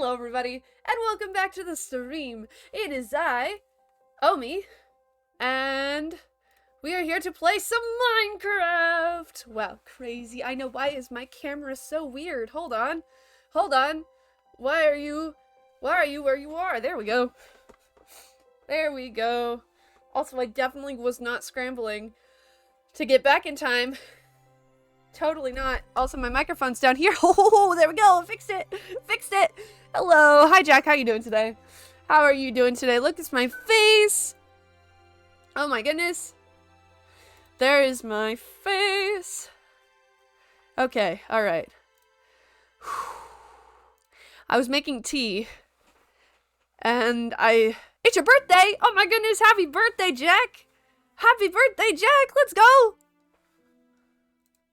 Hello everybody, and welcome back to the stream. It is I, Omi, and we are here to play some Minecraft. Wow, crazy. I know, why is my camera so weird? Hold on. Why are you where you are? There we go. There we go. Also, I definitely was not scrambling to get back in time. Totally not. Also, my microphone's down here. Oh, there we go. Fixed it. Hello. Hi, Jack. How you doing today? How are you doing today? Look, it's my face. Oh my goodness. There is my face. Okay. All right. I was making tea. And it's your birthday. Oh my goodness. Happy birthday, Jack. Happy birthday, Jack. Let's go.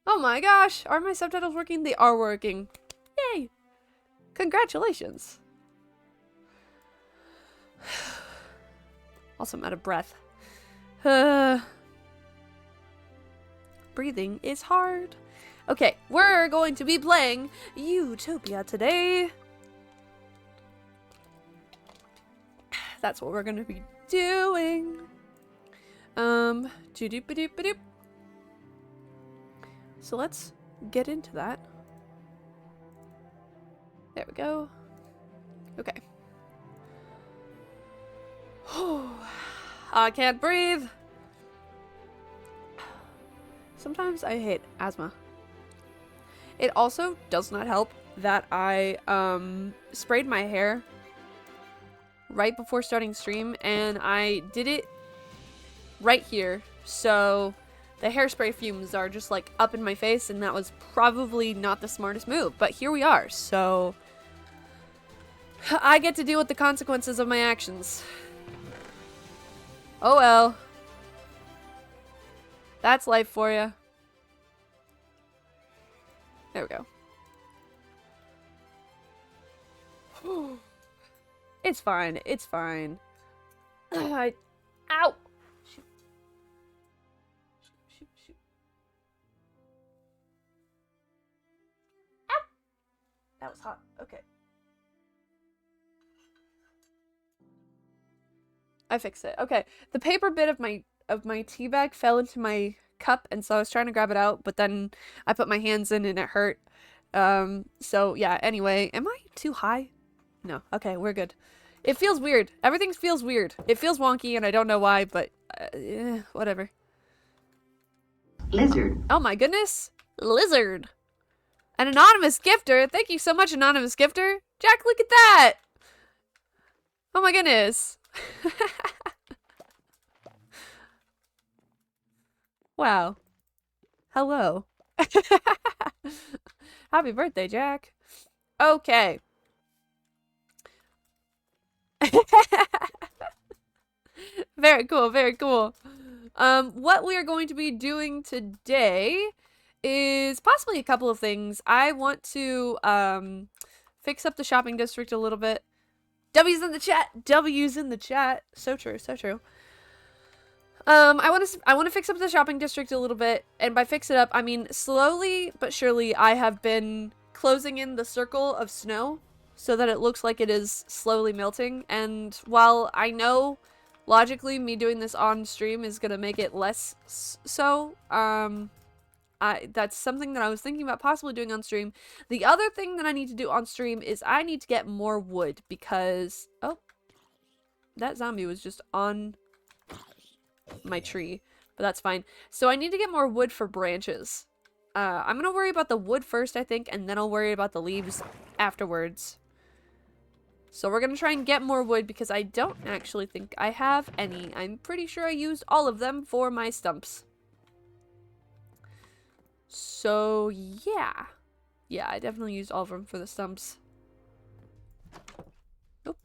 Oh my gosh, are my subtitles working? They are working. Yay! Congratulations. Also, I'm out of breath. Breathing is hard. Okay, we're going to be playing Utopia today. That's what we're going to be doing. Doop-a-doop-a-doop. So let's get into that. There we go. Okay. I can't breathe. Sometimes I hate asthma. It also does not help that I sprayed my hair right before starting stream, and I did it right here. So the hairspray fumes are just like up in my face, and that was probably not the smartest move, but here we are, so I get to deal with the consequences of my actions. Oh well. That's life for you. There we go. It's fine. It's fine. Ow! That was hot. Okay. I fixed it. Okay. The paper bit of my tea bag fell into my cup, and so I was trying to grab it out, but then I put my hands in and it hurt. So yeah, anyway, am I too high? No. Okay, we're good. It feels weird. Everything feels weird. It feels wonky, and I don't know why, but whatever. Lizard. Oh my goodness. Lizard. An anonymous gifter. Thank you so much, anonymous gifter. Jack, look at that. Oh my goodness. Wow. Hello. Happy birthday, Jack. Okay. Very cool, very cool. What we are going to be doing today is possibly a couple of things. I want to fix up the shopping district a little bit. W's in the chat. W's in the chat. So true, so true. I want to fix up the shopping district a little bit, and by fix it up, I mean slowly but surely I have been closing in the circle of snow so that it looks like it is slowly melting. And while I know logically me doing this on stream is gonna make it less so, that's something that I was thinking about possibly doing on stream. The other thing that I need to do on stream is I need to get more wood, because oh, that zombie was just on my tree, but that's fine. So I need to get more wood for branches. I'm gonna worry about the wood first, I think, and then I'll worry about the leaves afterwards. So we're gonna try and get more wood, because I don't actually think I have any. I'm pretty sure I used all of them for my stumps. So yeah. Yeah, I definitely used all of them for the stumps. Nope.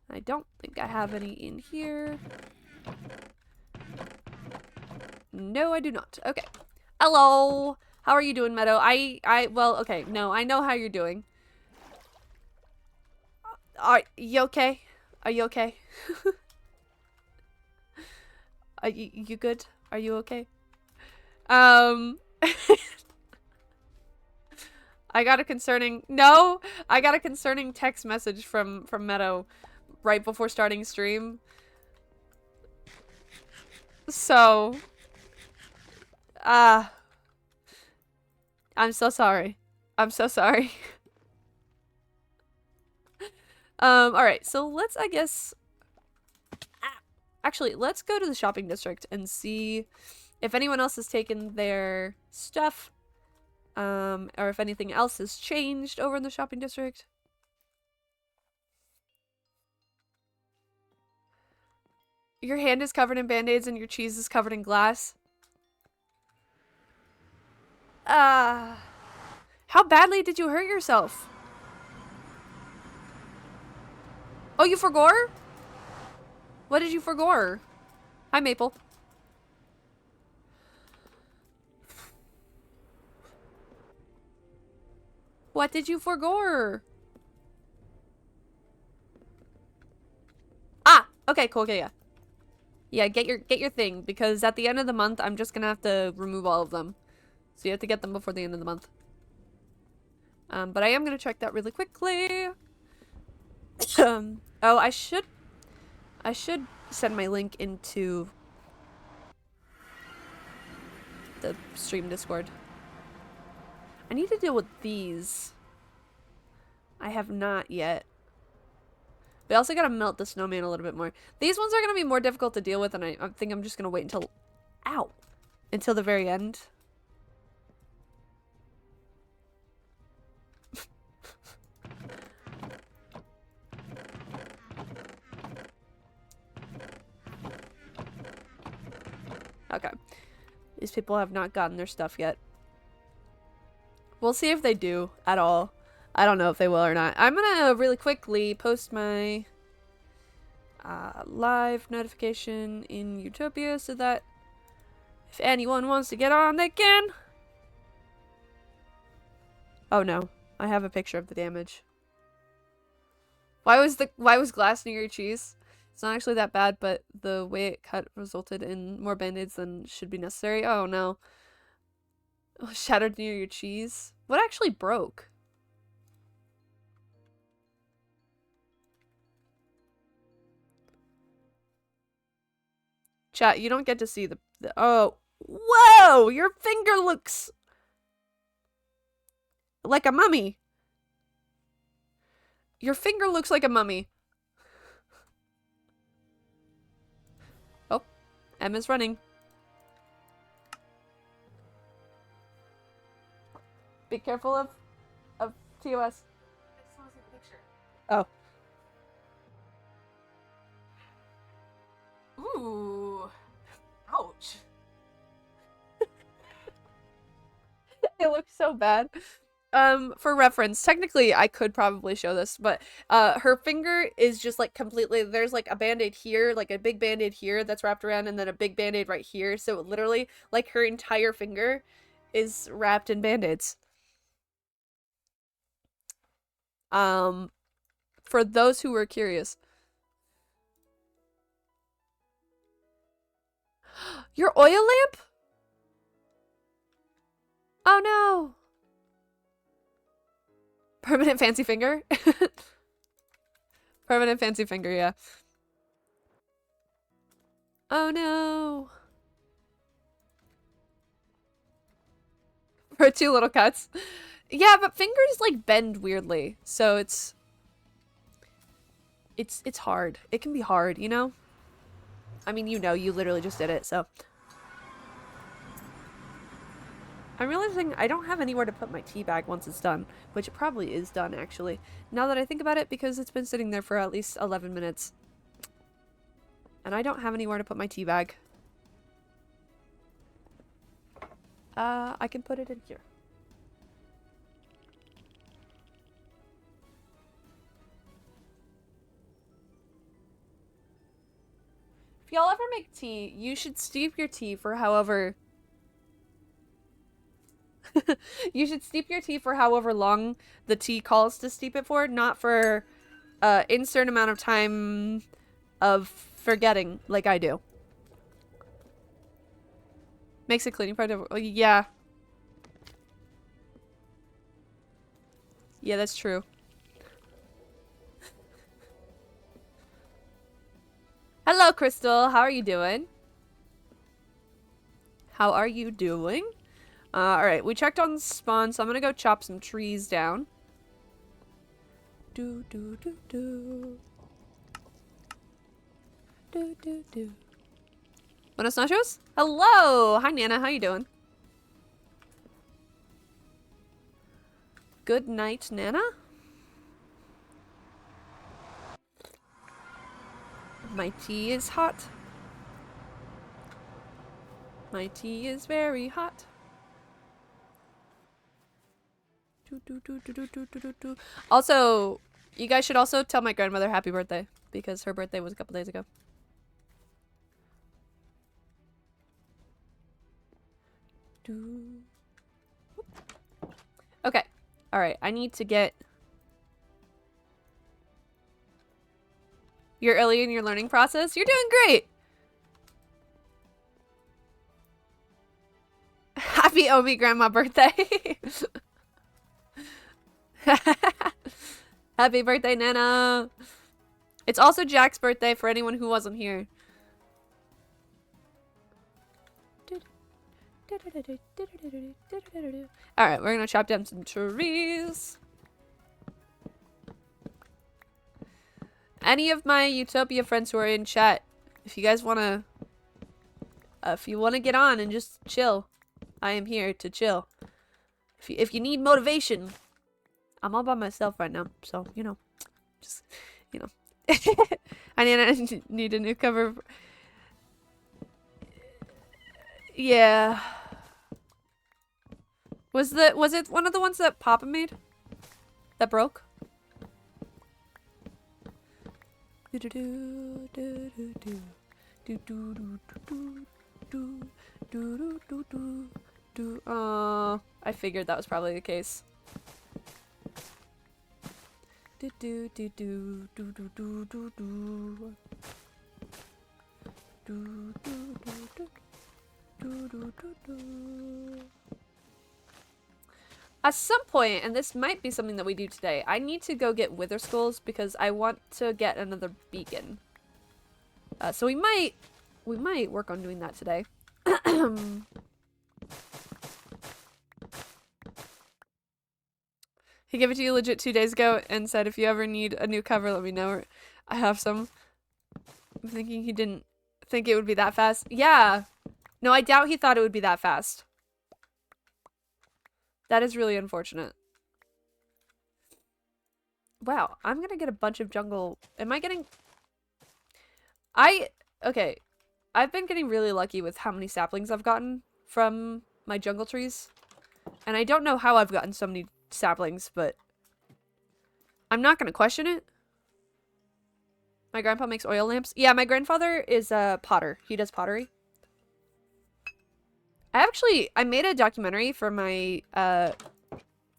I don't think I have any in here. No, I do not. Okay. Hello. How are you doing, Meadow? Well, okay. No, I know how you're doing. Are you okay? Are you okay? Are you good? Are you okay? I got a concerning no, I got a concerning text message from Meadow right before starting stream. So, uh I'm so sorry. I'm so sorry. All right. So let's I guess actually, let's go to the shopping district and see if anyone else has taken their stuff. Or if anything else has changed over in the shopping district. Your hand is covered in band-aids and your cheese is covered in glass. How badly did you hurt yourself? Oh, you forgore? What did you forgore? Hi, Maple. What did you forgore? Ah! Okay, cool, okay, yeah. Yeah, get your thing, because at the end of the month, I'm just gonna have to remove all of them. So you have to get them before the end of the month. But I am gonna check that really quickly. Oh, I should send my link into the stream Discord. I need to deal with these. I have not yet. We also gotta melt the snowman a little bit more. These ones are gonna be more difficult to deal with, and I think I'm just gonna wait until... Ow! Until the very end. Okay. These people have not gotten their stuff yet. We'll see if they do at all. I don't know if they will or not. I'm gonna really quickly post my live notification in Utopia so that if anyone wants to get on, they can. Oh no, I have a picture of the damage. Why was glass near your cheese? It's not actually that bad, but the way it cut resulted in more band-aids than should be necessary. Oh no. Oh, shattered near your cheese? What actually broke? Chat, you don't get to see the oh. Whoa! Your finger looks like a mummy. Your finger looks like a mummy. Oh, Emma's running. Be careful of TOS. I just want to see the picture. Oh. Ooh. Ouch. It looks so bad. For reference, technically I could probably show this, but her finger is just like completely, there's like a band-aid here, like a big band-aid here that's wrapped around, and then a big band-aid right here. So literally, like, her entire finger is wrapped in band-aids. For those who were curious. Your oil lamp? Oh no. Permanent fancy finger? Permanent fancy finger, yeah. Oh no. For 2 little cuts. Yeah, but fingers like bend weirdly. So it's hard. It can be hard, you know? I mean, you know, you literally just did it, so. I'm realizing I don't have anywhere to put my tea bag once it's done, which it probably is done, actually. Now that I think about it, because it's been sitting there for at least 11 minutes. And I don't have anywhere to put my tea bag. I can put it in here. If y'all ever make tea, you should steep your tea for however... You should steep your tea for however long the tea calls to steep it for, not for insert amount of time of forgetting, like I do. Makes a cleaning part of... Yeah. Yeah, that's true. Hello, Crystal. How are you doing? How are you doing? Alright, we checked on spawn, so I'm gonna go chop some trees down. Do do do do. Do do do. Buenos nachos? Hello! Hi, Nana. How you doing? Good night, Nana. My tea is hot. My tea is very hot. Also, you guys should also tell my grandmother happy birthday, because her birthday was a couple days ago. Okay. Alright, I need to get... You're early in your learning process? You're doing great! Happy Omi grandma birthday! Happy birthday, Nana! It's also Jack's birthday for anyone who wasn't here. Alright, we're gonna chop down some trees. Any of my Utopia friends who are in chat, if you guys wanna... if you wanna get on and just chill, I am here to chill. If you need motivation, I'm all by myself right now, so, you know, just, you know. I need a new cover. Yeah. Was it one of the ones that Papa made? That broke? I figured that was probably the case. At some point, and this might be something that we do today, I need to go get wither skulls because I want to get another beacon. So we might work on doing that today. He gave it to you legit 2 days ago and said if you ever need a new cover, let me know. I have some. I'm thinking he didn't think it would be that fast. Yeah. No, I doubt he thought it would be that fast. That is really unfortunate. Wow, I'm gonna get a bunch of jungle. Am I getting... Okay. I've been getting really lucky with how many saplings I've gotten from my jungle trees. And I don't know how I've gotten so many saplings, but I'm not gonna question it. My grandpa makes oil lamps. Yeah, my grandfather is a potter. He does pottery. I made a documentary for my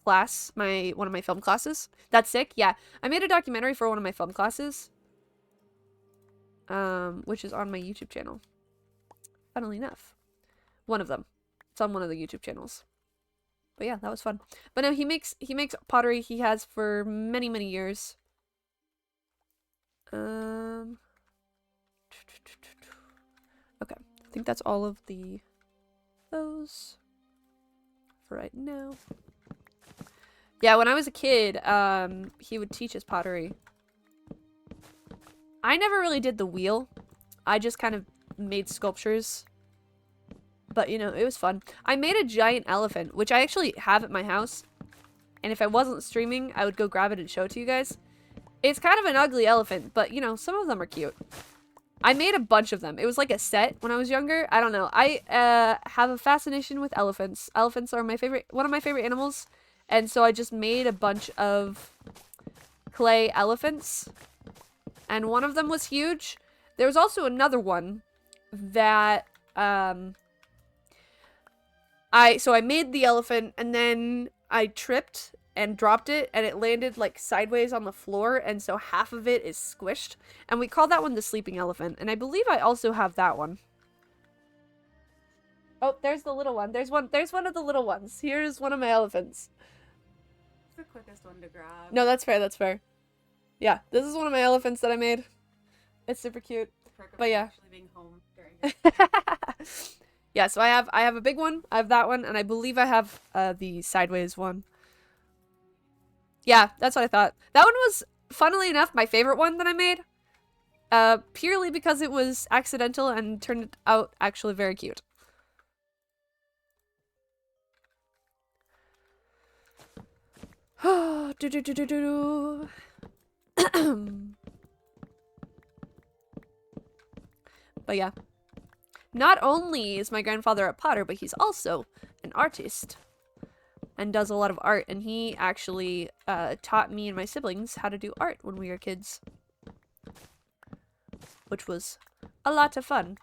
class, one of my film classes. That's sick. Yeah, I made a documentary for one of my film classes, which is on my YouTube channel. Funnily enough, one of them. It's on one of the YouTube channels. But yeah, that was fun. But no, he makes pottery. He has for many, many years. Okay, I think that's all of those for right now. Yeah, when I was a kid, he would teach us pottery. I never really did the wheel. I just kind of made sculptures. But, you know, it was fun. I made a giant elephant, which I actually have at my house. And if I wasn't streaming, I would go grab it and show it to you guys. It's kind of an ugly elephant, but, you know, some of them are cute. I made a bunch of them. It was like a set when I was younger. I don't know. I have a fascination with elephants. Elephants are one of my favorite animals. And so I just made a bunch of clay elephants. And one of them was huge. There was also another one that... So I made the elephant, and then I tripped and dropped it, and it landed like sideways on the floor, and so half of it is squished. And we call that one the sleeping elephant, and I believe I also have that one. Oh, there's the little one. There's one of the little ones. Here's one of my elephants. the quickest one to grab. No, that's fair, that's fair. Yeah, this is one of my elephants that I made. It's super cute. But yeah. Actually being home during Yeah, so I have a big one, I have that one, and I believe I have the sideways one. Yeah, that's what I thought. That one was, funnily enough, my favorite one that I made. Purely because it was accidental and turned out actually very cute. Do do do do do. But yeah. Not only is my grandfather a potter, but he's also an artist. And does a lot of art. And he actually taught me and my siblings how to do art when we were kids. Which was a lot of fun.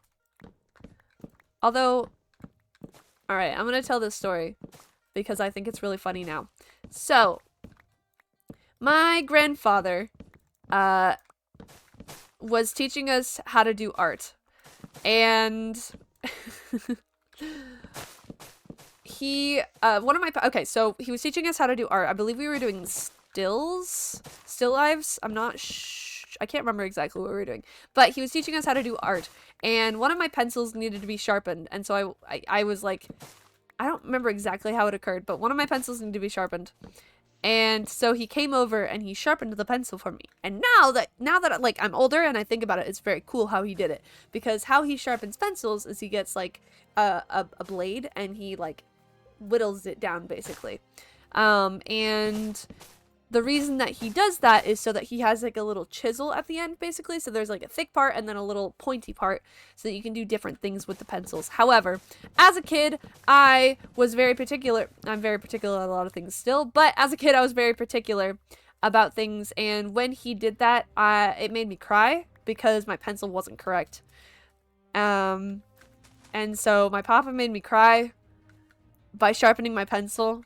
Although, alright, I'm gonna tell this story because I think it's really funny now. So, my grandfather was teaching us how to do art. And he, okay, so he was teaching us how to do art. I believe we were doing still lives. I can't remember exactly what we were doing, but he was teaching us how to do art. And one of my pencils needed to be sharpened. And so I was like, I don't remember exactly how it occurred, but one of my pencils needed to be sharpened. And so he came over and he sharpened the pencil for me. And now that like I'm older and I think about it, it's very cool how he did it. Because how he sharpens pencils is he gets like a blade and he like whittles it down basically. And the reason that he does that is so that he has like a little chisel at the end basically. So there's like a thick part and then a little pointy part so that you can do different things with the pencils. However, as a kid, I was very particular. I'm very particular on a lot of things still, but as a kid, I was very particular about things. And when he did that, it made me cry because my pencil wasn't correct. And so my papa made me cry by sharpening my pencil.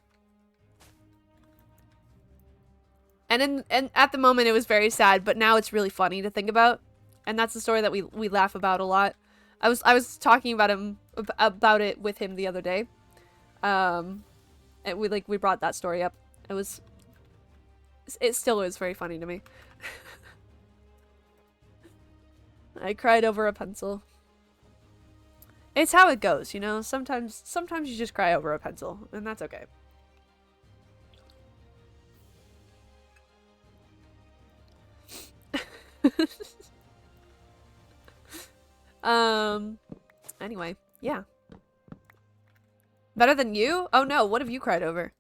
And at the moment it was very sad, but now it's really funny to think about. And that's the story that we laugh about a lot. I was talking about it with him the other day. And we brought that story up. It still is very funny to me. I cried over a pencil. It's how it goes, you know? Sometimes you just cry over a pencil, and that's okay. Anyway, yeah. Better than you? Oh no, what have you cried over?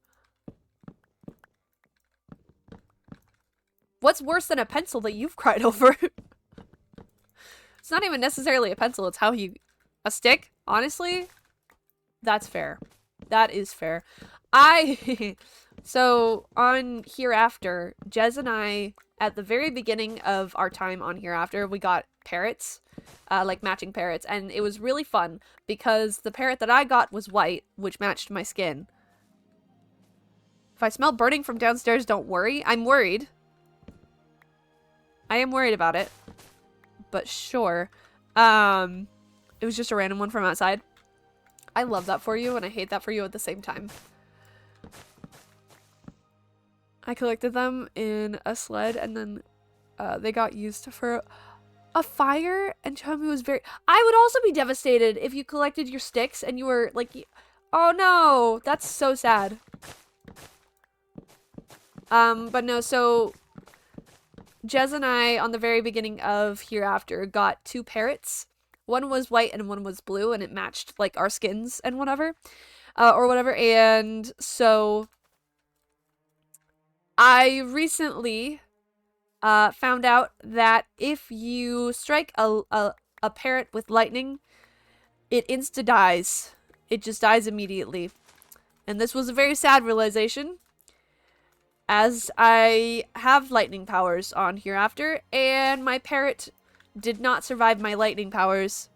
What's worse than a pencil that you've cried over? It's not even necessarily a pencil, it's how he... A stick? Honestly? That's fair. That is fair. So, on Hereafter, Jez and I, at the very beginning of our time on Hereafter, we got parrots. Like matching parrots. And it was really fun because the parrot that I got was white, which matched my skin. If I smell burning from downstairs, don't worry. I'm worried. I am worried about it. But sure. It was just a random one from outside. I love that for you and I hate that for you at the same time. I collected them in a sled and then they got used for a fire, and Chummy was very... I would also be devastated if you collected your sticks and you were like... Oh no, that's so sad. But no, so... Jez and I, on the very beginning of Hereafter, got 2 parrots. One was white and one was blue, and it matched, like, our skins and whatever. Or whatever, and so... I recently... found out that if you strike a parrot with lightning, it insta-dies. It just dies immediately. And this was a very sad realization, as I have lightning powers on Hereafter, and my parrot did not survive my lightning powers.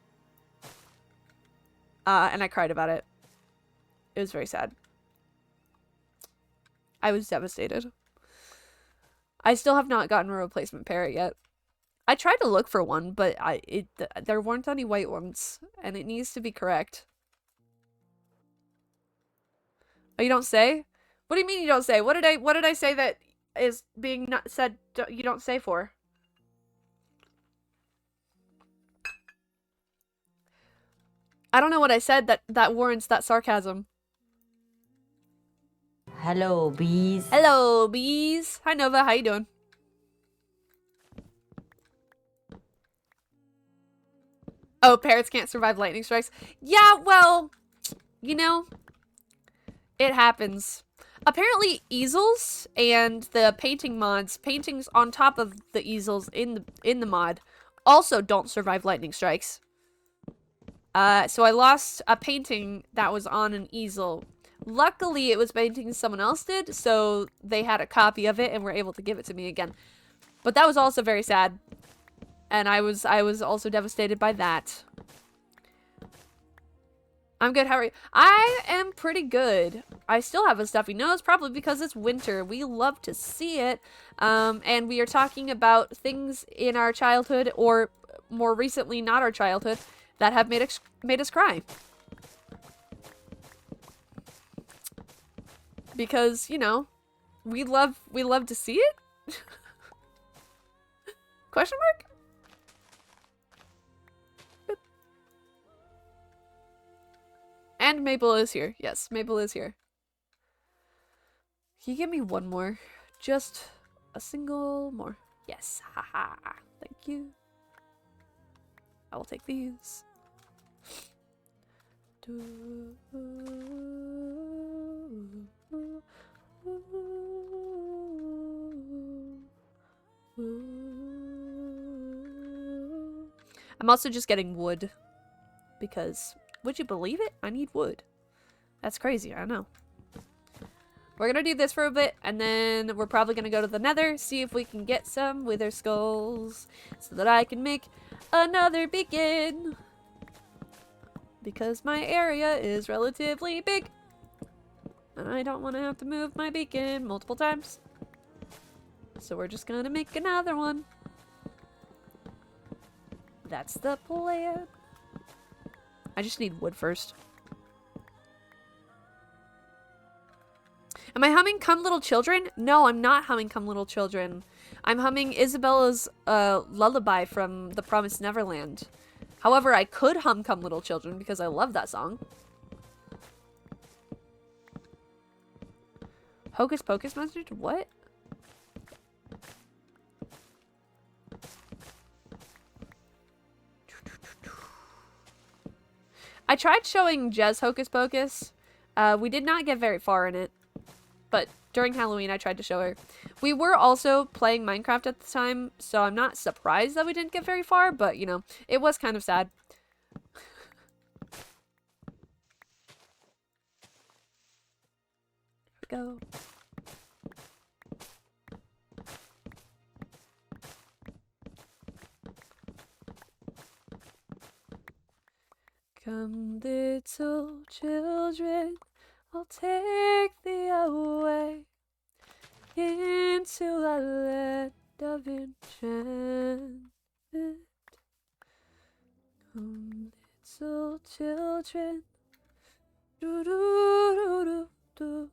And I cried about it. It was very sad. I was devastated. I still have not gotten a replacement parrot yet. I tried to look for one, but there weren't any white ones, and it needs to be correct. Oh, you don't say? What do you mean you don't say? What did I say that is being not said you don't say for? I don't know what I said that warrants that sarcasm. Hello, bees. Hello, bees. Hi, Nova. How you doing? Oh, parrots can't survive lightning strikes. Yeah, well, you know, it happens. Apparently, easels and the painting mods, paintings on top of the easels in the mod, also don't survive lightning strikes. So I lost a painting that was on an easel. Luckily, it was painting someone else did, so they had a copy of it and were able to give it to me again. But that was also very sad, and I was also devastated by that. I'm good. How are you? I am pretty good. I still have a stuffy nose, probably because it's winter. We love to see it. And we are talking about things in our childhood, or more recently, not our childhood, that have made us cry. Because, you know, we love to see it? Question mark? And Maple is here. Yes, Maple is here. Can you give me one more? Just a single more. Yes. Haha. Thank you. I will take these. I'm also just getting wood. Because, would you believe it? I need wood. That's crazy, I know. We're gonna do this for a bit, and then we're probably gonna go to the nether, see if we can get some wither skulls, so that I can make another beacon. Because my area is relatively big, and I don't want to have to move my beacon multiple times. So we're just gonna make another one. That's the plan. I just need wood first. Am I humming Come Little Children? No, I'm not humming Come Little Children. I'm humming Isabella's lullaby from The Promised Neverland. However, I could hum Come Little Children because I love that song. Hocus Pocus message? What? I tried showing Jez Hocus Pocus. We did not get very far in it. But during Halloween, I tried to show her. We were also playing Minecraft at the time, so I'm not surprised that we didn't get very far, but, you know, it was kind of sad. Go. Come, little children, I'll take thee away into a land of enchantment. Come, little children, do do do do do.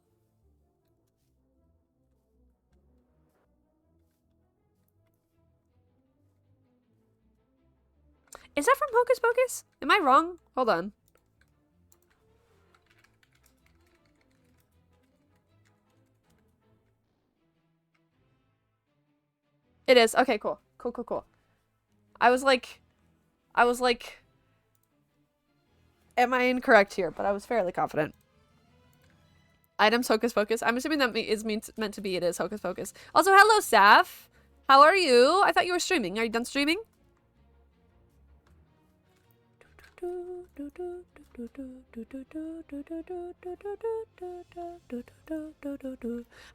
Is that from Hocus Pocus? Am I wrong? Hold on. It is. Okay, cool. Cool, cool, cool. I was like, am I incorrect here? But I was fairly confident. Items Hocus Pocus. I'm assuming that is meant to be it is Hocus Pocus. Also, hello, Saf. How are you? I thought you were streaming. Are you done streaming?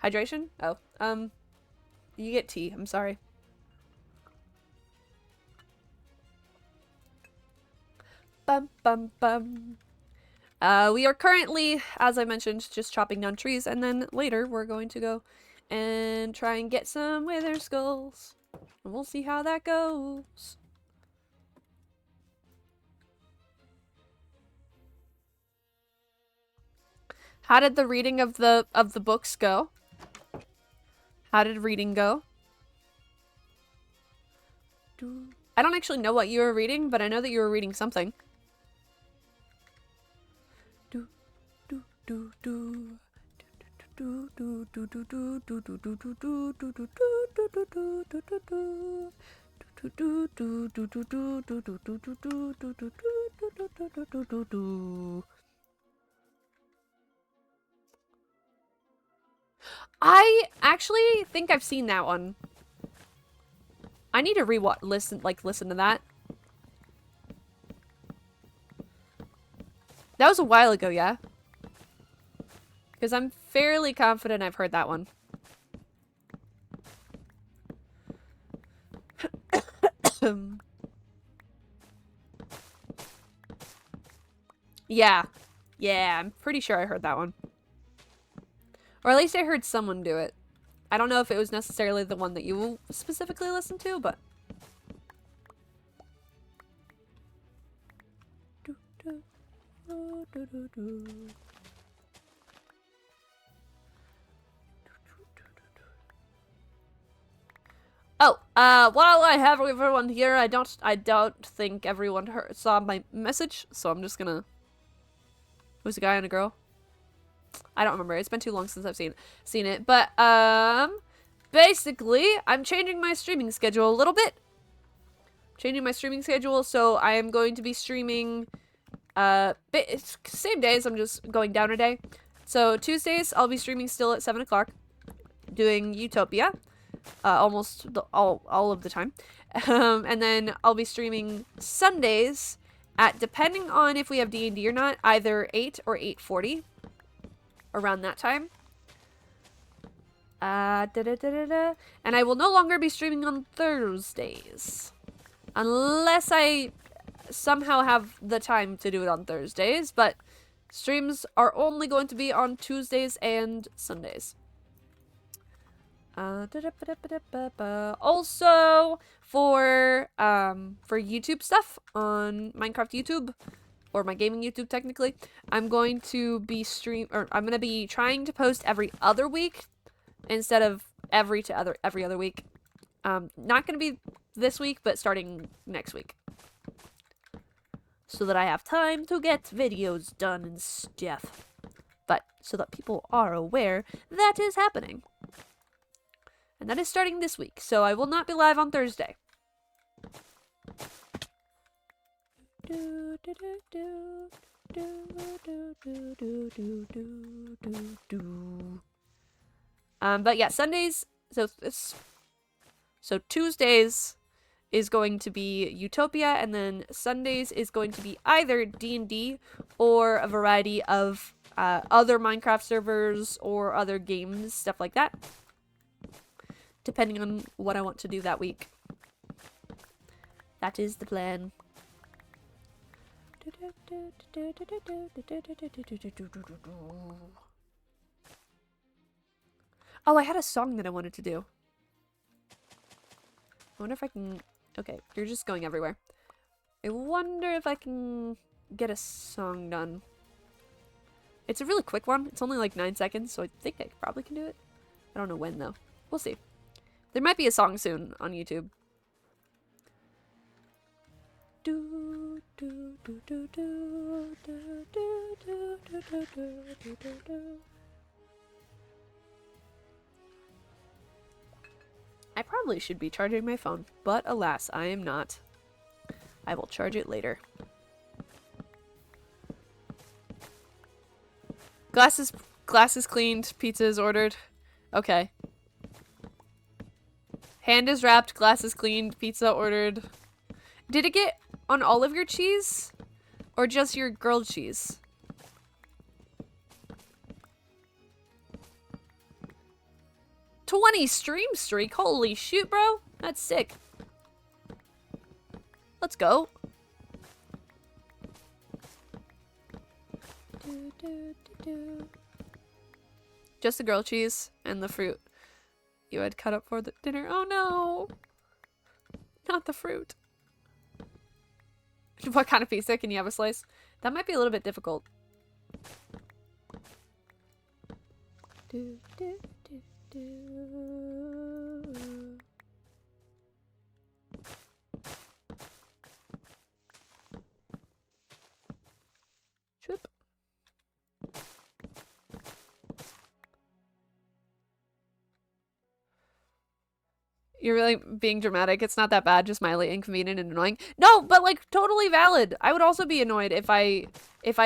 Hydration? Oh, you get tea. I'm sorry. Bum bum bum. We are currently, as I mentioned, just chopping down trees, and then later we're going to go and try and get some wither skulls. And we'll see how that goes. How did the reading of the books go? How did reading go? I don't actually know what you were reading, but I know that you were reading something. I actually think I've seen that one. I need to listen to that. That was a while ago, yeah? Because I'm fairly confident I've heard that one. Yeah. Yeah, I'm pretty sure I heard that one. Or at least I heard someone do it. I don't know if it was necessarily the one that you specifically listened to, but... Oh, while I have everyone here, I don't think everyone saw my message, so I'm just gonna... It was a guy and a girl? I don't remember. It's been too long since I've seen it. But, basically, I'm changing my streaming schedule a little bit. So I am going to be streaming, same days, I'm just going down a day. So Tuesdays, I'll be streaming still at 7 o'clock, doing Utopia, almost all of the time. And then I'll be streaming Sundays at, depending on if we have D&D or not, either 8 or 8:40. Around that time. And I will no longer be streaming on Thursdays. Unless I somehow have the time to do it on Thursdays. But streams are only going to be on Tuesdays and Sundays. Also, for YouTube stuff on Minecraft YouTube, or my gaming YouTube technically, I'm going to be trying to post every other week instead of every other week. Not gonna be this week, but starting next week. So that I have time to get videos done and stuff. But so that people are aware that is happening. And that is starting this week, so I will not be live on Thursday. But yeah, Sundays, so Tuesdays is going to be Utopia, and then Sundays is going to be either D&D or a variety of other Minecraft servers or other games, stuff like that, depending on what I want to do that week. That is the plan. Oh, I had a song that I wanted to do. I wonder if I can... Okay, you're just going everywhere. I wonder if I can get a song done. It's a really quick one. It's only like 9 seconds, so I think I probably can do it. I don't know when, though. We'll see. There might be a song soon on YouTube. I probably should be charging my phone, but alas, I am not. I will charge it later. Glasses cleaned, pizza is ordered. Okay. Hand is wrapped, glasses cleaned, pizza ordered. Did it get on all of your cheese? Or just your grilled cheese? $20 stream streak? Holy shoot, bro. That's sick. Let's go. Just the grilled cheese and the fruit you had cut up for the dinner. Oh no. Not the fruit. What kind of pizza? Can you have a slice? That might be a little bit difficult. Do, do, do, do. Shoop. You're really being dramatic. It's not that bad, just mildly inconvenient and annoying. No, but like totally valid. I would also be annoyed if I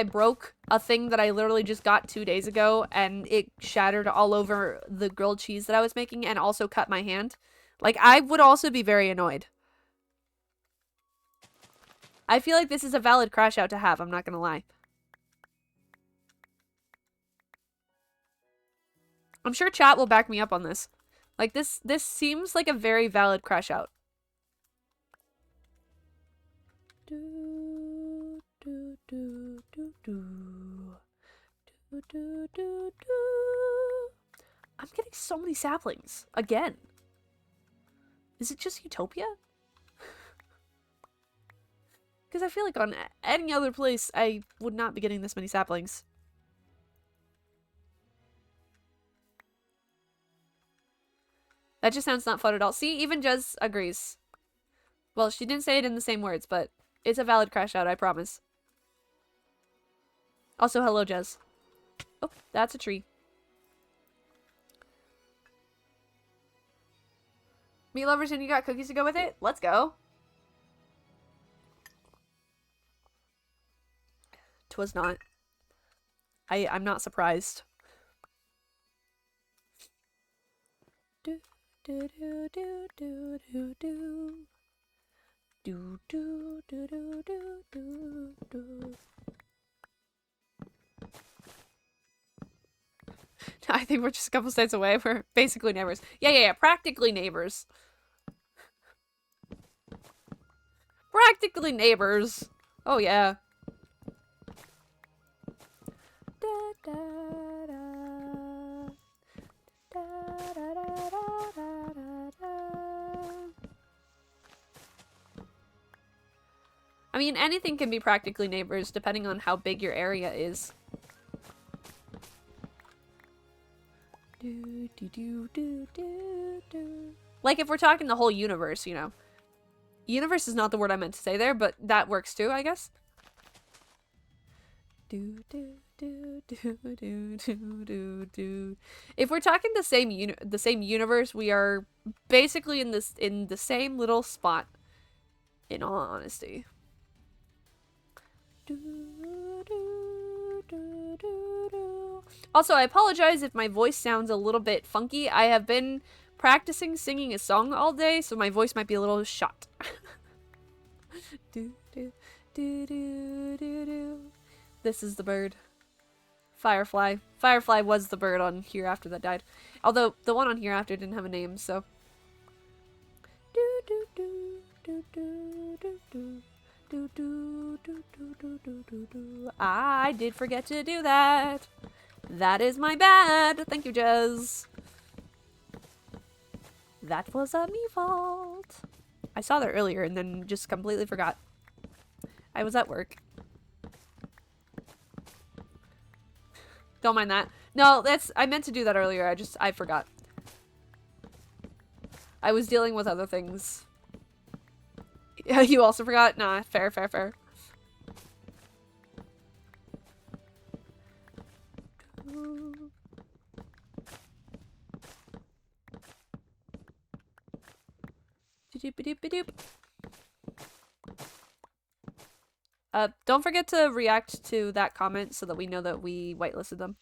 broke a thing that I literally just got 2 days ago and it shattered all over the grilled cheese that I was making and also cut my hand. Like I would also be very annoyed. I feel like this is a valid crash out to have, I'm not gonna lie. I'm sure chat will back me up on this. Like this seems like a very valid crash out. Do, do, do, do, do. Do, do, do, do. I'm getting so many saplings. Again. Is it just Utopia? Because I feel like on any other place, I would not be getting this many saplings. That just sounds not fun at all. See, even Jez agrees. Well, she didn't say it in the same words, but it's a valid crash out, I promise. Also, hello, Jez. Oh, that's a tree. Meat lovers, and you got cookies to go with it? Let's go. 'Twas not. I'm not surprised. Do do do do do do do. Do do do do do do do. I think we're just a couple states away. We're basically neighbors. Yeah. Practically neighbors. Practically neighbors. Oh, yeah. Da, da, da. Da, da, da, da, da, da. I mean, anything can be practically neighbors depending on how big your area is. Do, do, do, do, do, do. Like if we're talking the whole universe, you know. Universe is not the word I meant to say there, but that works too, I guess. Do, do, do, do, do, do, do, do. If we're talking the same universe, we are basically in the same little spot. In all honesty. Do, do, do, do, do. Also, I apologize if my voice sounds a little bit funky. I have been practicing singing a song all day, so my voice might be a little shot. Do, do, do, do, do, do. This is the bird. Firefly. Firefly was the bird on Hereafter that died. Although, the one on Hereafter didn't have a name, so. Do, do, do, do, do, do, do. Do, do, do, do, do, do, do, do. I did forget to do that. That is my bad. Thank you, Jez. That was me fault. I saw that earlier and then just completely forgot. I was at work. Don't mind that. No, I meant to do that earlier. I forgot. I was dealing with other things. Yeah, you also forgot? Nah, fair. Don't forget to react to that comment so that we know that we whitelisted them.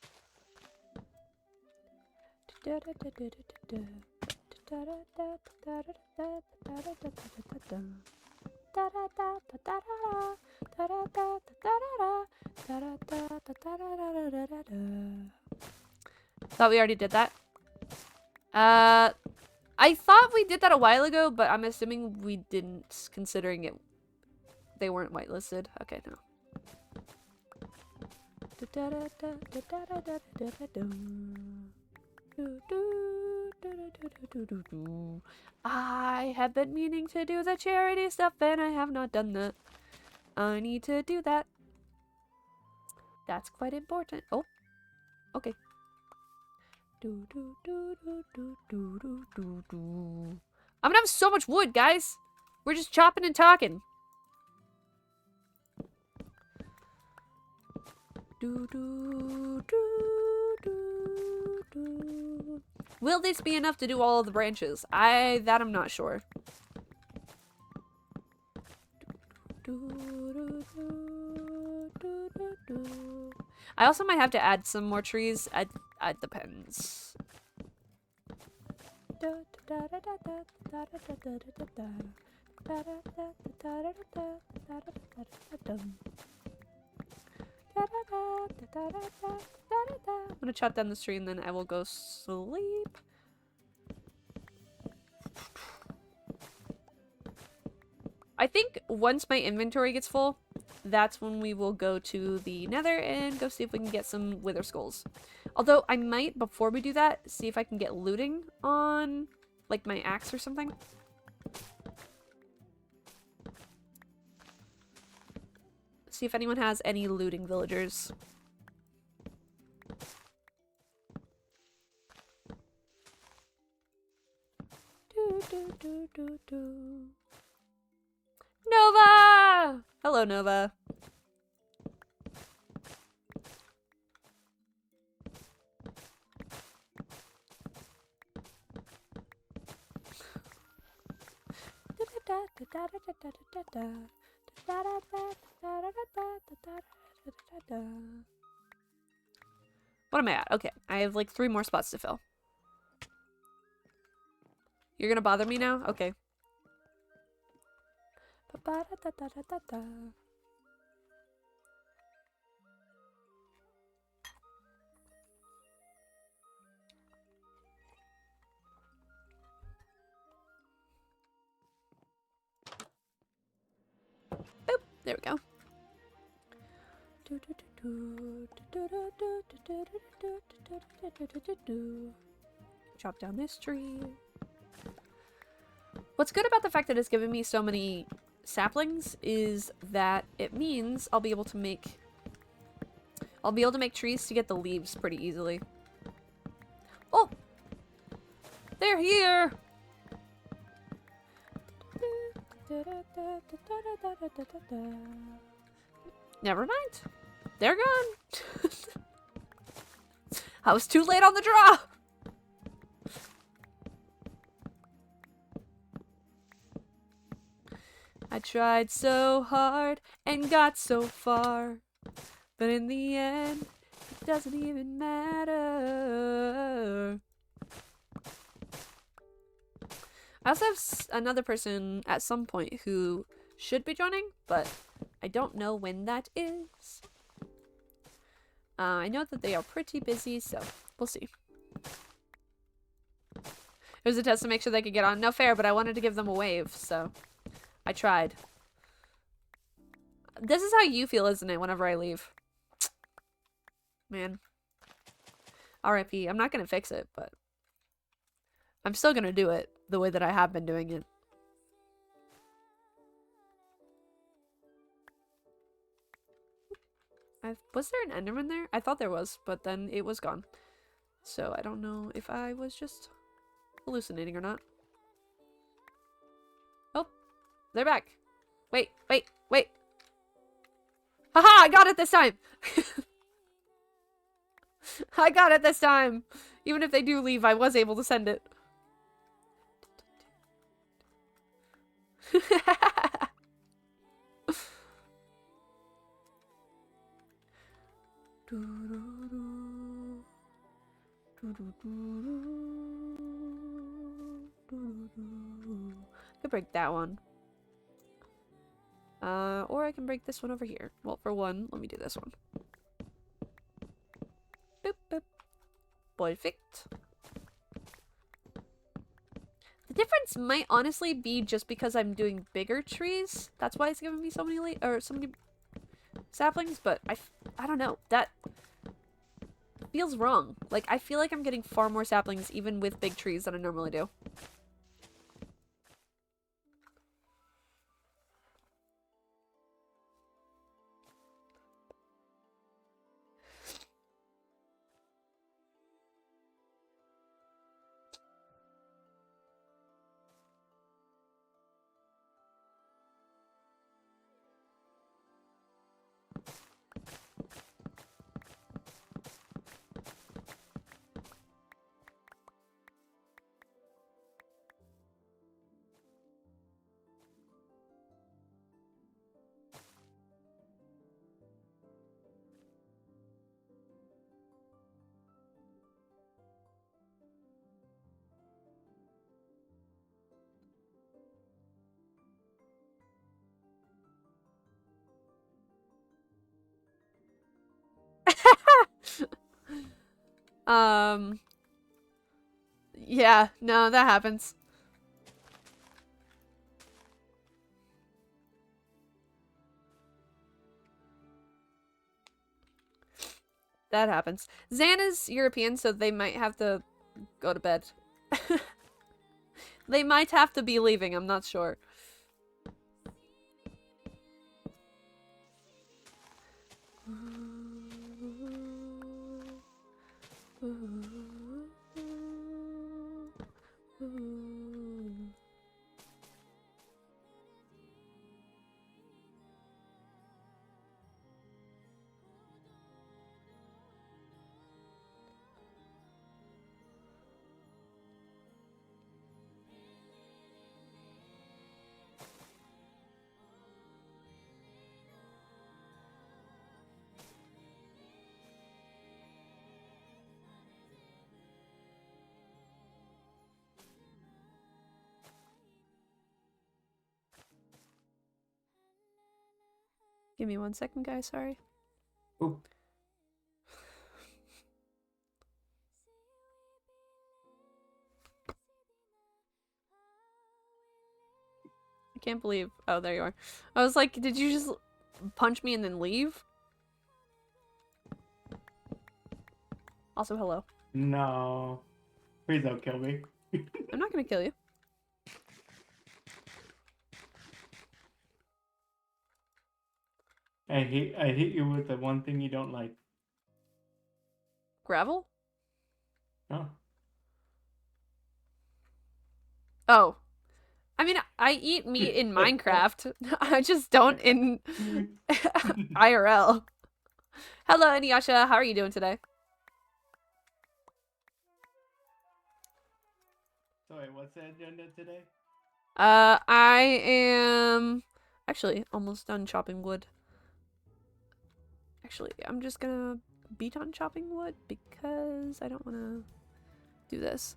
Thought we already did that. I thought we did that a while ago, but I'm assuming we didn't, considering they weren't whitelisted. Okay, no. I have been meaning to do the charity stuff and I have not done that. I need to do that. That's quite important. Oh, okay. Do, do, do, do, do, do, do, do, do. I'm gonna have so much wood, guys. We're just chopping and talking. Do, do, do, do, do. Will this be enough to do all of the branches? That I'm not sure. I also might have to add some more trees. It depends. I'm gonna chop down this tree and then I will go sleep. I think once my inventory gets full, that's when we will go to the nether and go see if we can get some wither skulls. Although I might, before we do that, see if I can get looting on, like, my axe or something. See if anyone has any looting villagers. Nova! Hello, Nova. What am I at? Okay, I have like 3 more spots to fill. You're gonna bother me now? Okay. Boop. There we go. Chop down this tree. What's good about the fact that it's given me so many saplings is that it means I'll be able to make trees to get the leaves pretty easily. Oh! They're here! Never mind. They're gone. I was too late on the draw. I tried so hard and got so far, but in the end, it doesn't even matter. I also have another person at some point who should be joining, but I don't know when that is. I know that they are pretty busy, so we'll see. It was a test to make sure they could get on. No fair, but I wanted to give them a wave, so I tried. This is how you feel, isn't it, whenever I leave? Man. RIP. I'm not gonna fix it, but I'm still gonna do it the way that I have been doing it. Was there an Enderman there? I thought there was, but then it was gone. So I don't know if I was just hallucinating or not. Oh, they're back. Wait, wait, wait. Haha, I got it this time! I got it this time! Even if they do leave, I was able to send it. Could break that one. Or I can break this one over here. Well, for one, let me do this one. Boop, boop. Perfect. The difference might honestly be just because I'm doing bigger trees. That's why it's giving me so many saplings, but I don't know. That feels wrong. Like, I feel like I'm getting far more saplings even with big trees than I normally do. Yeah, no, that happens. That happens. Zan is European, so they might have to go to bed. They might have to be leaving, I'm not sure. Give me 1 second, guys, sorry. Oh. I can't believe. Oh, there you are. I was like, did you just punch me and then leave? Also, hello. No. Please don't kill me. I'm not gonna kill you. I hit you with the one thing you don't like. Gravel? Oh. Oh. I mean, I eat meat in Minecraft. I just don't in IRL. Hello, Inuyasha. How are you doing today? So wait, what's the agenda today? I am actually almost done chopping wood. Actually, I'm just gonna be done chopping wood because I don't want to do this.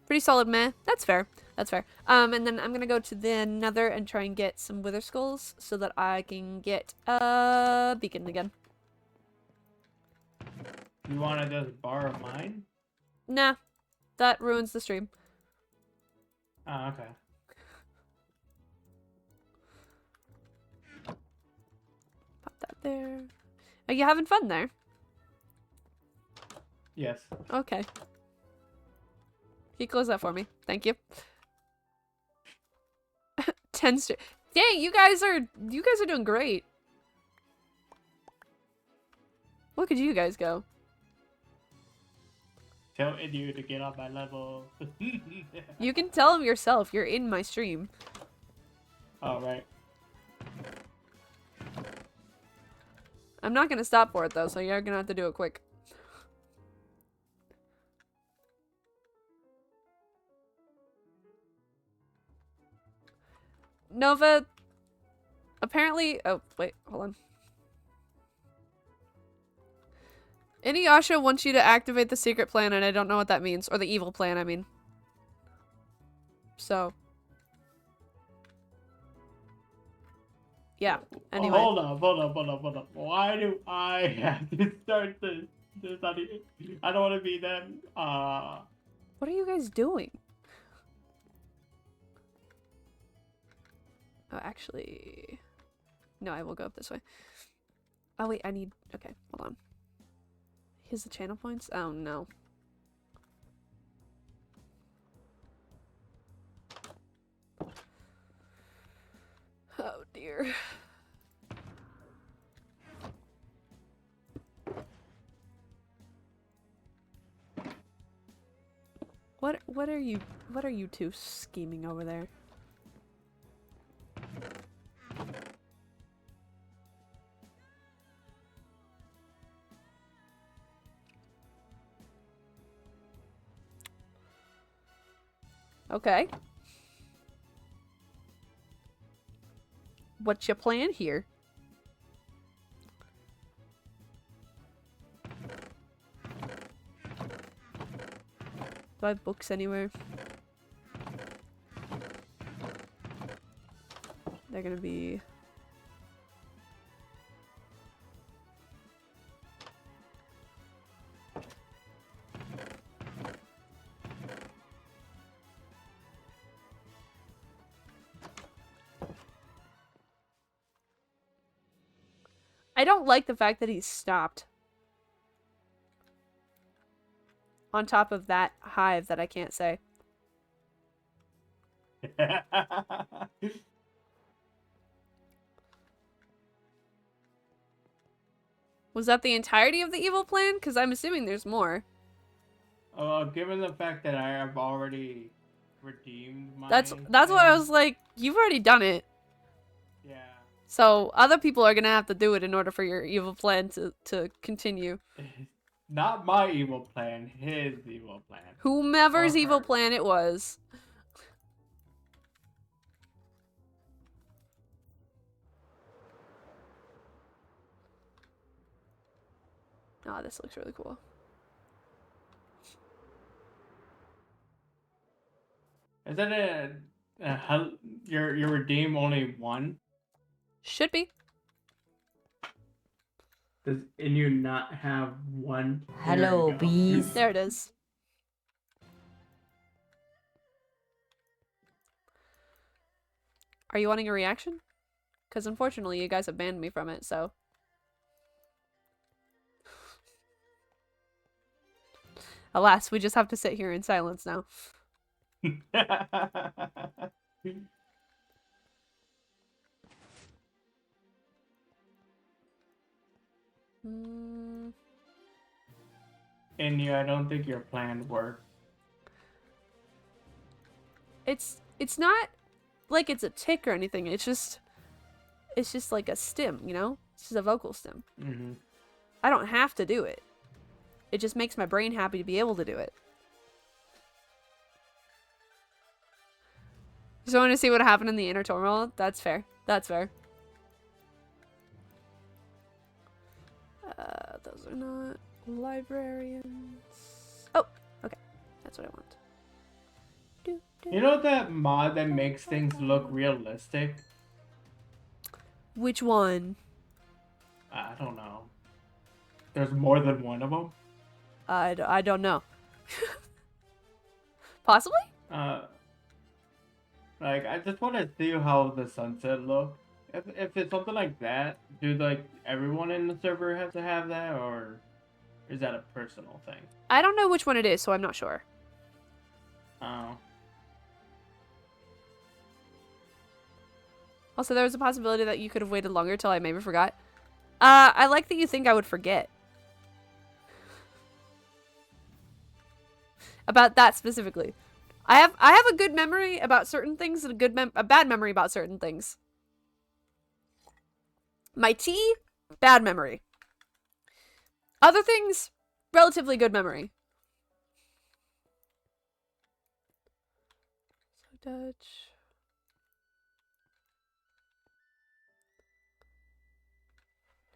Pretty solid meh. That's fair. That's fair. And then I'm gonna go to the nether and try and get some wither skulls so that I can get a beacon again. You wanna just borrow mine? Nah, that ruins the stream. Oh, okay. Pop that there. Are you having fun there? Yes. Okay. Can you close that for me? Thank you. 10 Dang, you guys are doing great. Look at you guys go. Telling you to get on my level. You can tell them yourself. You're in my stream. All right. I'm not gonna stop for it though, so you're gonna have to do it quick. Nova, apparently. Oh wait, hold on. Inuyasha wants you to activate the secret plan, and I don't know what that means, or the evil plan. I mean. So. Yeah. Anyway. Hold up. Why do I have to start this? I don't want to be them. What are you guys doing? Oh, actually... No, I will go up this way. Oh, wait, I need... Okay, hold on. Here's the channel points? Oh, no. Oh, dear. What are you two scheming over there? Okay. What's your plan here? Do I have books anywhere? They're gonna be... I don't like the fact that he's stopped. On top of that hive that I can't say. Was that the entirety of the evil plan? Because I'm assuming there's more. Given the fact that I have already redeemed my That's what I thing, was like, you've already done it. yeah. So other people are gonna have to do it in order for your evil plan to continue. Not my evil plan, his evil plan. Whomever's Or evil hers. plan it was. Oh, this looks really cool. Is that your redeem only one? Should be. Does you not have one? Hello, There you go. bees. There it is. Are you wanting a reaction? Because unfortunately, you guys have banned me from it, so. Alas, we just have to sit here in silence now. And I don't think your plan worked. It's not like it's a tick or anything. It's just like a stim, you know? It's just a vocal stim. Mm-hmm. I don't have to do it. It just makes my brain happy to be able to do it. Just want to see what happened in the inner turmoil. That's fair. That's fair. Those are not librarians. Oh, okay. That's what I want. You know that mod that makes things look realistic? Which one? I don't know. There's more than one of them? I don't know. Possibly? Like, I just want to see how the sunset looks. If it's something like that, do, like, everyone in the server have to have that, or is that a personal thing? I don't know which one it is, so I'm not sure. Oh. Also, there was a possibility that you could have waited longer till I maybe forgot. I like that you think I would forget. About that specifically. I have a good memory about certain things and a bad memory about certain things. My tea, bad memory. Other things, relatively good memory. So Dutch.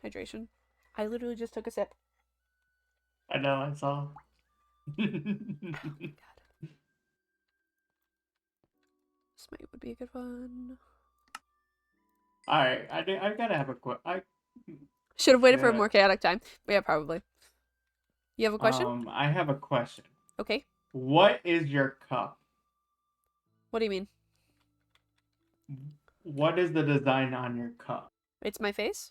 Hydration. I literally just took a sip. I know, I saw. Oh my god. This might would be a good one. Alright, I gotta have a Should have waited for a Yeah. more chaotic time. Yeah, probably. You have a question? I have a question. Okay. What is your cup? What do you mean? What is the design on your cup? It's my face?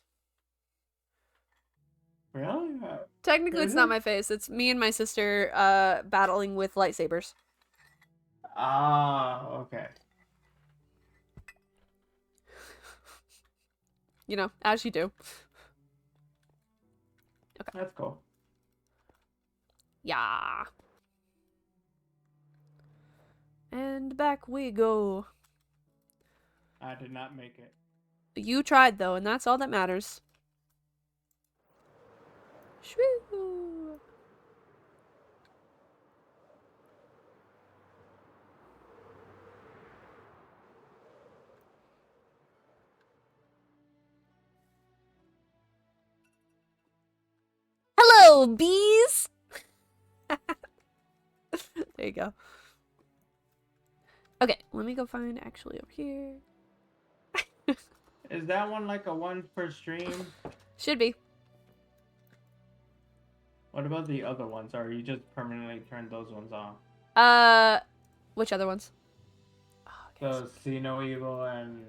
Really? Technically, it's Is not it? my face. It's me and my sister battling with lightsabers. Ah, okay. You know, as you do. That's cool. Yeah. And back we go. I did not make it. You tried, though, and that's all that matters. Shwoo. Hello, bees! There you go. Okay, let me go find actually over here. Is that one like a one per stream? Should be. What about the other ones? Or you just permanently turned those ones off? Which other ones? Oh, okay. So see no evil and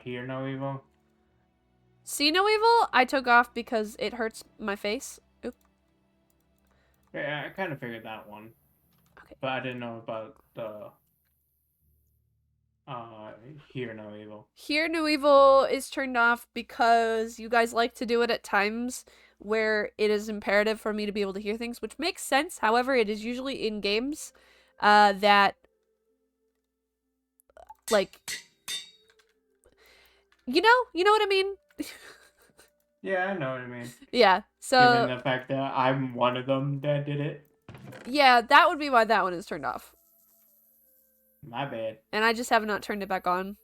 hear no evil. See no evil, I took off because it hurts my face. Oop. Yeah, I kind of figured that one. Okay. But I didn't know about the hear no evil. Hear no evil is turned off because you guys like to do it at times where it is imperative for me to be able to hear things, which makes sense. However, it is usually in games that, like, you know what I mean? Yeah, I know what I mean. Yeah, Given so, the fact that I'm one of them that did it. yeah, that would be why that one is turned off. My bad. And I just have not turned it back on.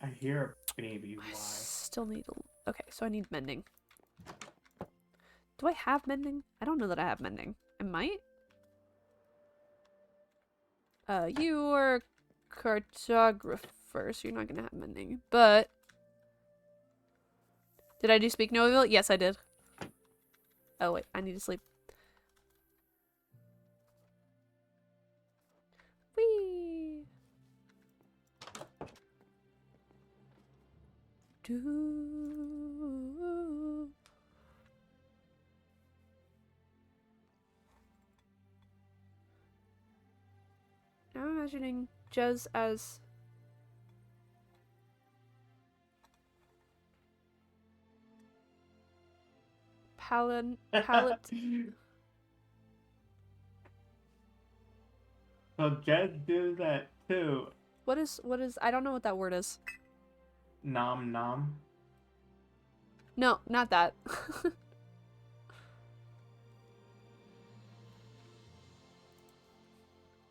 I hear a baby. I Why? still need okay, so I need mending. Do I have mending? I don't know that I have mending. I might? You are a cartographer, so you're not gonna have mending. But did I do speak no evil? Yes, I did. Oh wait, I need to sleep. Whee! Do. Now I'm imagining Jez as palette. So Jed do that too. What is I don't know what that word is. Nom nom. No, not that.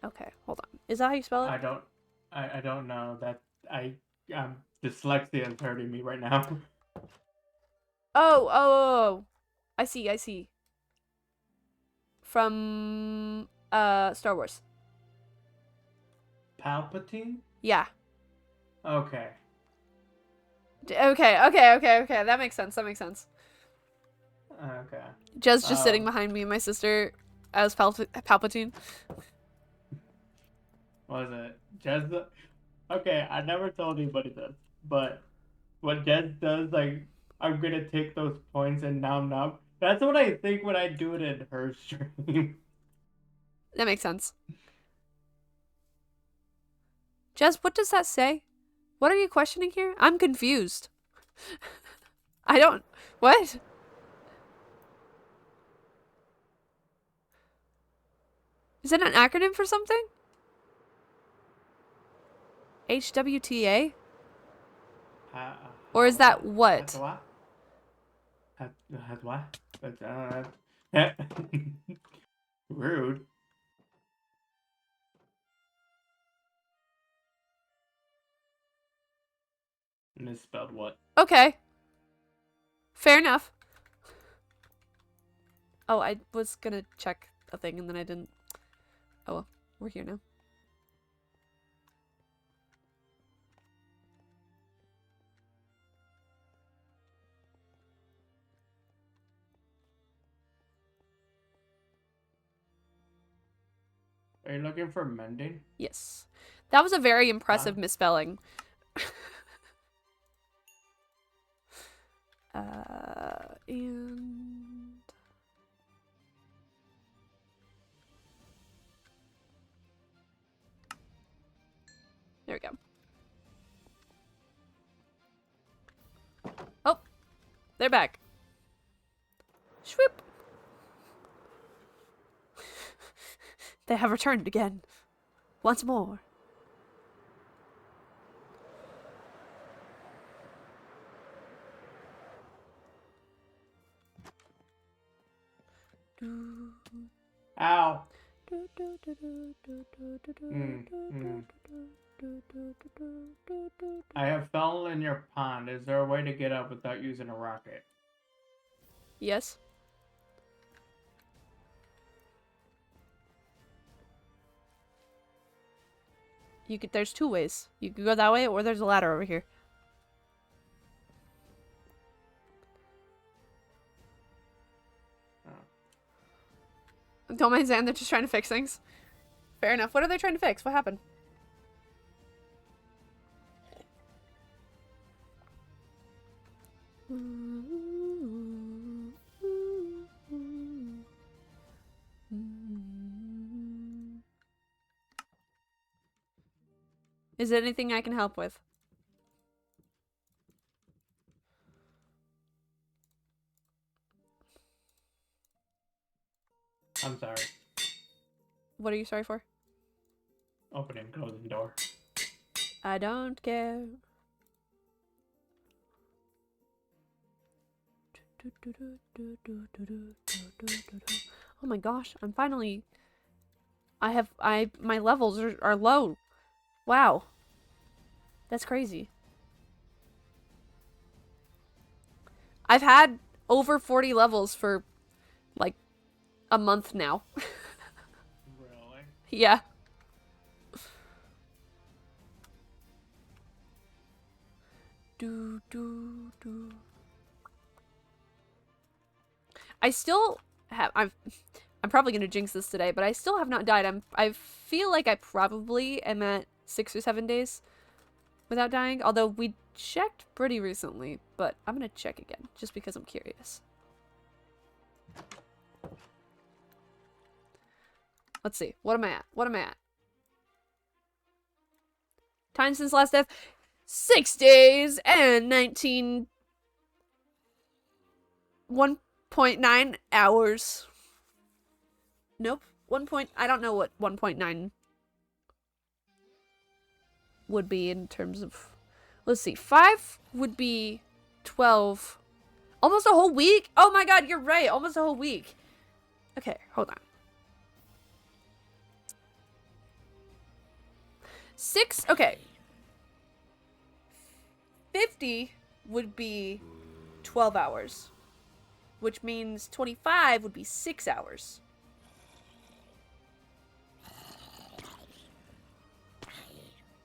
Okay, hold on. Is that how you spell it? I don't know that dyslexia is hurting me right now. Oh. I see. From Star Wars. Palpatine? Yeah. Okay. Okay. That makes sense. Okay. Jez just sitting behind me and my sister as Palpatine. What is it? Jez. Okay, I never told anybody this, but what Jez does, like, I'm gonna take those points and nom nom. That's what I think when I do it in her stream. That makes sense. Jez, what does that say? What are you questioning here? I'm confused. I don't... What? Is it an acronym for something? HWTA? Or is that what? Has what? Rude. Misspelled what? Okay. Fair enough. Oh, I was gonna check a thing and then I didn't. Oh well, we're here now. Are you looking for mending? Yes. That was a very impressive misspelling. And... There we go. Oh! They're back. Swoop! They have returned again. Once more. Ow. I have fallen in your pond. Is there a way to get up without using a rocket? Yes. You could. There's two ways. You could go that way, or there's a ladder over here. Don't mind Zan. They're just trying to fix things. Fair enough. What are they trying to fix? What happened? Is there anything I can help with? I'm sorry. What are you sorry for? Opening and closing the door. I don't care. Oh my gosh, I'm finally... my levels are low. Wow. That's crazy. I've had over 40 levels for, like, a month now. Really? Yeah. I still have... I'm probably gonna jinx this today, but I still have not died. I feel like I probably am at 6 or 7 days without dying. Although we checked pretty recently, but I'm gonna check again just because I'm curious. Let's see. What am I at? What am I at? Time since last death. 6 days and 1.9 hours. Nope. I don't know what 1.9 would be in terms of... Let's see. 5 would be 12. Almost a whole week? Oh my god, you're right. Almost a whole week. Okay, hold on. 6, okay. 50 would be 12 hours. Which means 25 would be 6 hours.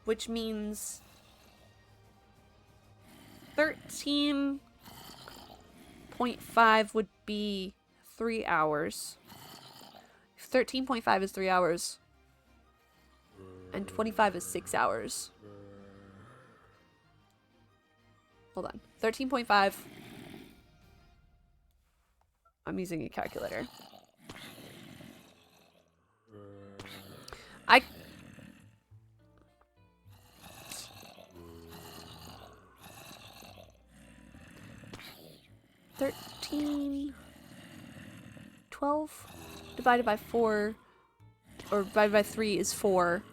Which means 13.5 would be 3 hours. 13.5 is 3 hours. And 25 is 6 hours. Hold on. 13.5. I'm using a calculator. I... 13... 12 divided by 4, or divided by 3 is 4.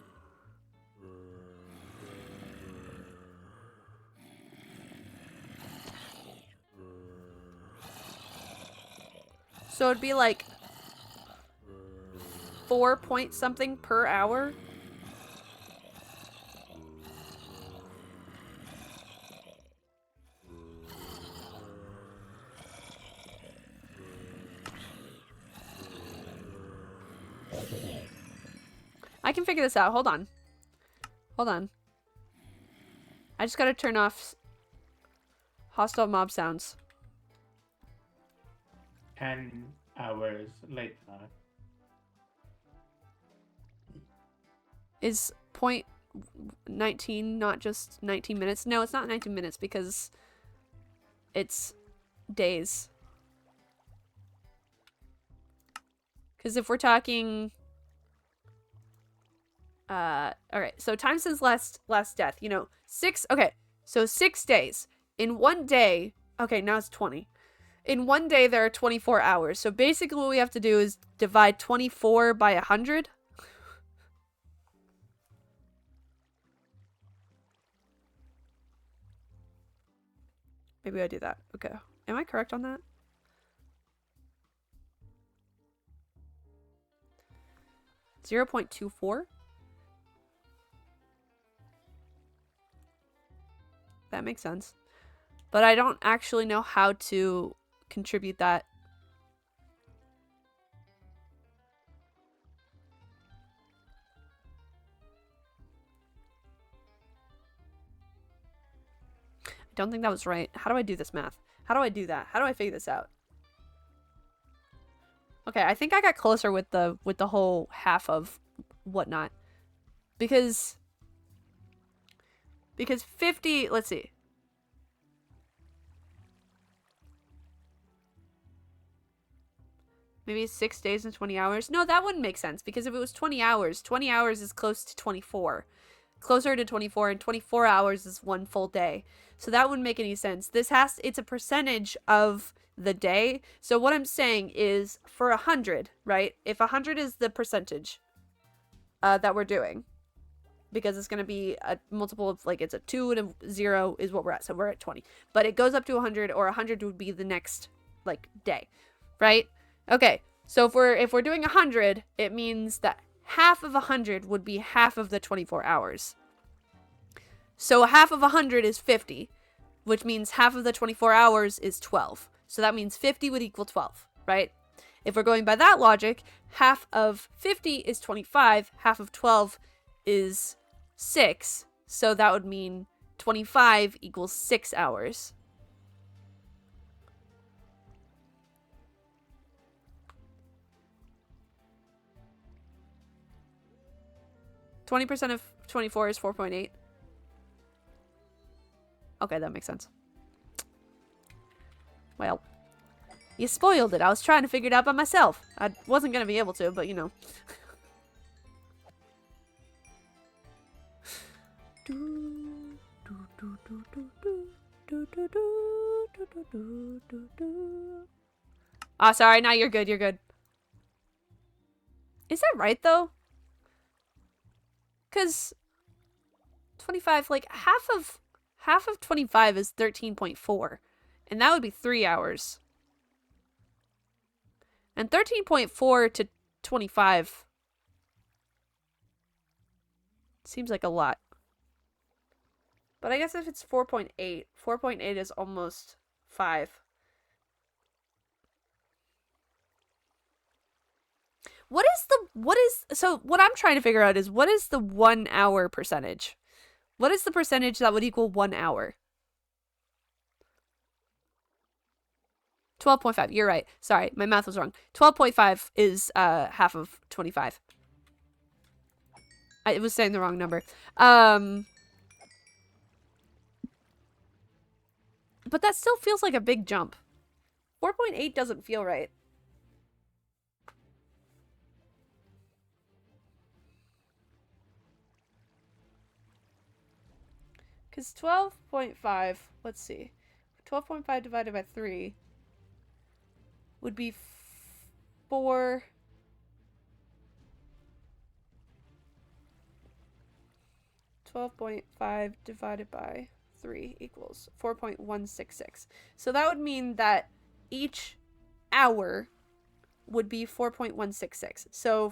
So it'd be like 4 point something per hour. I can figure this out. Hold on. Hold on. I just gotta turn off hostile mob sounds. 10 hours later. Is point 19 not just 19 minutes? No, it's not 19 minutes because it's days. Because if we're talking... alright, so time since last death, you know, 6, okay, so 6 days. In 1 day, okay, now it's 20. In 1 day, there are 24 hours. So basically what we have to do is divide 24 by 100. Maybe I do that. Okay. Am I correct on that? .24? That makes sense. But I don't actually know how to contribute that. I don't think that was right. How do I do this math? How do I do that? How do I figure this out? Okay, I think I got closer with the whole half of whatnot. Because 50, let's see. Maybe 6 days and 20 hours. No, that wouldn't make sense because if it was 20 hours is close to 24. Closer to 24, and 24 hours is one full day. So that wouldn't make any sense. It's a percentage of the day. So what I'm saying is for 100, right? If 100 is the percentage that we're doing, because it's going to be a multiple of, like, it's a 2 and a 0 is what we're at. So we're at 20. But it goes up to 100, or 100 would be the next, like, day, right? Okay, so if we're doing 100, it means that half of 100 would be half of the 24 hours. So half of 100 is 50, which means half of the 24 hours is 12. So that means 50 would equal 12, right? If we're going by that logic, half of 50 is 25, half of 12 is 6. So that would mean 25 equals 6 hours. 20% of 24 is 4.8. Okay, that makes sense. Well, you spoiled it. I was trying to figure it out by myself. I wasn't going to be able to, but you know. Ah, sorry. Now you're good. You're good. Is that right, though? Because 25, like, half of 25 is 13.4. And that would be 3 hours. And 13.4 to 25 seems like a lot. But I guess if it's 4.8, 4.8 is almost 5. So what I'm trying to figure out is, what is the 1 hour percentage? What is the percentage that would equal 1 hour? 12.5. You're right. Sorry, my math was wrong. 12.5 is half of 25. I was saying the wrong number. But that still feels like a big jump. 4.8 doesn't feel right. Because 12.5, let's see. 12.5 divided by 3 would be 4. 12.5 divided by 3 equals 4.166. So that would mean that each hour would be 4.166. So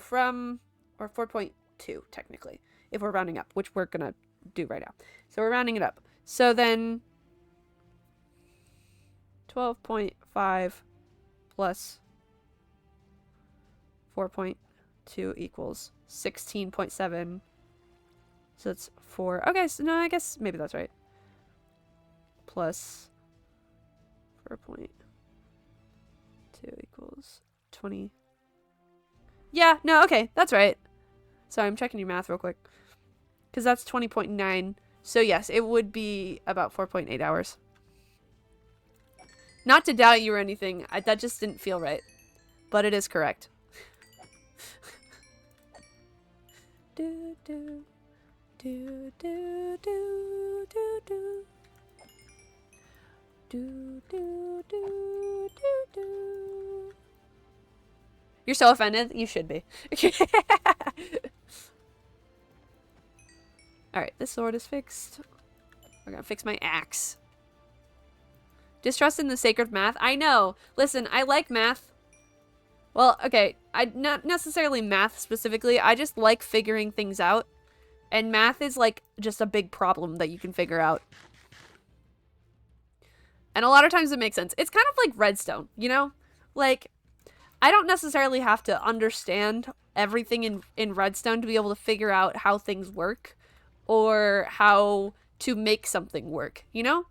or 4.2 technically, if we're rounding up, which we're gonna do right now. So we're rounding it up. So then 12.5 plus 4.2 equals 16.7. So it's 4. Okay, so no, I guess maybe that's right. Plus 4.2 equals 20. Yeah, no, okay, that's right. Sorry, I'm checking your math real quick. Because that's 20.9. So yes, it would be about 4.8 hours. Not to doubt you or anything, that just didn't feel right. But it is correct. do, do, do, do, do, do, do. Do, do, do, do, do. You're so offended? You should be. Alright, this sword is fixed. We're gonna fix my axe. Distrust in the sacred math? I know. Listen, I like math. Well, okay, not necessarily math specifically. I just like figuring things out. And math is like just a big problem that you can figure out. And a lot of times it makes sense. It's kind of like Redstone, you know? Like, I don't necessarily have to understand everything in Redstone to be able to figure out how things work. Or how to make something work, you know?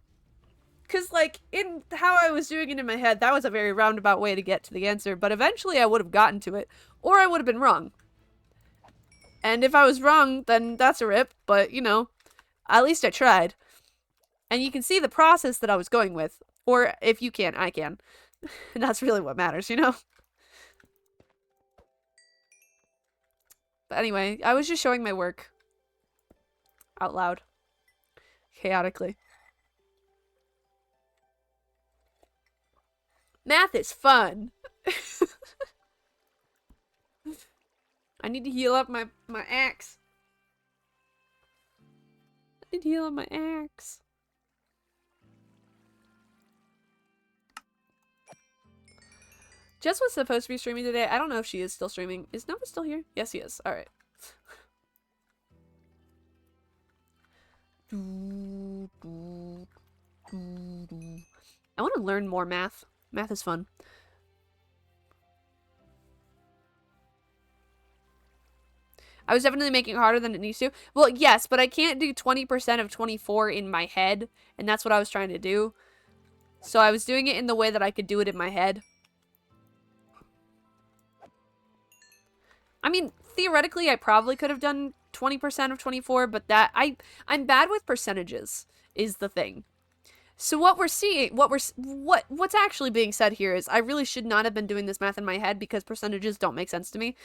Because, like, in how I was doing it in my head, that was a very roundabout way to get to the answer. But eventually I would have gotten to it. Or I would have been wrong. And if I was wrong, then that's a rip, but you know, at least I tried. And you can see the process that I was going with. Or if you can't, I can. And that's really what matters, you know? But anyway, I was just showing my work out loud. Chaotically. Math is fun. I need to heal up my axe. I need to heal up my axe. Jess was supposed to be streaming today. I don't know if she is still streaming. Is Nova still here? Yes, he is. Alright. I want to learn more math. Math is fun. I was definitely making it harder than it needs to. Well, yes, but I can't do 20% of 24 in my head, and that's what I was trying to do. So I was doing it in the way that I could do it in my head. I mean, theoretically, I probably could have done 20% of 24, but that I'm bad with percentages is the thing. So what we're seeing, what's actually being said here is I really should not have been doing this math in my head because percentages don't make sense to me.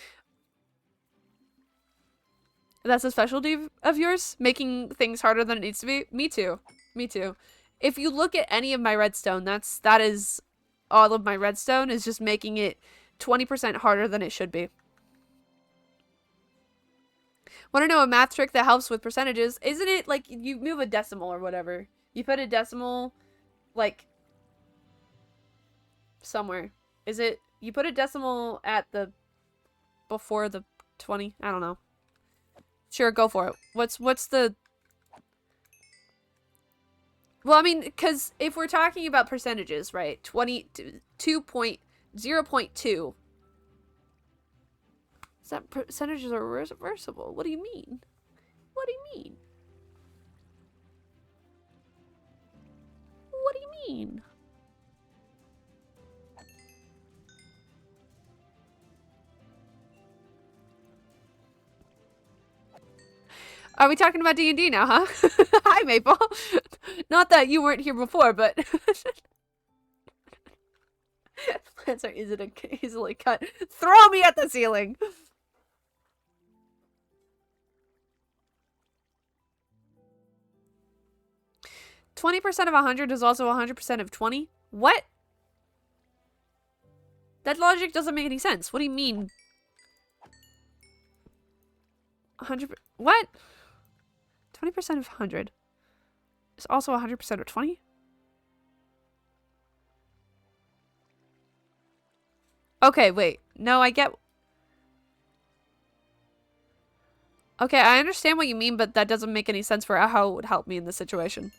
That's a specialty of yours? Making things harder than it needs to be? Me too. Me too. If you look at any of my redstone, that is all of my redstone is just making it 20% harder than it should be. Want to know a math trick that helps with percentages? Isn't it like you move a decimal or whatever? You put a decimal like somewhere. Is it you put a decimal at the before the 20? I don't know. Sure, go for it. What's the... Well, I mean, because if we're talking about percentages, right? 0.2. Is that percentages are reversible? What do you mean? What do you mean? What do you mean? Are we talking about D&D now, huh? Hi, Maple. Not that you weren't here before, but... Plants are easily cut. Throw me at the ceiling! 20% of 100 is also 100% of 20? What? That logic doesn't make any sense. What do you mean? 100... What? 20% of 100 is also 100% of 20? Okay, wait. No, I get... Okay, I understand what you mean, but that doesn't make any sense for how it would help me in this situation.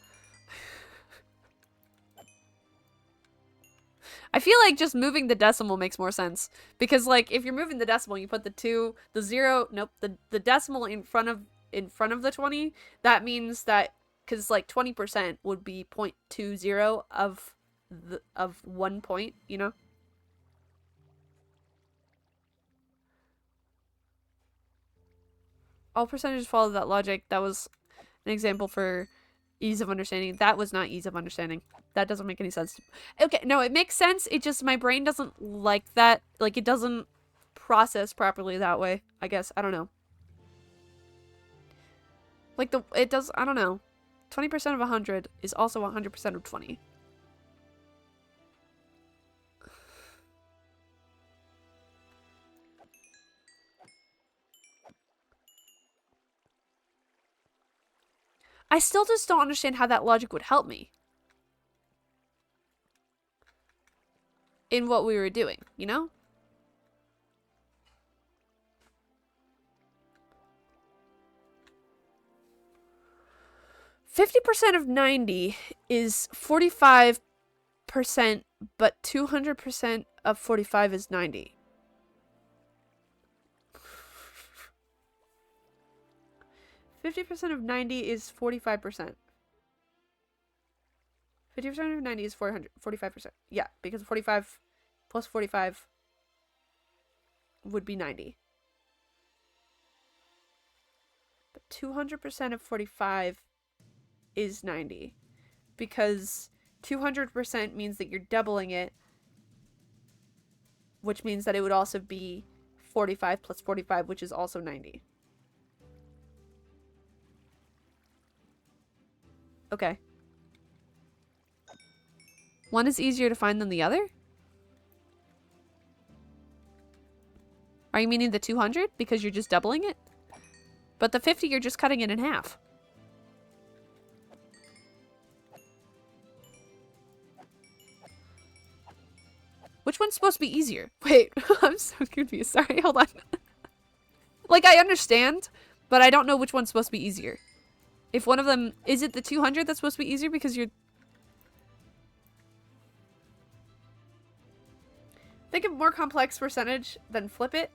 I feel like just moving the decimal makes more sense. Because, like, if you're moving the decimal, you put the 2, the 0, nope, the decimal in front of the 20, that means that, because, like, 20% would be 0.20 of 1 point, you know? All percentages follow that logic. That was an example for ease of understanding. That was not ease of understanding. That doesn't make any sense. Okay, no, it makes sense. It just, my brain doesn't like that. Like, it doesn't process properly that way, I guess. I don't know. Like, it does, I don't know. 20% of 100 is also 100% of 20. I still just don't understand how that logic would help me. In what we were doing, you know? %50 of 90 is 45%, but 200% of 45 is 90. %50 of 90 is 45%. 50% of 90 is 45%. Yeah, because 45 plus 45 would be 90. 200% of 45 is 90. Because 200% means that you're doubling it, which means that it would also be 45 plus 45, which is also 90. Okay. One is easier to find than the other? Are you meaning the 200? Because you're just doubling it? But the 50, you're just cutting it in half. Which one's supposed to be easier? Wait, I'm so confused. Sorry, hold on. Like, I understand, but I don't know which one's supposed to be easier. If one of them... Is it the 200 that's supposed to be easier because you're... Think of more complex percentage, then flip it.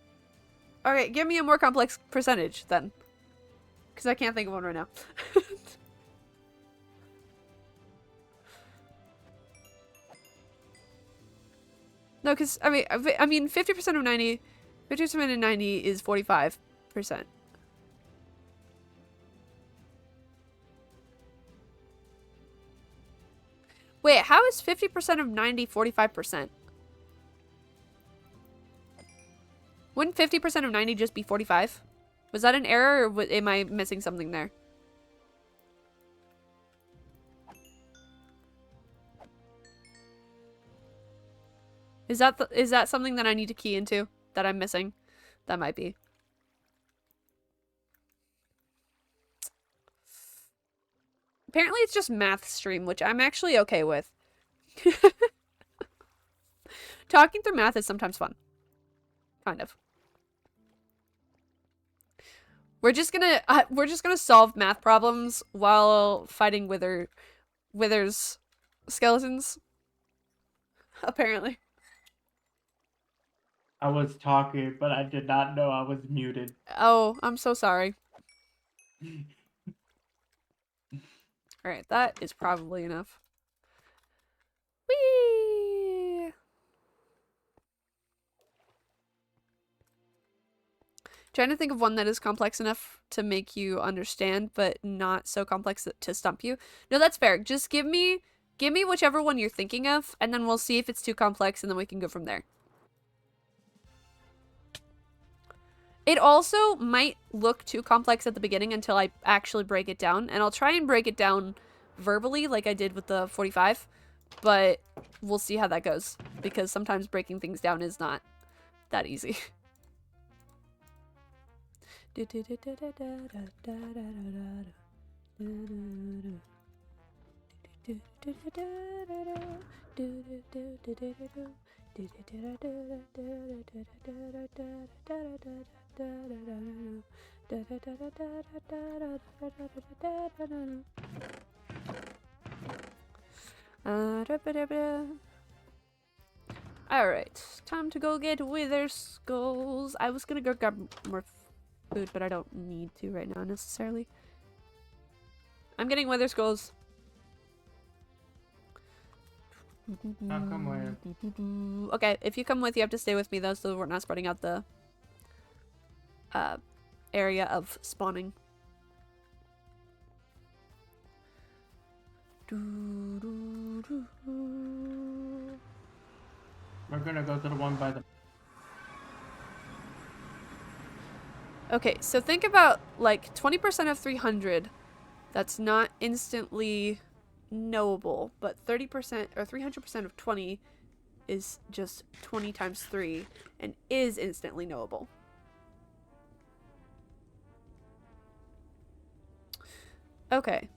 Alright, give me a more complex percentage, then. Because I can't think of one right now. No, because, I mean, 50% of 90... 50% of 90 is 45%. Wait, how is 50% of 90 45%? Wouldn't 50% of 90 just be 45? Was that an error, or am I missing something there? Is that something that I need to key into that I'm missing? That might be. Apparently it's just math stream, which I'm actually okay with. Talking through math is sometimes fun. Kind of. We're just gonna solve math problems while fighting Wither's skeletons. Apparently. I was talking, but I did not know I was muted. Oh, I'm so sorry. Alright, that is probably enough. Whee! Trying to think of one that is complex enough to make you understand, but not so complex to stump you. No, that's fair. Just give me whichever one you're thinking of, and then we'll see if it's too complex, and then we can go from there. It also might look too complex at the beginning until I actually break it down, and I'll try and break it down verbally like I did with the 45, but we'll see how that goes, because sometimes breaking things down is not that easy. Alright, time to go get Wither Skulls. I was gonna go grab more food, but I don't need to right now necessarily. I'm getting Wither Skulls. I'll come with. Okay, if you come with, you have to stay with me though, so we're not spreading out the area of spawning. We're gonna go to the one by the... Okay, so think about like 20% of 300. That's not instantly knowable, but 30% or 300% of 20 is just 20 times 3 and is instantly knowable. Okay.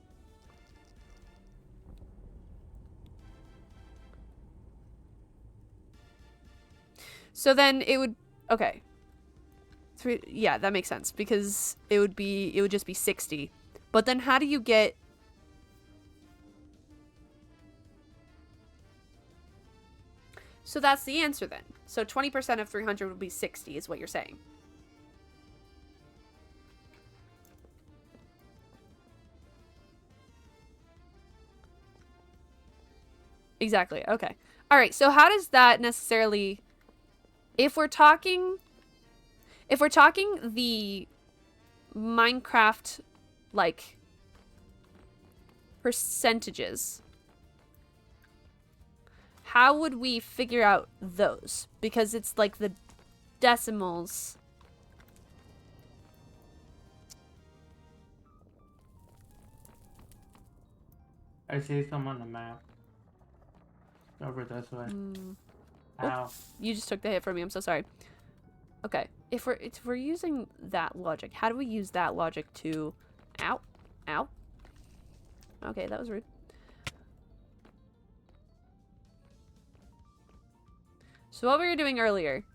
So then it would, okay. Yeah, that makes sense because it would just be 60. But then how do you get... So that's the answer then. So 20% of 300 would be 60 is what you're saying. Exactly. Okay. All right. So how does that necessarily, if we're talking the Minecraft like percentages, how would we figure out those? Because it's like the decimals. I see some on the map. It's over this way. Ow. You just took the hit from me. I'm so sorry. Okay. If we're using that logic, how do we use that logic to... Ow. Ow. Okay, that was rude. So what we were doing earlier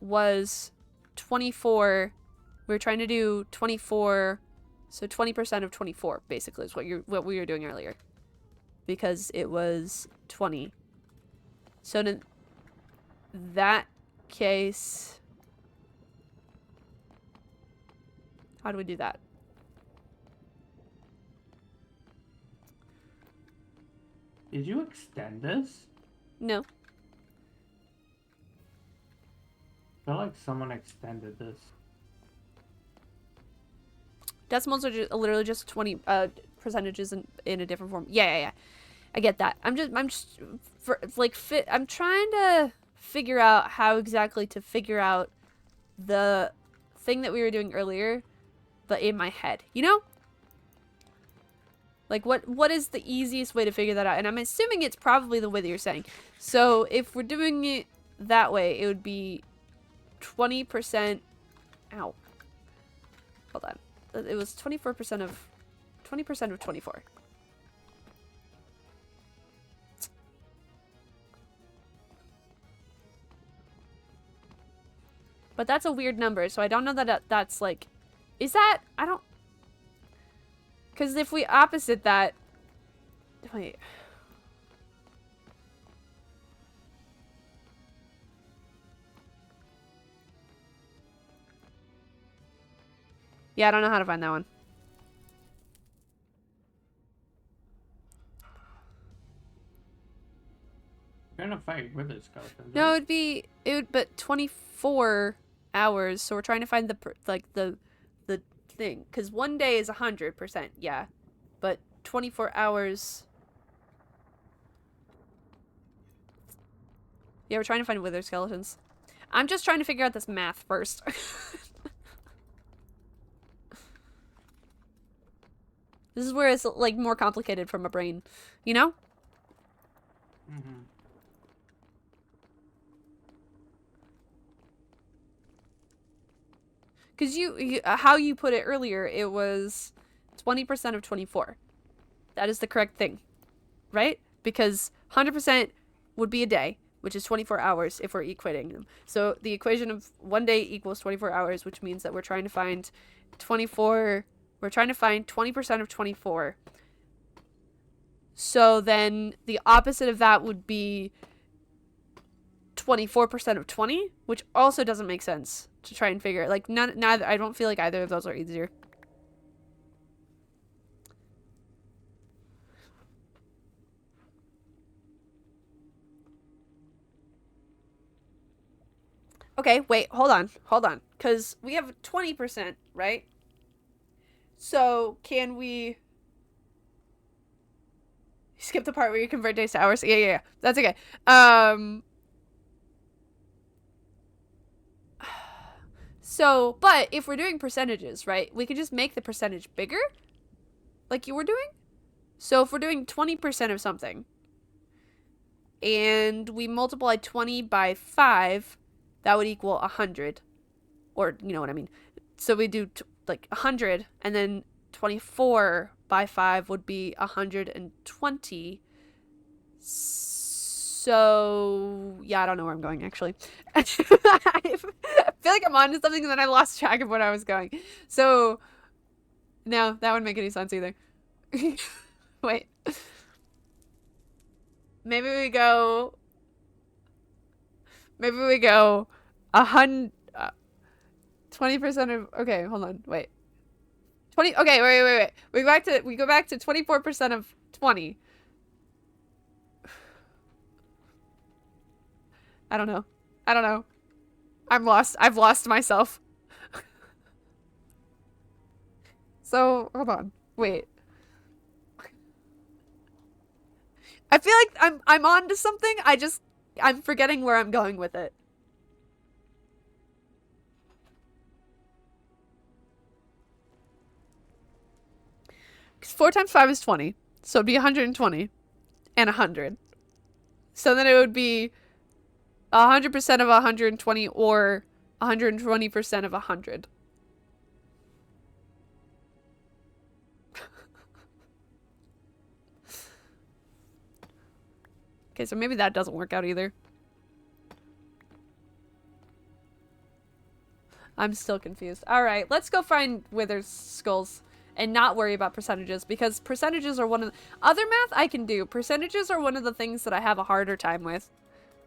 was 24. We were trying to do 24... So 20% of 24, basically, is what we were doing earlier. Because it was 20. So in that case... How do we do that? Did you extend this? No. I feel like someone extended this. Decimals are literally just 20 percentages in a different form. Yeah. I get that. I'm just I'm trying to figure out how exactly to figure out the thing that we were doing earlier, but in my head. You know? Like what is the easiest way to figure that out? And I'm assuming it's probably the way that you're saying. So if we're doing it that way, it would be 20%. Ow. Hold on. It was 20% of 24. But that's a weird number, so I don't know that that's like... Is that... I don't... Because if we opposite that... Wait. Yeah, I don't know how to find that one. You're gonna fight with this skeleton. No, right? but 24 hours. So we're trying to find the thing, because one day is 100%, yeah, but 24 hours. Yeah, we're trying to find wither skeletons. I'm just trying to figure out this math first. This is where it's like more complicated from a brain, you know? Mm-hmm. Because how you put it earlier, it was 20% of 24. That is the correct thing, right? Because 100% would be a day, which is 24 hours if we're equating them. So the equation of one day equals 24 hours, which means that we're trying to find 24... We're trying to find 20% of 24. So then the opposite of that would be 24% of 20, which also doesn't make sense to try and figure. Like, neither. I don't feel like either of those are easier. Okay, wait, hold on. Because we have 20%, right? So, can we... Skip the part where you convert days to hours? Yeah. That's okay. So, but if we're doing percentages, right? We could just make the percentage bigger. Like you were doing. So if we're doing 20% of something, and we multiply 20 by 5, that would equal 100. Or, you know what I mean. So we do like 100, and then 24 by 5 would be 120. So, yeah, I don't know where I'm going, actually. I feel like I'm onto something, and then I lost track of what I was going. So, no, that wouldn't make any sense either. Wait. Maybe we go 100... 20% of... Okay, hold on. Wait. 20... Okay, wait. We go back to 24% of 20. I don't know. I'm lost. I've lost myself. So, hold on. Wait. I feel like I'm on to something. I'm forgetting where I'm going with it. Because 4 times 5 is 20. So it'd be 120 and 100. So then it would be 100% of 120 or 120% of 100. Okay, so maybe that doesn't work out either. I'm still confused. Alright, let's go find Wither's skulls and not worry about percentages, because percentages are one of the... Other math I can do. Percentages are one of the things that I have a harder time with.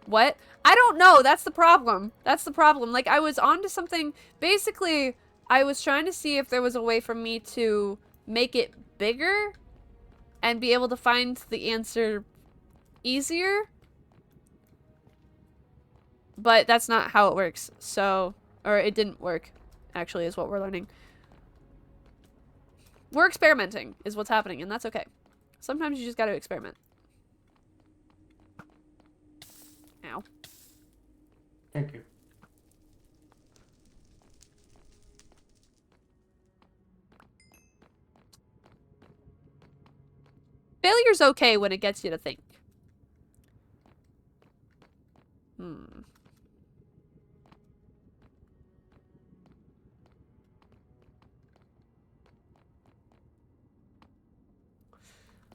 What? I don't know. That's the problem. That's the problem. Like, I was onto something. Basically, I was trying to see if there was a way for me to make it bigger and be able to find the answer easier. But that's not how it works. So, or it didn't work, actually, is what we're learning. We're experimenting, is what's happening, and that's okay. Sometimes you just gotta experiment. Ow. Thank you. Failure's okay when it gets you to think.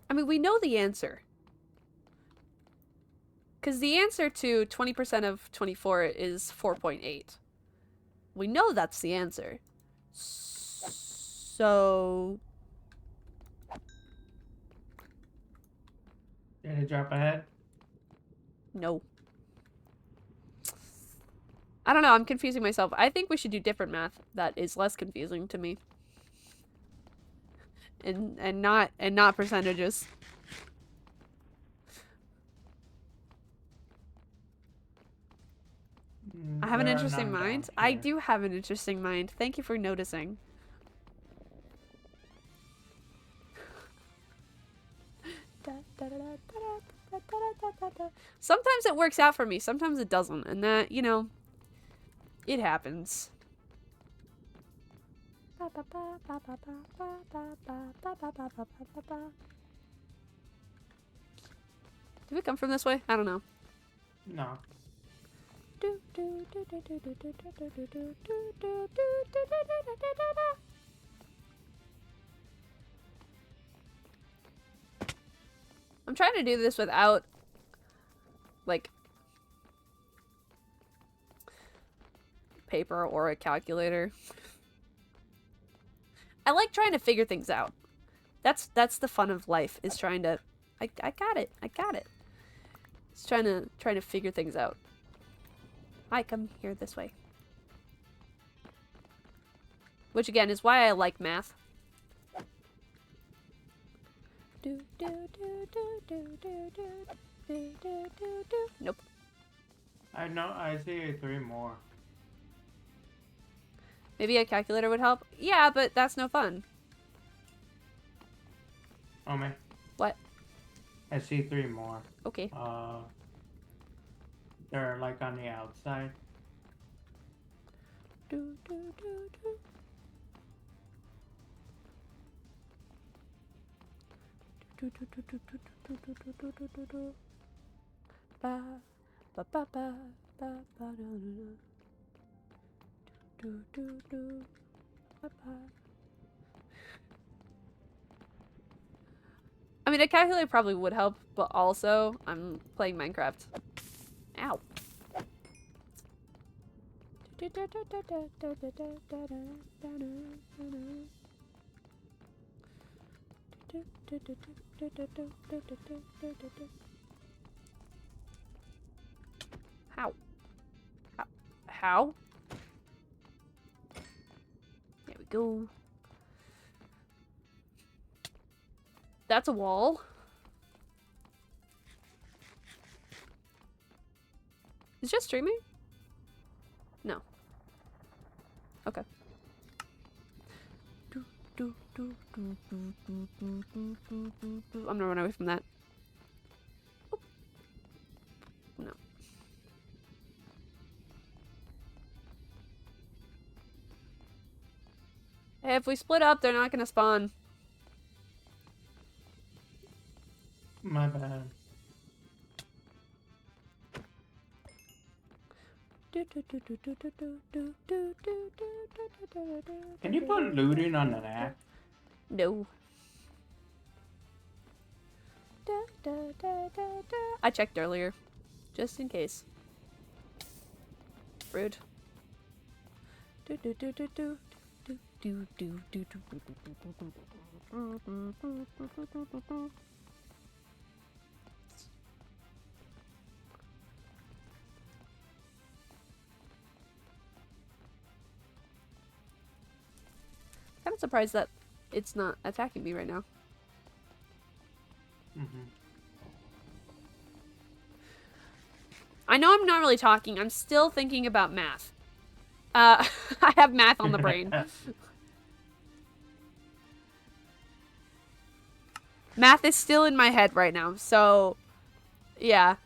I mean, we know the answer. Because the answer to 20% of 24 is 4.8. We know that's the answer. So... Did it drop ahead? No. I don't know, I'm confusing myself. I think we should do different math that is less confusing to me. And not percentages. I have an There are interesting none mind. down I here. do have an interesting mind. Thank you for noticing. Sometimes it works out for me, sometimes it doesn't, and that, you know, it happens. Did we come from this way? I don't know. No. I'm trying to do this without, like, paper or a calculator. I like trying to figure things out. That's the fun of life, is trying to... I got it. I got it. It's trying to figure things out. Hi, come here this way. Which, again, is why I like math. Nope. I know. I see 3 more. Maybe a calculator would help? Yeah, but that's no fun. Oh man. What? I see 3 more. Okay. They're like on the outside. I mean, a calculator probably would help, but also, I'm playing Minecraft. Ow. How? How? There we go. That's a wall. Is it just streaming? No. Okay. I'm gonna run away from that. Oop. No. Hey, if we split up, they're not gonna spawn. My bad. Can you put looting on an app? No. I checked earlier, just in case. Rude. Kind of surprised that it's not attacking me right now. I know I'm not really talking. I'm still thinking about math. I have math on the brain. Math is still in my head right now, so yeah.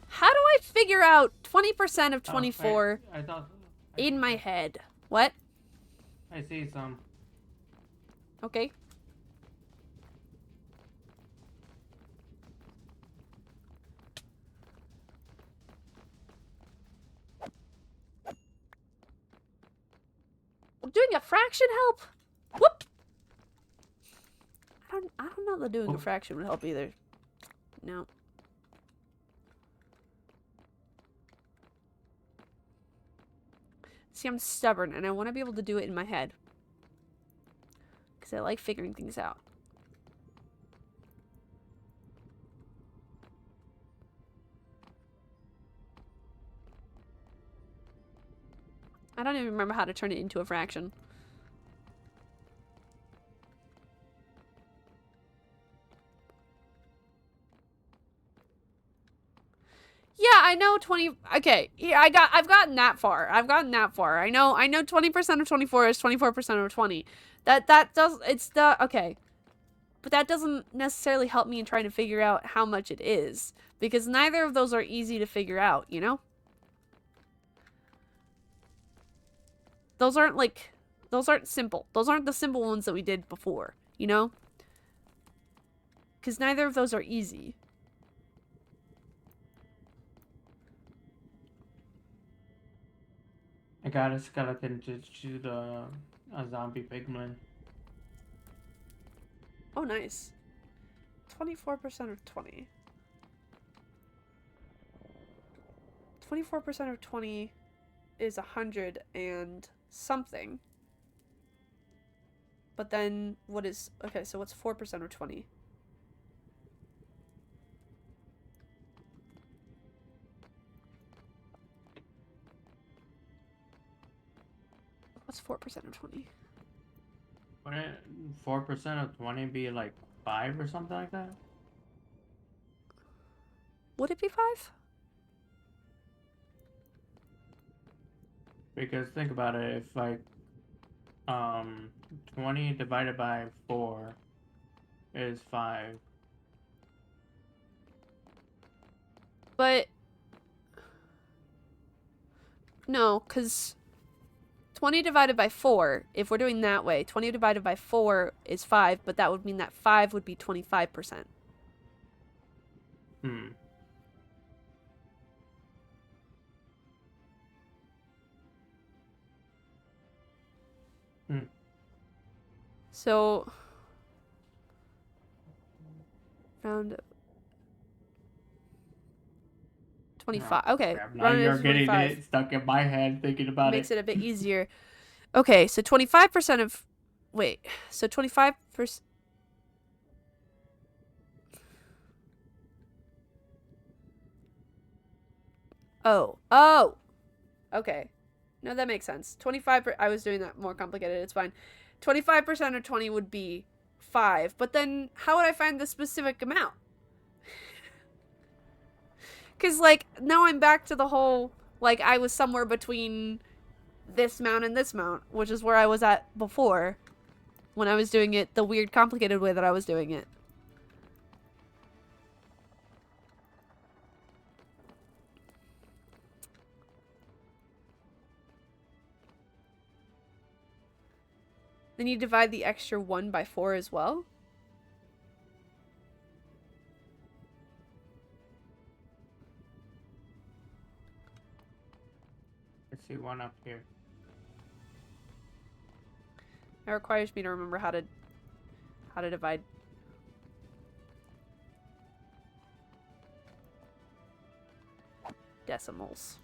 How do I figure out 20% of 24 I thought in my head? What? I see some. Okay. Doing a fraction help? Whoop! I don't know that doing a fraction would help either. No. See, I'm stubborn and I want to be able to do it in my head. Because I like figuring things out. I don't even remember how to turn it into a fraction. Yeah, I know 20. Okay, yeah, I've gotten that far. I've gotten that far. I know 20% of 24 is 24% of 20. That does, it's the, okay. But that doesn't necessarily help me in trying to figure out how much it is. Because neither of those are easy to figure out, you know? Those aren't simple. Those aren't the simple ones that we did before, you know? Because neither of those are easy. I got a skeleton to shoot a zombie pigman. Oh, nice. 24% of 20. 24% of 20 is 100 and something. But then what is... Okay, so what's 4% of 20? What's 4% of 20? Wouldn't 4% of 20 be like 5 or something like that? Would it be 5? Because think about it, if like 20 divided by 4 is 5. But... No, because... 20 divided by 4, if we're doing that way, 20 divided by 4 is 5, but that would mean that 5 would be 25%. Hmm. So... Round... 25. Okay. Crap, now Round you're is getting 25. it stuck in my head thinking about Makes it a bit easier. Okay, so 25% of... Wait, so 25%... Oh. Oh! Okay. No, that makes sense. 25... I was doing that more complicated. It's fine. 25% of 20 would be 5. But then, how would I find the specific amount? Because, like, now I'm back to the whole, like, I was somewhere between this mount and this mount, which is where I was at before when I was doing it the weird, complicated way that I was doing it. Then you divide the extra 1 by 4 as well. I see one up here. It requires me to remember how to divide. Decimals.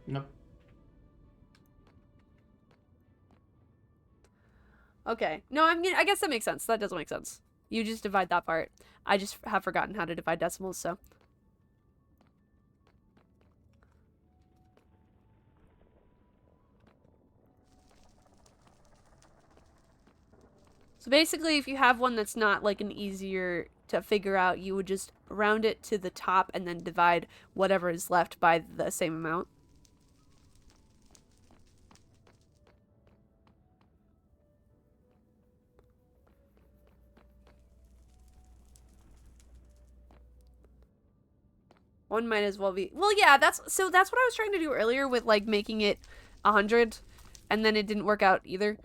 Nope. Okay. No, I guess that makes sense. That does make sense. You just divide that part. I just have forgotten how to divide decimals, so. So basically, if you have one that's not like an easier to figure out, you would just round it to the top and then divide whatever is left by the same amount. One might as well be. Well, yeah, that's what I was trying to do earlier with like making it 100, and then it didn't work out either.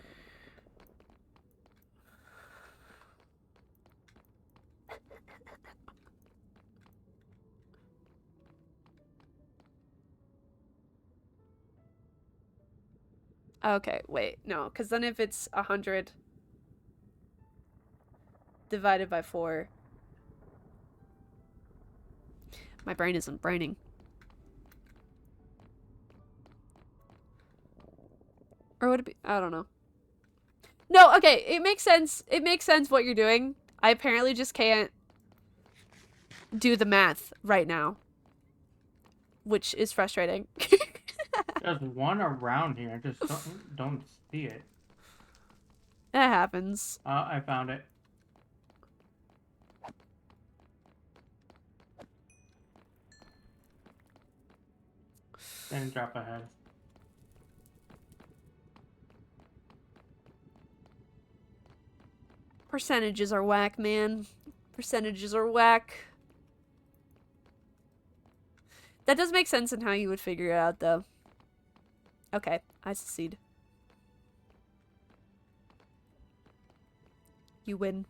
Okay, wait, no, because then if it's 100 divided by 4, my brain isn't braining. Or would it be? I don't know. No, okay, it makes sense. It makes sense what you're doing. I apparently just can't do the math right now, which is frustrating. There's one around here. I just don't see it. That happens. I found it. Then drop ahead. Percentages are whack, man. Percentages are whack. That does make sense in how you would figure it out, though. Okay, I succeed. You win.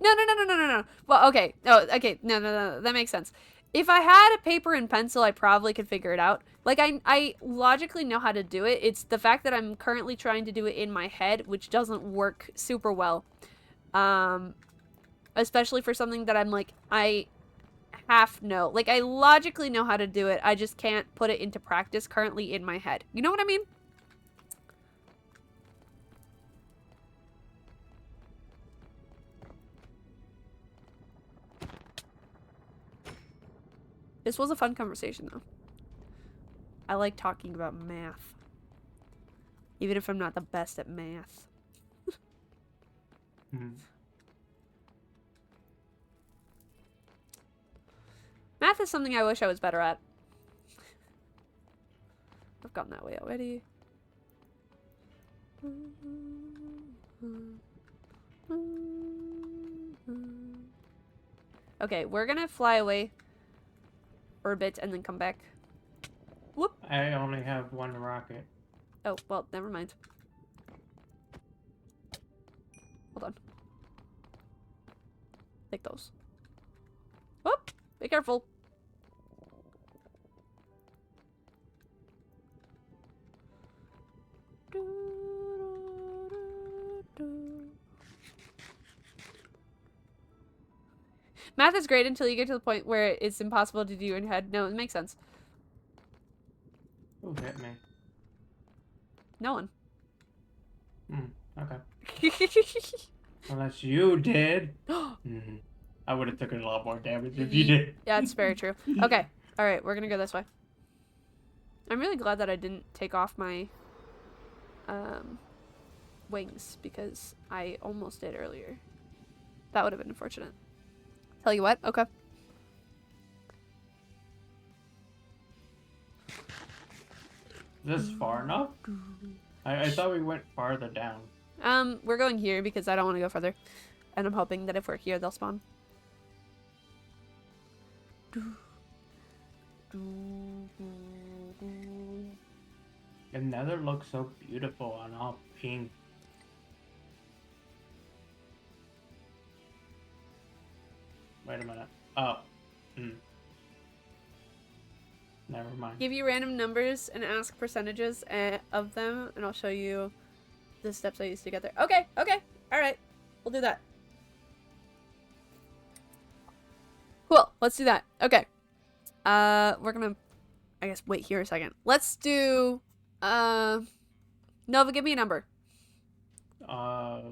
No. Well, okay. Oh, okay. No. That makes sense. If I had a paper and pencil, I probably could figure it out. Like, I logically know how to do it. It's the fact that I'm currently trying to do it in my head, which doesn't work super well. Especially for something that I'm like, I half know. Like, I logically know how to do it. I just can't put it into practice currently in my head. You know what I mean? This was a fun conversation, though. I like talking about math. Even if I'm not the best at math. Math is something I wish I was better at. I've gone that way already. Okay, we're gonna fly away for a bit and then come back. Whoop. I only have one rocket. Oh, well, never mind. Hold on. Take those. Whoop! Be careful. Math is great until you get to the point where it's impossible to do in your head. No, it makes sense. Who hit me? No one. Okay. Unless you did. I would have taken a lot more damage if you did. Yeah, it's very true. Okay. Alright, we're gonna go this way. I'm really glad that I didn't take off my wings because I almost did earlier. That would have been unfortunate. Tell you what, okay. Is this far enough? I thought we went farther down. We're going here because I don't want to go further. And I'm hoping that if we're here, they'll spawn. The nether looks so beautiful and all pink. Wait a minute. Oh. Never mind. Give you random numbers and ask percentages of them, and I'll show you the steps I used to get there. Okay, okay, alright. We'll do that. Cool, let's do that. Okay. We're gonna, I guess, wait here a second. Let's do, Nova, give me a number. How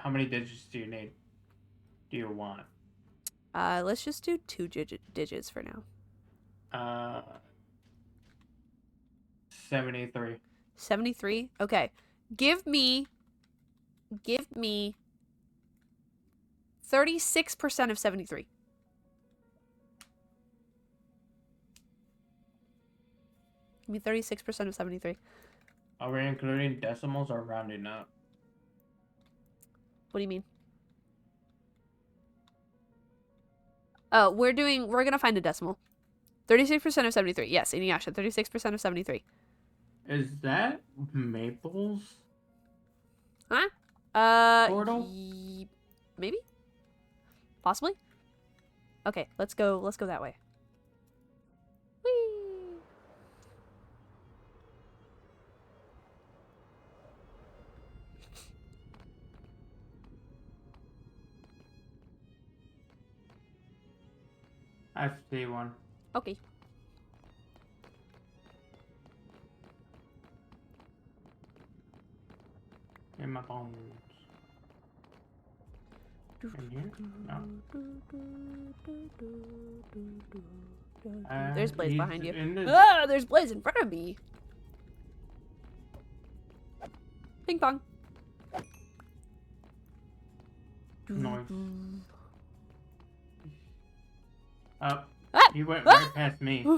many digits do you need? Do you want? Let's just do 2 digits for now. 73. 73? Okay. Give me 36% of 73. Give me 36% of 73. Are we including decimals or rounding up? What do you mean? Oh, we're gonna find a decimal. 36% of 73. Yes, Inuyasha, 36% of 73. Is that Maples? Huh? Portal? Maybe? Possibly? Okay, let's go that way. Whee! I see one. Okay. In my bones. In here? No. There's Blaze He's behind you. in the- Ah, there's Blaze in front of me. Ping pong. Noise. Up. Ah! He went Ah! right past me. There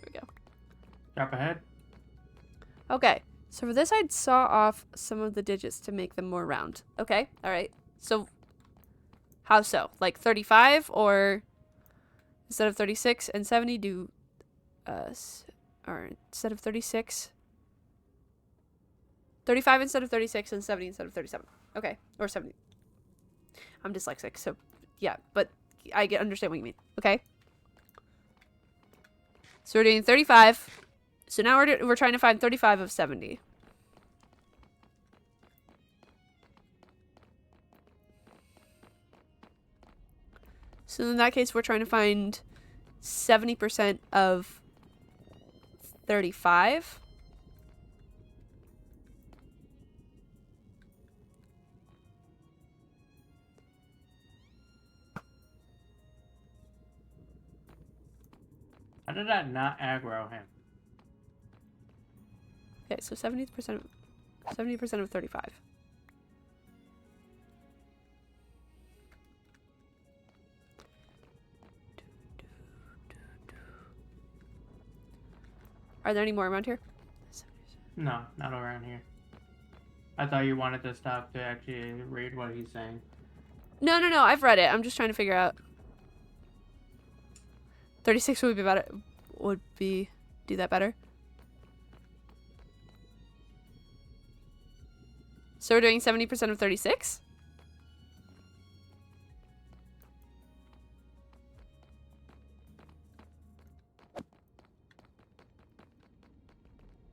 we go. Drop ahead. Okay, so for this I'd saw off some of the digits to make them more round. Okay, alright. So, how so? Like 35, or instead of 36 and 70 do, or instead of 36, 35 instead of 36 and 70 instead of 37. Okay, or 70. I'm dyslexic, so yeah, but I understand what you mean. Okay. So we're doing 35. So now we're trying to find 35 of 70. So in that case, we're trying to find 70% of 35. How did that not aggro him? Okay, so 70% of 35. Are there any more around here? No, not around here. I thought you wanted to stop to actually read what he's saying. No, I've read it. I'm just trying to figure out. 36 would be better. Do that better. So we're doing 70% of 36?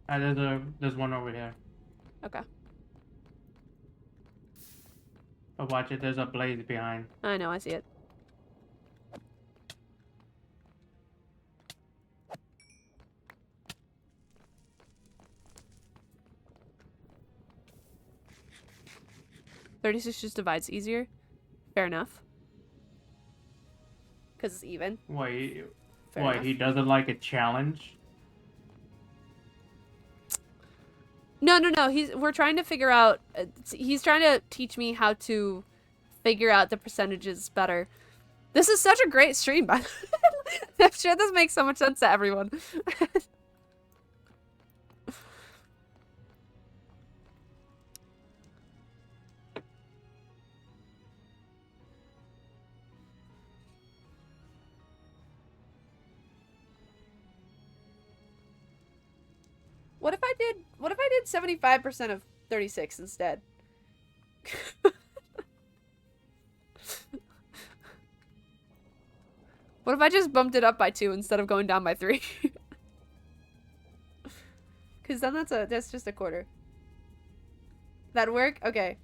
There's one over here. Okay. But watch it, there's a blaze behind. I know, I see it. 36 just divides easier. Fair enough. Because it's even. Wait, Fair what? enough. He doesn't like a challenge? No. We're trying to figure out. He's trying to teach me how to figure out the percentages better. This is such a great stream, by the way. I'm sure this makes so much sense to everyone. What if I did 75% of 36 instead? What if I just bumped it up by 2 instead of going down by 3? Cause then that's just a quarter. That work? Okay.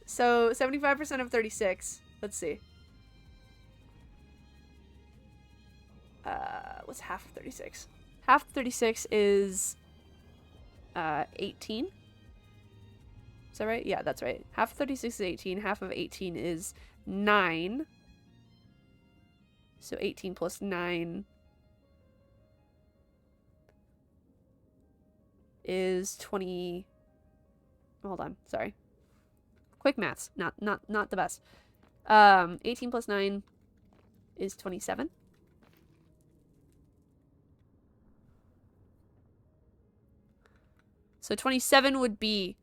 So 75% of 36. Let's see. What's half of 36? Half of 36 is 18. Is that right? Yeah, that's right. Half of 36 is 18. Half of 18 is 9. So 18 plus 9 is 20. Hold on, sorry. Quick maths, not the best. 18 plus 9 is 27. So 27 would be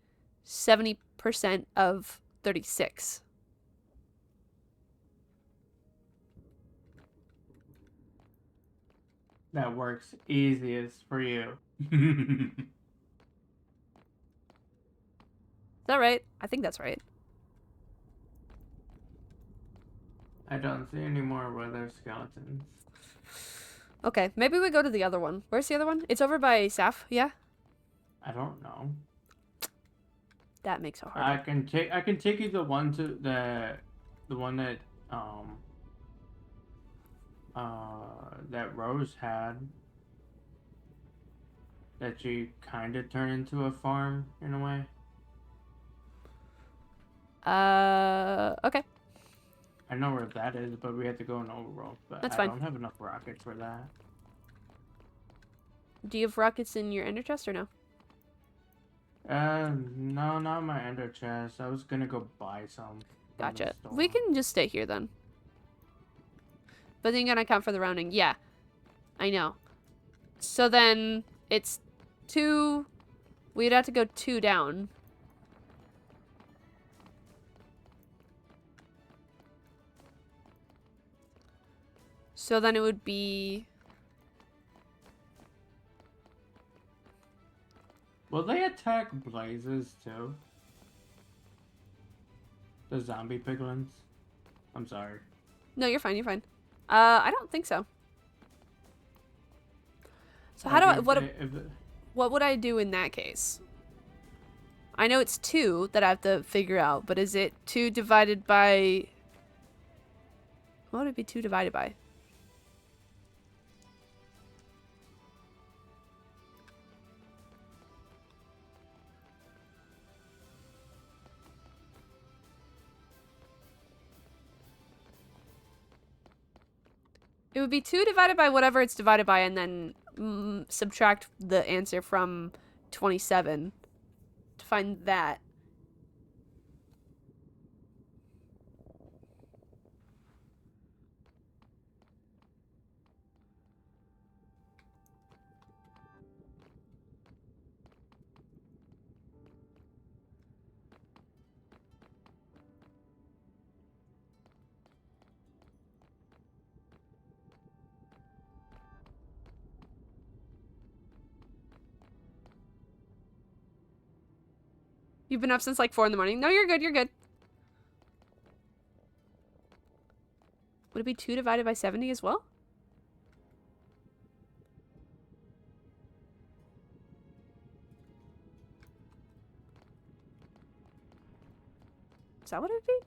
70% of 36. That works easiest for you. Is that right? I think that's right. I don't see any more weather skeletons. Okay, maybe we go to the other one. Where's the other one? It's over by Saf, yeah? I don't know. That makes it hard. I can take you the one to the one that that Rose had, that you kind of turn into a farm in a way. Okay. I know where that is, but we have to go in overworld. But That's I fine. don't have enough rockets for that. Do you have rockets in your ender chest or no? No, not my ender chest. I was gonna go buy some. From the Gotcha. store. We can just stay here then. But then you gotta account for the rounding. Yeah. I know. So then it's 2. We'd have to go 2 down. So then it would be... Will they attack blazes too? The zombie piglins? I'm sorry. No, you're fine, you're fine. I don't think so. So how do I... What would I do in that case? I know it's 2 that I have to figure out, but is it 2 divided by... What would it be 2 divided by? It would be 2 divided by whatever it's divided by, and then subtract the answer from 27 to find that. You've been up since like 4 in the morning. No, you're good, you're good. Would it be 2 divided by 70 as well? Is that what it'd be?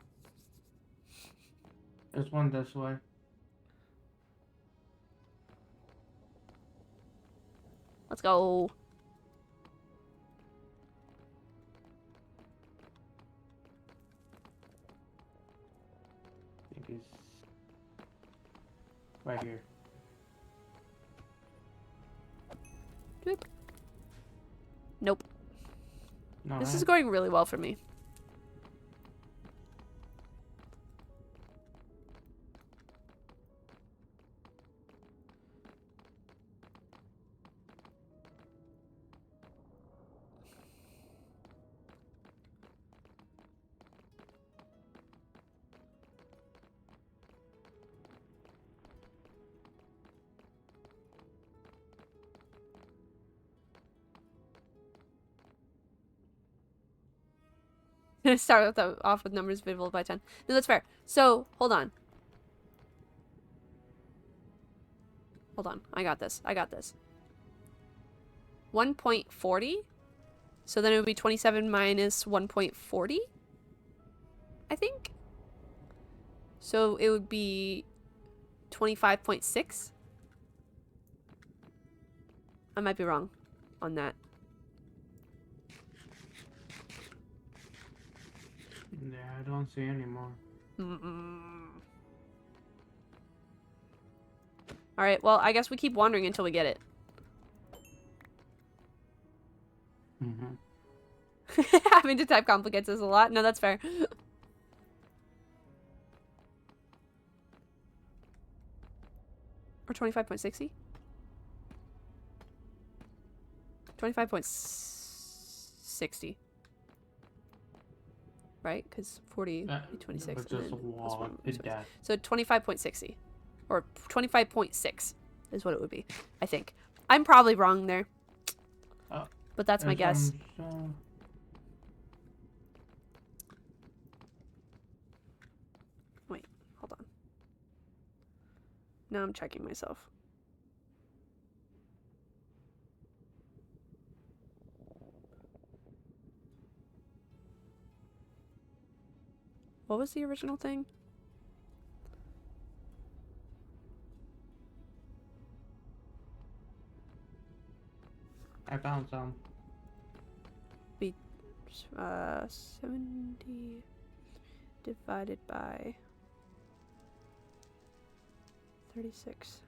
There's one this way. Let's go. is right here. Doop. Nope. No, This right? is going really well for me. Start off with numbers divisible by 10. No, that's fair. So, hold on. Hold on. I got this. 1.40? So then it would be 27 minus 1.40? I think? So it would be 25.6? I might be wrong on that. Yeah, I don't see anymore. Alright, well, I guess we keep wandering until we get it. Having to type complicates us a lot. No, that's fair. Or 25.60? 25.60. Right? Because 40, 26, But just a wall. So 25.60. Or 25.6 is what it would be, I think. I'm probably wrong there. But that's my guess. Wait, hold on. Now I'm checking myself. What was the original thing? I found some. 70 divided by 36.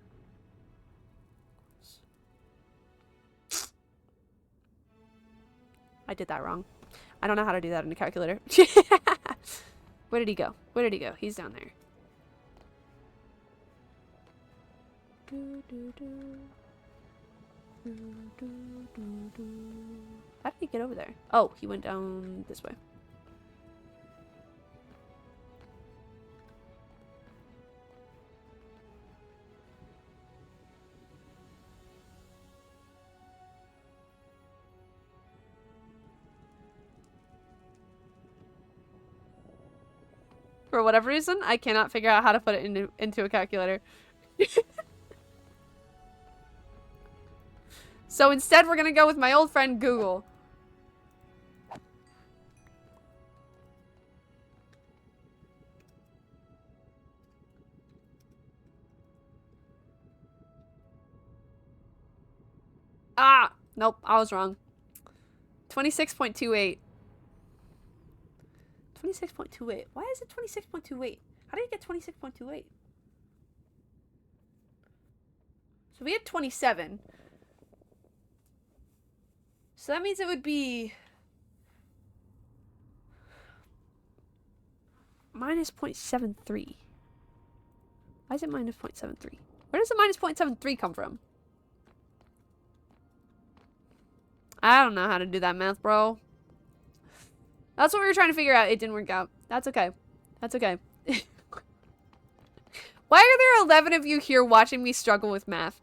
I did that wrong. I don't know how to do that in a calculator. Where did he go? He's down there. How did he get over there? Oh, he went down this way. For whatever reason, I cannot figure out how to put it into a calculator. So instead, we're gonna go with my old friend Google. Ah! Nope, I was wrong. 26.28. 26.28. Why is it 26.28? How did you get 26.28? So we had 27. So that means it would be minus 0.73. Why is it minus 0.73? Where does the minus 0.73 come from? I don't know how to do that math, bro. That's what we were trying to figure out. It didn't work out. That's okay. That's okay. Why are there 11 of you here watching me struggle with math?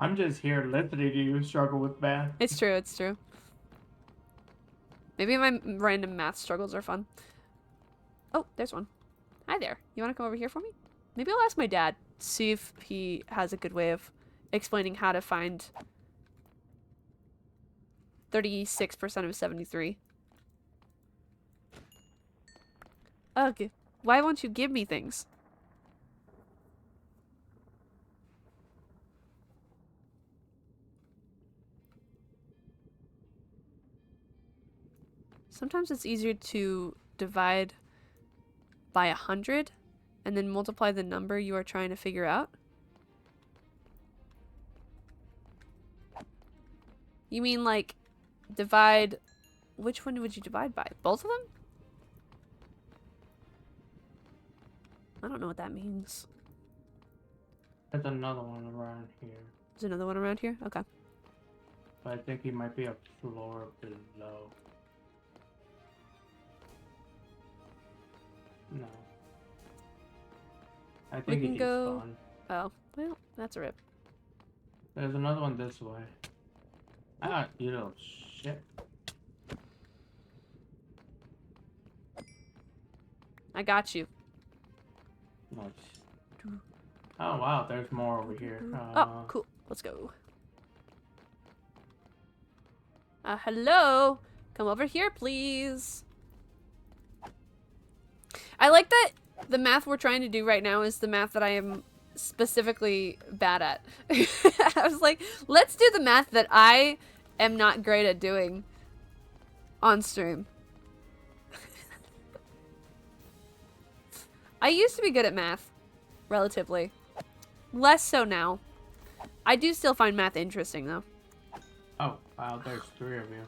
I'm just here listening to you struggle with math. It's true, it's true. Maybe my random math struggles are fun. Oh, there's one. Hi there. You want to come over here for me? Maybe I'll ask my dad. See if he has a good way of explaining how to find 36% of 73. Ugh. Why won't you give me things? Sometimes it's easier to divide by 100 and then multiply the number you are trying to figure out. You mean like divide... Which one would you divide by? Both of them? I don't know what that means. There's another one around here. There's another one around here? Okay. But I think he might be a floor below. No. I think can he go- spawned. Oh, well, that's a rip. There's another one this way. Ah, you little shit. I got you. Nice. Oh wow, there's more over here. Oh, cool. Let's go. Hello? Come over here, please. I like that the math we're trying to do right now is the math that I am specifically bad at. I was like, let's do the math that I am not great at doing on stream. I used to be good at math, relatively. Less so now. I do still find math interesting, though. Oh wow, there's 3 of you.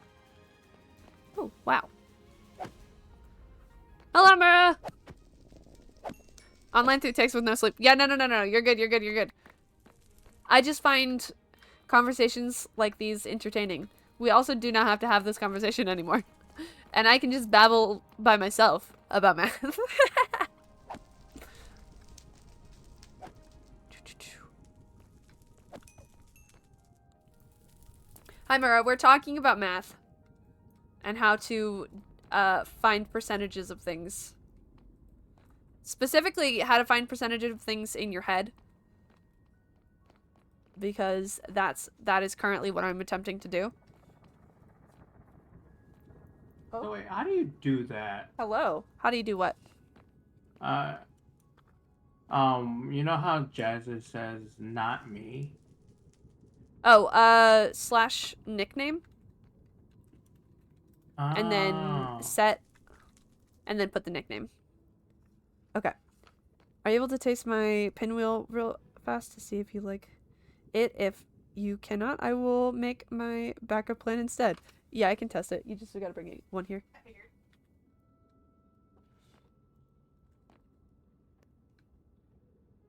Oh, wow. Hello, Mara! Online through text with no sleep. Yeah, no. You're good, you're good, you're good. I just find conversations like these entertaining. We also do not have to have this conversation anymore. And I can just babble by myself about math. Hi, Mara. We're talking about math and how to find percentages of things. Specifically, how to find percentages of things in your head. Because that is currently what I'm attempting to do. Oh. So wait, how do you do that? Hello. How do you do what? You know how Jazzy says not me? Oh, slash nickname. And then Oh. set. And then put the nickname. Okay. Are you able to taste my pinwheel real fast to see if you like it? If you cannot, I will make my backup plan instead. Yeah, I can test it. You just gotta bring one here. I figured.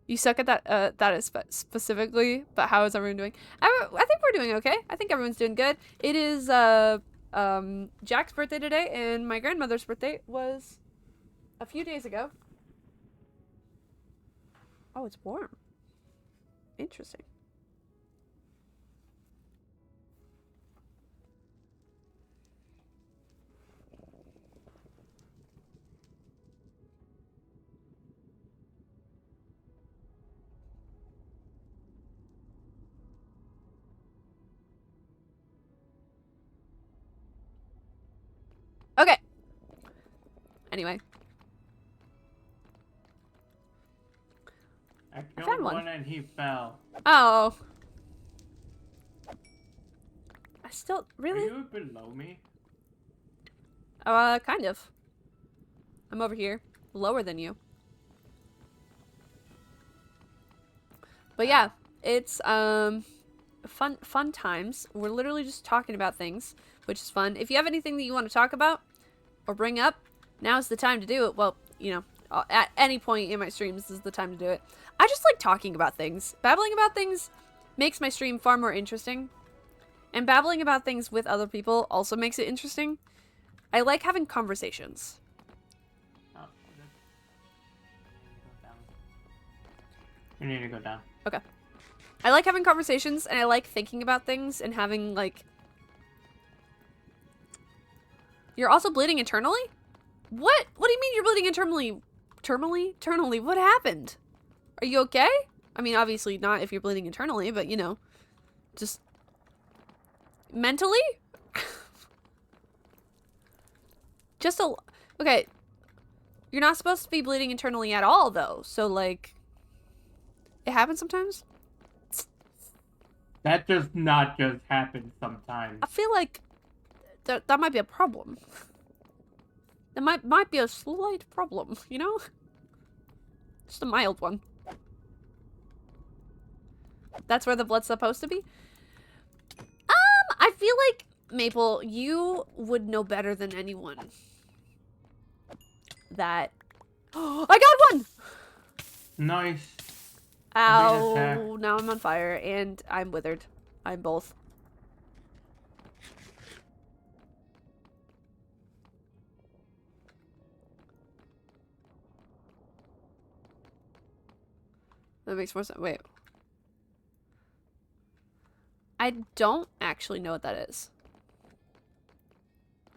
You suck at that. That is specifically. But how is everyone doing? I think we're doing okay. I think everyone's doing good. It is Jack's birthday today, and my grandmother's birthday was a few days ago. Oh, it's warm. Interesting. Okay. Anyway. I found killed one. one and he fell. Oh. I still Are really? you below me? Kind of. I'm over here, lower than you. But yeah, it's fun times. We're literally just talking about things, which is fun. If you have anything that you want to talk about or bring up, now's the time to do it. Well, you know, at any point in my streams, this is the time to do it. I just like talking about things. Babbling about things makes my stream far more interesting. And babbling about things with other people also makes it interesting. I like having conversations. Oh, you need to go down. Okay. I like having conversations, and I like thinking about things and having, like... You're also bleeding internally? What? What do you mean you're bleeding internally? Internally? What happened? Are you okay? I mean, obviously not if you're bleeding internally, but, you know, just... Mentally? Just a... Okay. You're not supposed to be bleeding internally at all, though. So, like... It happens sometimes? That does not just happen sometimes. I feel like that might be a problem. There might be a slight problem, you know? Just a mild one. That's where the blood's supposed to be? I feel like, Maple, you would know better than anyone that... I got one! Nice. I'm being attacked. Ow, now I'm on fire, and I'm withered. I'm both. That makes more sense. Wait. I don't actually know what that is.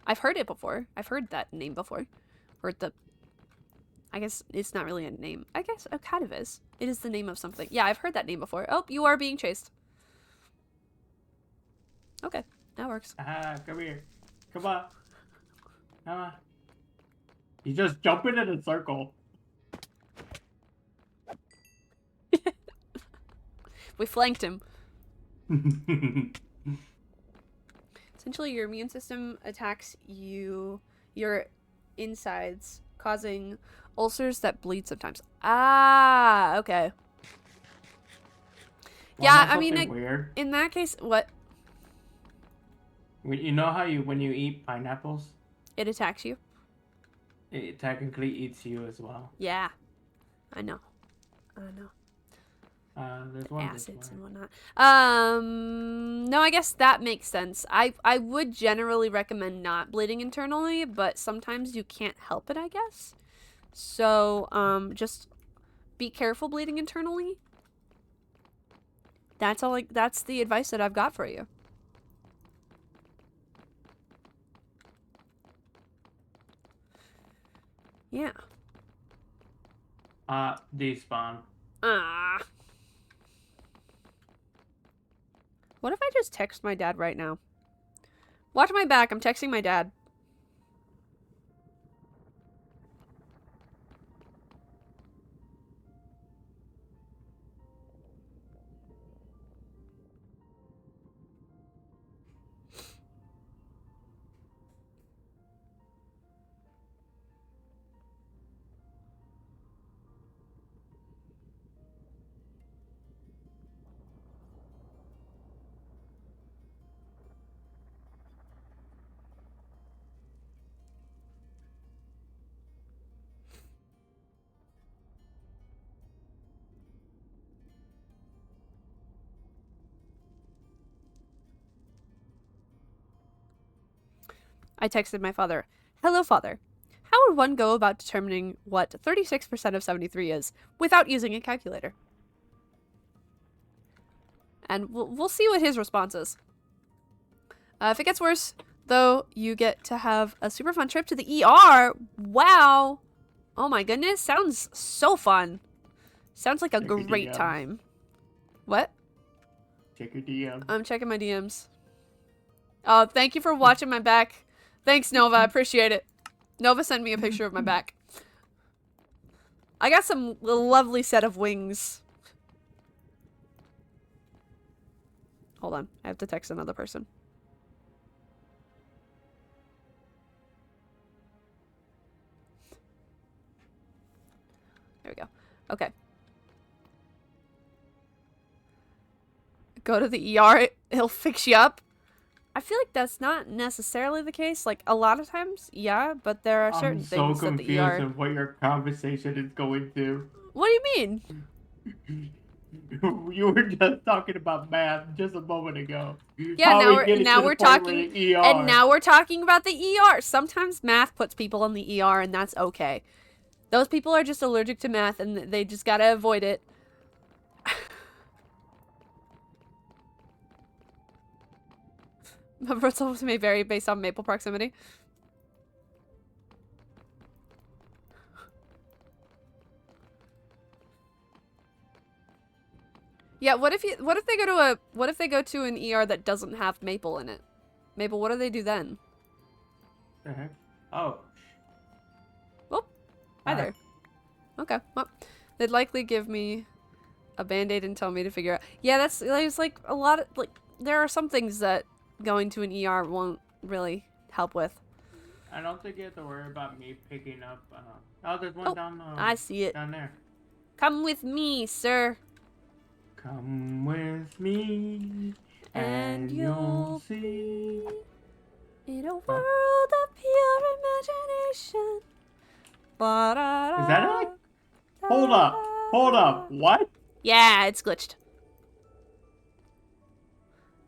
I've heard it before. I've heard that name before. Heard the... I guess it's not really a name. I guess it kind of is. It is the name of something. Yeah, I've heard that name before. Oh, you are being chased. Okay, that works. Come here. Come on. Come on. He's just jumping in a circle. We flanked him. Essentially, your immune system attacks your insides, causing ulcers that bleed sometimes. Ah, okay. Yeah, I mean, weird. In that case, what? You know how when you eat pineapples, It attacks you? it technically eats you as well. Yeah, I know. I know. There's one Acids and whatnot. No, I guess that makes sense. I would generally recommend not bleeding internally, but sometimes you can't help it, I guess. So, just be careful bleeding internally. That's all. That's the advice that I've got for you. Yeah. Despawn. Ah. What if I just text my dad right now? Watch my back. I'm texting my dad. I texted my father. Hello, father. How would one go about determining what 36% of 73 is without using a calculator? And we'll see what his response is. If it gets worse, though, you get to have a super fun trip to the ER. Wow. Oh my goodness. Sounds so fun. Sounds like a great time. What? Check your DM. I'm checking my DMs. Oh, thank you for watching my back. Thanks, Nova. I appreciate it. Nova sent me a picture of my back. I got some lovely set of wings. Hold on. I have to text another person. There we go. Okay. Go to the ER. He'll fix you up. I feel like that's not necessarily the case. Like, a lot of times, yeah, but there are certain things that the ER... I'm so confused of what your conversation is going to. What do you mean? You were just talking about math just a moment ago. Yeah, now we're talking... And now we're talking about the ER. Sometimes math puts people in the ER, and that's okay. Those people are just allergic to math, and they just gotta avoid it. Results may vary based on maple proximity. Yeah, what if they go to an ER that doesn't have maple in it? Maple, what do they do then? The heck? Oh. Oh, hi there. Okay, well, they'd likely give me a band-aid and tell me to figure out. Yeah, there's like a lot of there are some things that going to an ER won't really help with. I don't think you have to worry about me picking up. Oh, there's one Oh, down. I see it. Down there. Come with me, sir. Come with me, And you'll see. in a world of pure imagination. Is that like? Hold up. What? Yeah, it's glitched.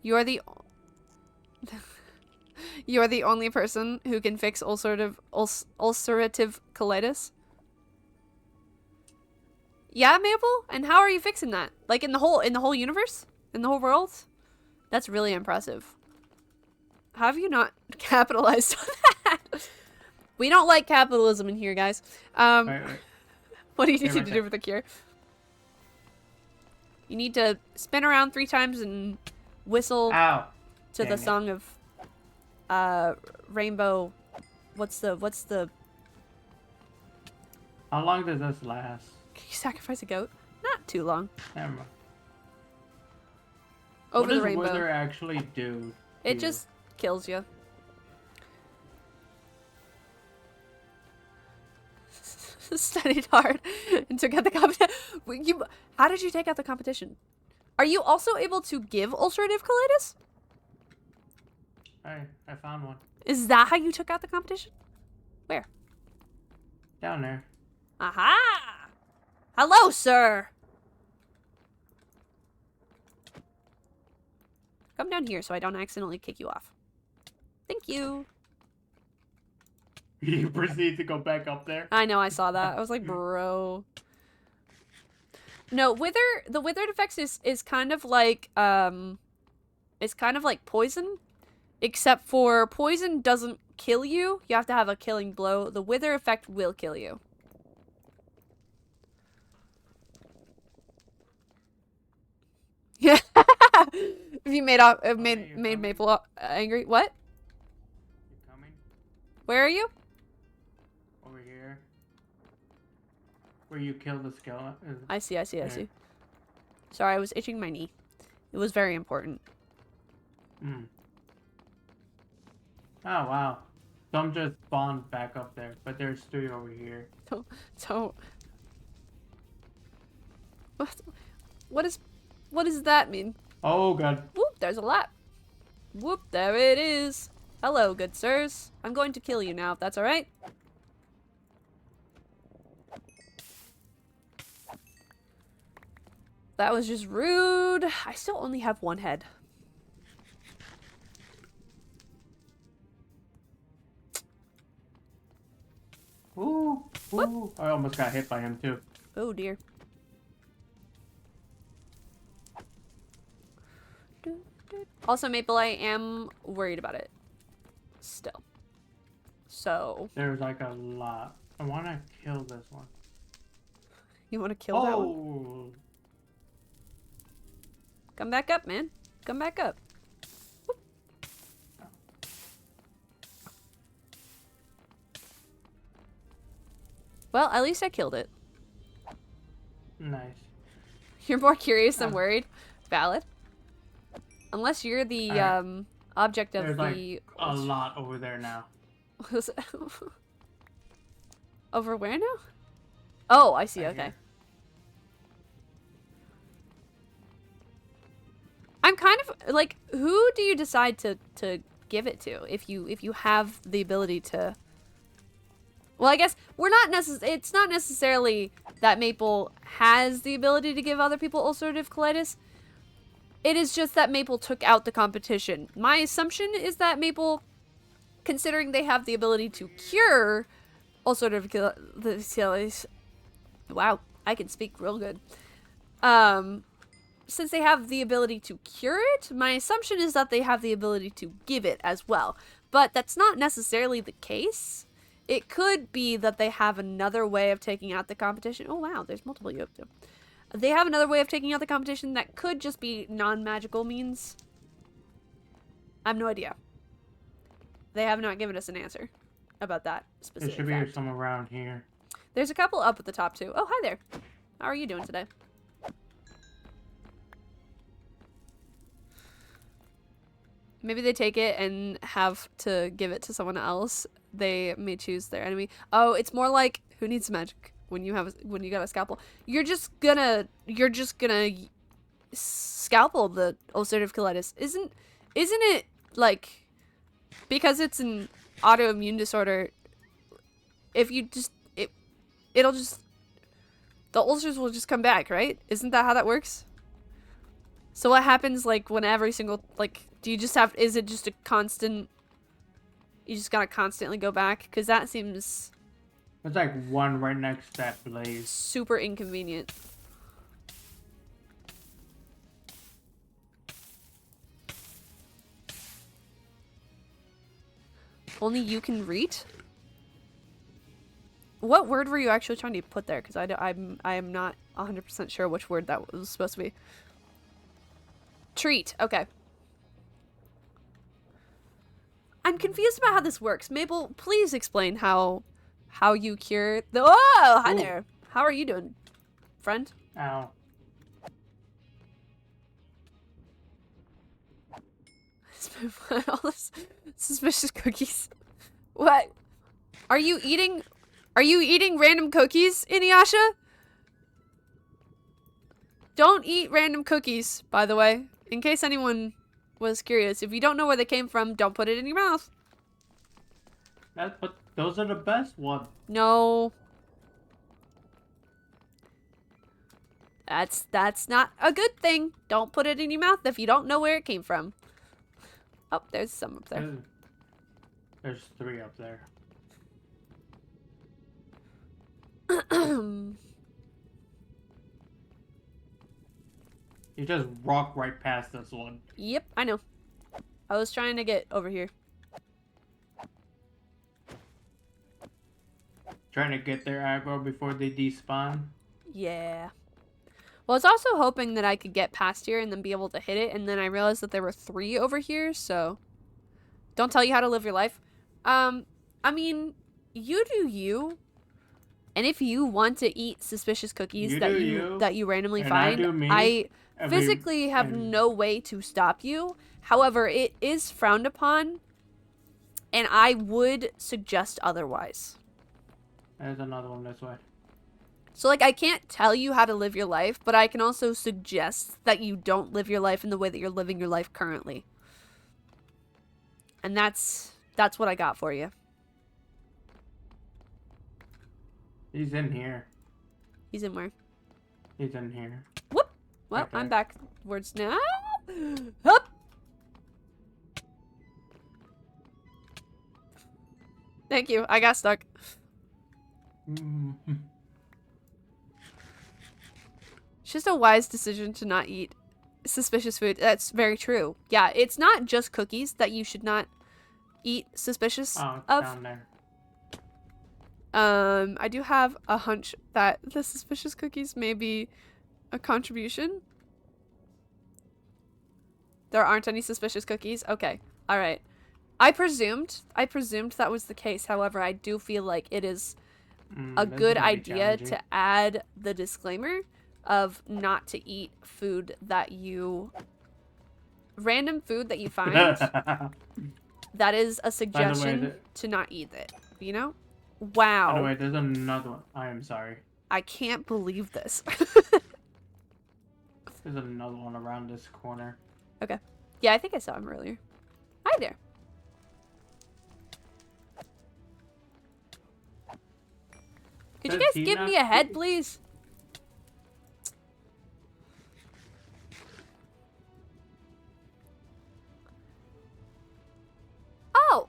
You're the You're the only person who can fix ulcerative colitis. Yeah, Maple? And how are you fixing that? Like in the whole universe? In the whole world? That's really impressive. How have you not capitalized on that? We don't like capitalism in here, guys. Wait. What do you need right to there. do with the cure? You need to spin around 3 times and whistle Ow. to Dang the it. song of Rainbow. What's the How long does this last? Can you sacrifice a goat? Not too long. Never mind. Over what the rainbow. What does Wither actually do? It to just kills you. Studied hard and took out the competition. How did you take out the competition? Are you also able to give ulcerative colitis? you? Hey, I found one. Is that how you took out the competition? Where? Down there. Aha! Hello, sir! Come down here so I don't accidentally kick you off. Thank you. You proceed to go back up there. I know, I saw that. I was like, bro. No, the withered effects is kind of like poison, except for poison doesn't kill you. You have to have a killing blow. The wither effect will kill you. Yeah. If you made made Maple angry. What? You coming? Where are you? Over here. Where you kill the skeleton. I see. I Yeah. see. Sorry, I was itching my knee. It was very important. Mm. Oh, wow. Some just spawned back up there, but there's 3 over here. Don't. What does that mean? Oh, God. Whoop, there's a lot. Whoop, there it is. Hello, good sirs. I'm going to kill you now, if that's alright. That was just rude. I still only have 1 head. Ooh. Ooh. I almost got hit by him, too. Oh dear. Also, Maple, I am worried about it. Still. So. There's like a lot. I want to kill this one. You want to kill that one? Oh. Come back up, man. Come back up. Whoop. Well, at least I killed it. Nice. You're more curious than Oh. worried. Valid. Unless you're the Alright. object of There's the like a lot over there now. over where now? Oh, I see. Right Okay. here. I'm kind of like, who do you decide to give it to if you have the ability to? Well, I guess we're not it's not necessarily that Maple has the ability to give other people ulcerative colitis. It is just that Maple took out the competition. My assumption is that Maple, considering they have the ability to cure ulcerative colitis, wow, I can speak real good. Since they have the ability to cure it, my assumption is that they have the ability to give it as well. But that's not necessarily the case. It could be that they have another way of taking out the competition. Oh wow, there's multiple you up to. They have another way of taking out the competition that could just be non-magical means. I have no idea. They have not given us an answer about that There specific should be fact. some around here. There's a couple up at the top too. Oh, hi there. How are you doing today? Maybe they take it and have to give it to someone else. They may choose their enemy. Oh, it's more like who needs magic when you got a scalpel. You're just gonna scalpel the ulcerative colitis. Isn't it like because it's an autoimmune disorder? If you just it'll just the ulcers will just come back, right? Isn't that how that works? So what happens like when every single like do you just have is it just a constant you just gotta constantly go back? Because that seems There's like one right next to that blaze. super inconvenient. Only you can read? What word were you actually trying to put there? Because I am not 100% sure which word that was supposed to be. Treat. Okay. I'm confused about how this works. Mabel, please explain how you cure the. Oh, hi there. How are you doing, friend? Ow. All this suspicious cookies. What? Are you eating random cookies, Inuyasha? Don't eat random cookies, by the way. In case anyone was curious. If you don't know where they came from, don't put it in your mouth. But those are the best ones. No. That's not a good thing. Don't put it in your mouth if you don't know where it came from. Oh, there's some up there. There's 3 up there. You just walk right past this one. Yep, I know. I was trying to get over here. Trying to get their aggro before they despawn. Yeah. Well, I was also hoping that I could get past here and then be able to hit it, and then I realized that there were 3 over here, so... Don't tell you how to live your life. I mean, you do you. And if you want to eat suspicious cookies that you randomly find, I physically have no way to stop you. However, it is frowned upon, and I would suggest otherwise. There's another one this way. So, like, I can't tell you how to live your life, but I can also suggest that you don't live your life in the way that you're living your life currently. And that's what I got for you. He's in here. He's in where? He's in here. Whoop! Well, Okay. I'm backwards now. Hup! Thank you. I got stuck. It's just a wise decision to not eat suspicious food. That's very true. Yeah, it's not just cookies that you should not eat suspicious Oh, of. down there. I do have a hunch that the suspicious cookies may be a contribution. There aren't any suspicious cookies? Okay. All right. I presumed that was the case. However, I do feel like it is a good idea to add the disclaimer of not to eat random food that you find. That is a suggestion to not eat it, you know? Wow. By the way, there's another one. I am sorry. I can't believe this. There's another one around this corner. Okay. Yeah, I think I saw him earlier. Hi there. Could you guys give me a head, please? Oh!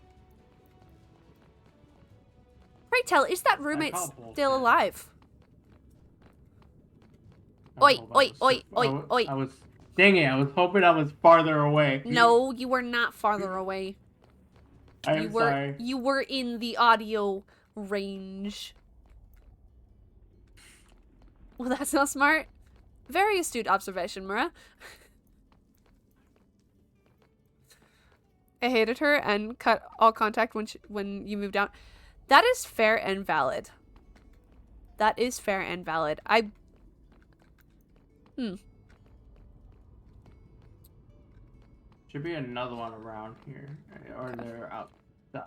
Pray tell, is that roommate still alive? Oi, oi, oi, oi, oi. Dang it, I was hoping I was farther away. No, you were not farther away. I'm sorry. You were in the audio range. Well, that's not smart. Very astute observation, Mura. I hated her and cut all contact when you moved out. That is fair and valid. That is fair and valid. Should be another one around here, or they're outside.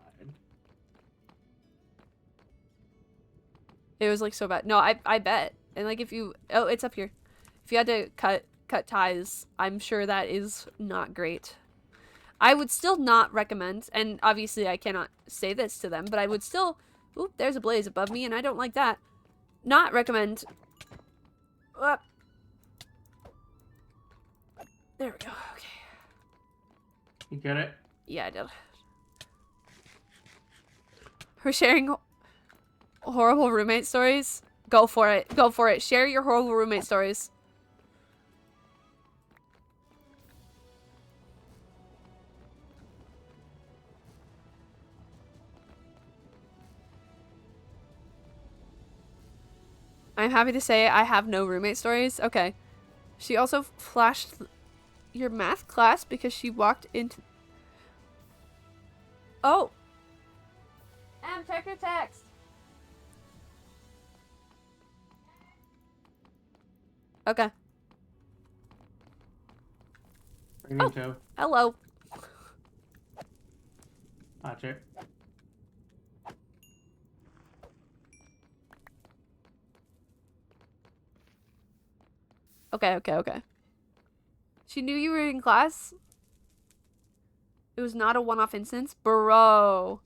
It was like so bad. No, I bet. And like if you it's up here. If you had to cut ties, I'm sure that is not great. I would still not recommend, and obviously I cannot say this to them, but I would still oop, there's a blaze above me and I don't like that. Not recommend. There we go. Okay. You get it? Yeah, I did. We're sharing horrible roommate stories. Go for it. Go for it. Share your horrible roommate stories. I'm happy to say I have no roommate stories. Okay. She also flashed your math class because she walked into... Oh! Check your text. Okay. Bring me two. Hello. Watch it. Okay. She knew you were in class? It was not a one-off instance? Bro.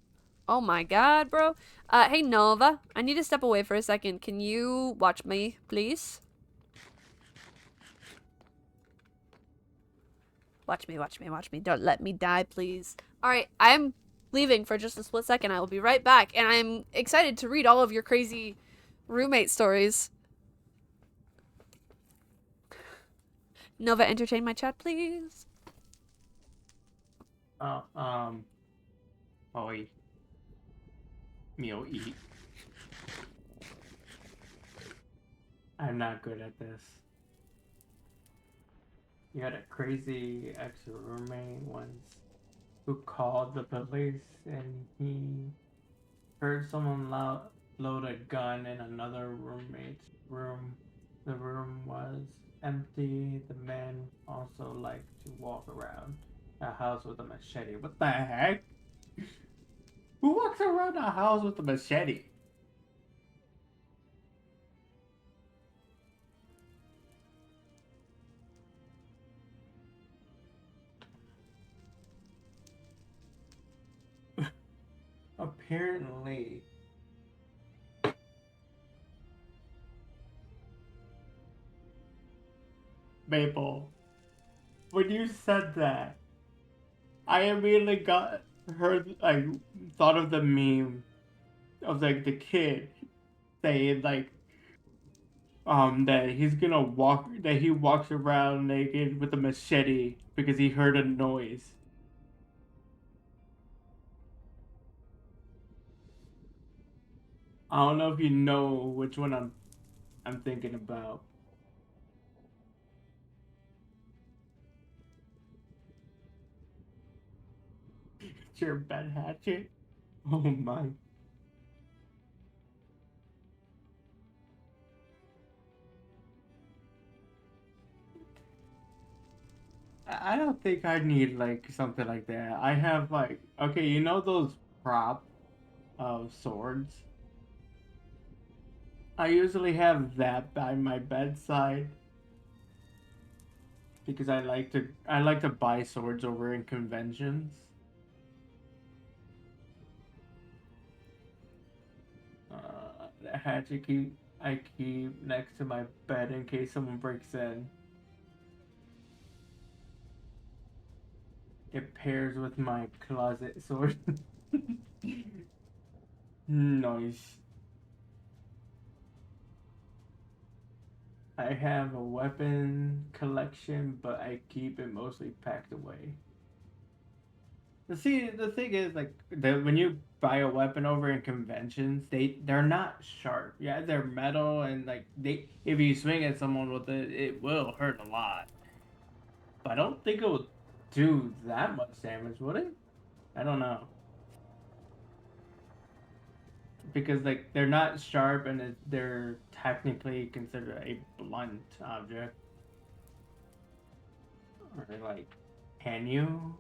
Oh my god, bro. Hey, Nova. I need to step away for a second. Can you watch me, please? Watch me. Don't let me die, please. Alright, I'm leaving for just a split second. I will be right back. And I'm excited to read all of your crazy roommate stories. Nova, entertain my chat, please. Oi. Meal eat. I'm not good at this. You had a crazy ex-roommate once who called the police and he heard someone load a gun in another roommate's room. The room was empty. The man also liked to walk around a house with a machete. What the heck? Who walks around a house with a machete? Apparently. Maple, when you said that, I immediately thought of the meme of like the kid saying like that he walks around naked with a machete because he heard a noise. I don't know if you know which one I'm thinking about. It's your bed hatchet. Oh my. I don't think I need like something like that. I have like, okay, you know those prop swords? I usually have that by my bedside because I like to buy swords over in conventions. The hatchet I keep next to my bed in case someone breaks in. It pairs with my closet sword. Nice. I have a weapon collection, but I keep it mostly packed away. See, the thing is, like, when you buy a weapon over in conventions, they're not sharp. Yeah, they're metal, and like if you swing at someone with it, it will hurt a lot. But I don't think it will do that much damage, would it? I don't know. Because like they're not sharp, and they're technically considered a blunt object, or like Can you?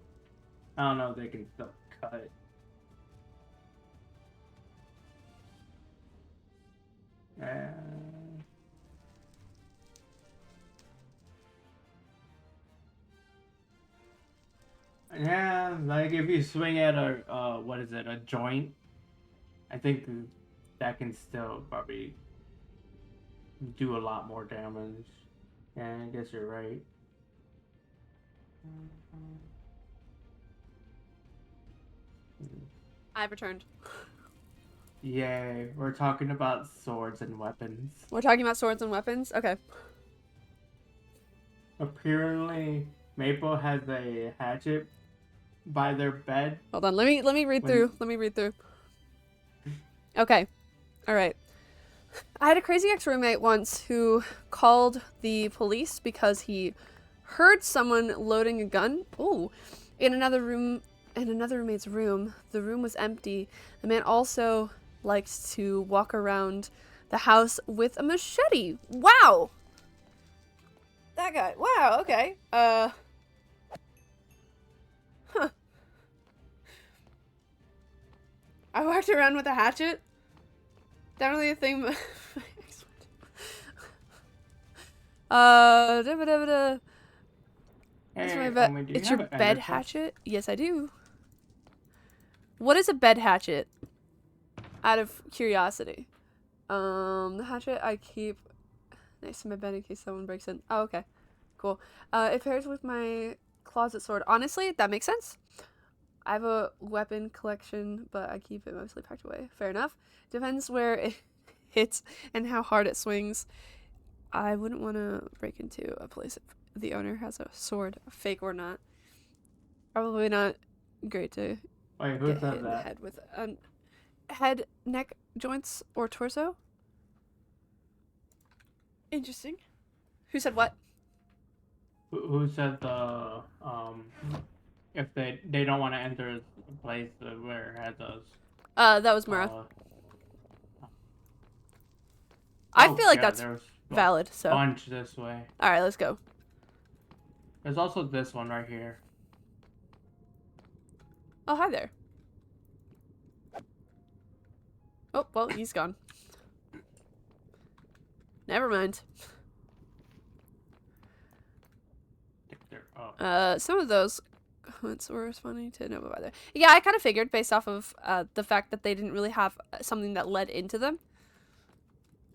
I don't know if they can still cut. Yeah, like if you swing at a what is it, a joint? I think that can still probably do a lot more damage. Yeah, I guess you're right. I've returned. Yay, we're talking about swords and weapons. We're talking about swords and weapons? Okay. Apparently, Maple has a hatchet by their bed. Hold on, let me read When- through. Let me read through. Okay. Alright. I had a crazy ex-roommate once who called the police because he heard someone loading a gun. Ooh. In another roommate's room. The room was empty. The man also likes to walk around the house with a machete. Wow. That guy. Wow, okay. Huh. I walked around with a hatchet. Definitely a thing. Da-ba-da-ba-da. That's Hey, my bed. Omi, do you It's have your an bed ender chest? hatchet? Yes, I do. What is a bed hatchet? Out of curiosity. The hatchet I keep next to my bed in case someone breaks in. Oh, okay. Cool. It pairs with my closet sword. Honestly, that makes sense. I have a weapon collection, but I keep it mostly packed away. Fair enough. Depends where it hits and how hard it swings. I wouldn't want to break into a place if the owner has a sword, fake or not. Probably not great to Wait, who get hit said in the that? head with head, neck, joints, or torso. Interesting. Who said what? Who said the if they don't want to enter a place where it has us? That was Mura. Oh, I feel like yeah, that's there's a valid, so. bunch this way. Alright, let's go. There's also this one right here. Oh, hi there. Oh, well, he's gone. Never mind. Some of those comments were funny to know about. Yeah, I kind of figured based off of the fact that they didn't really have something that led into them.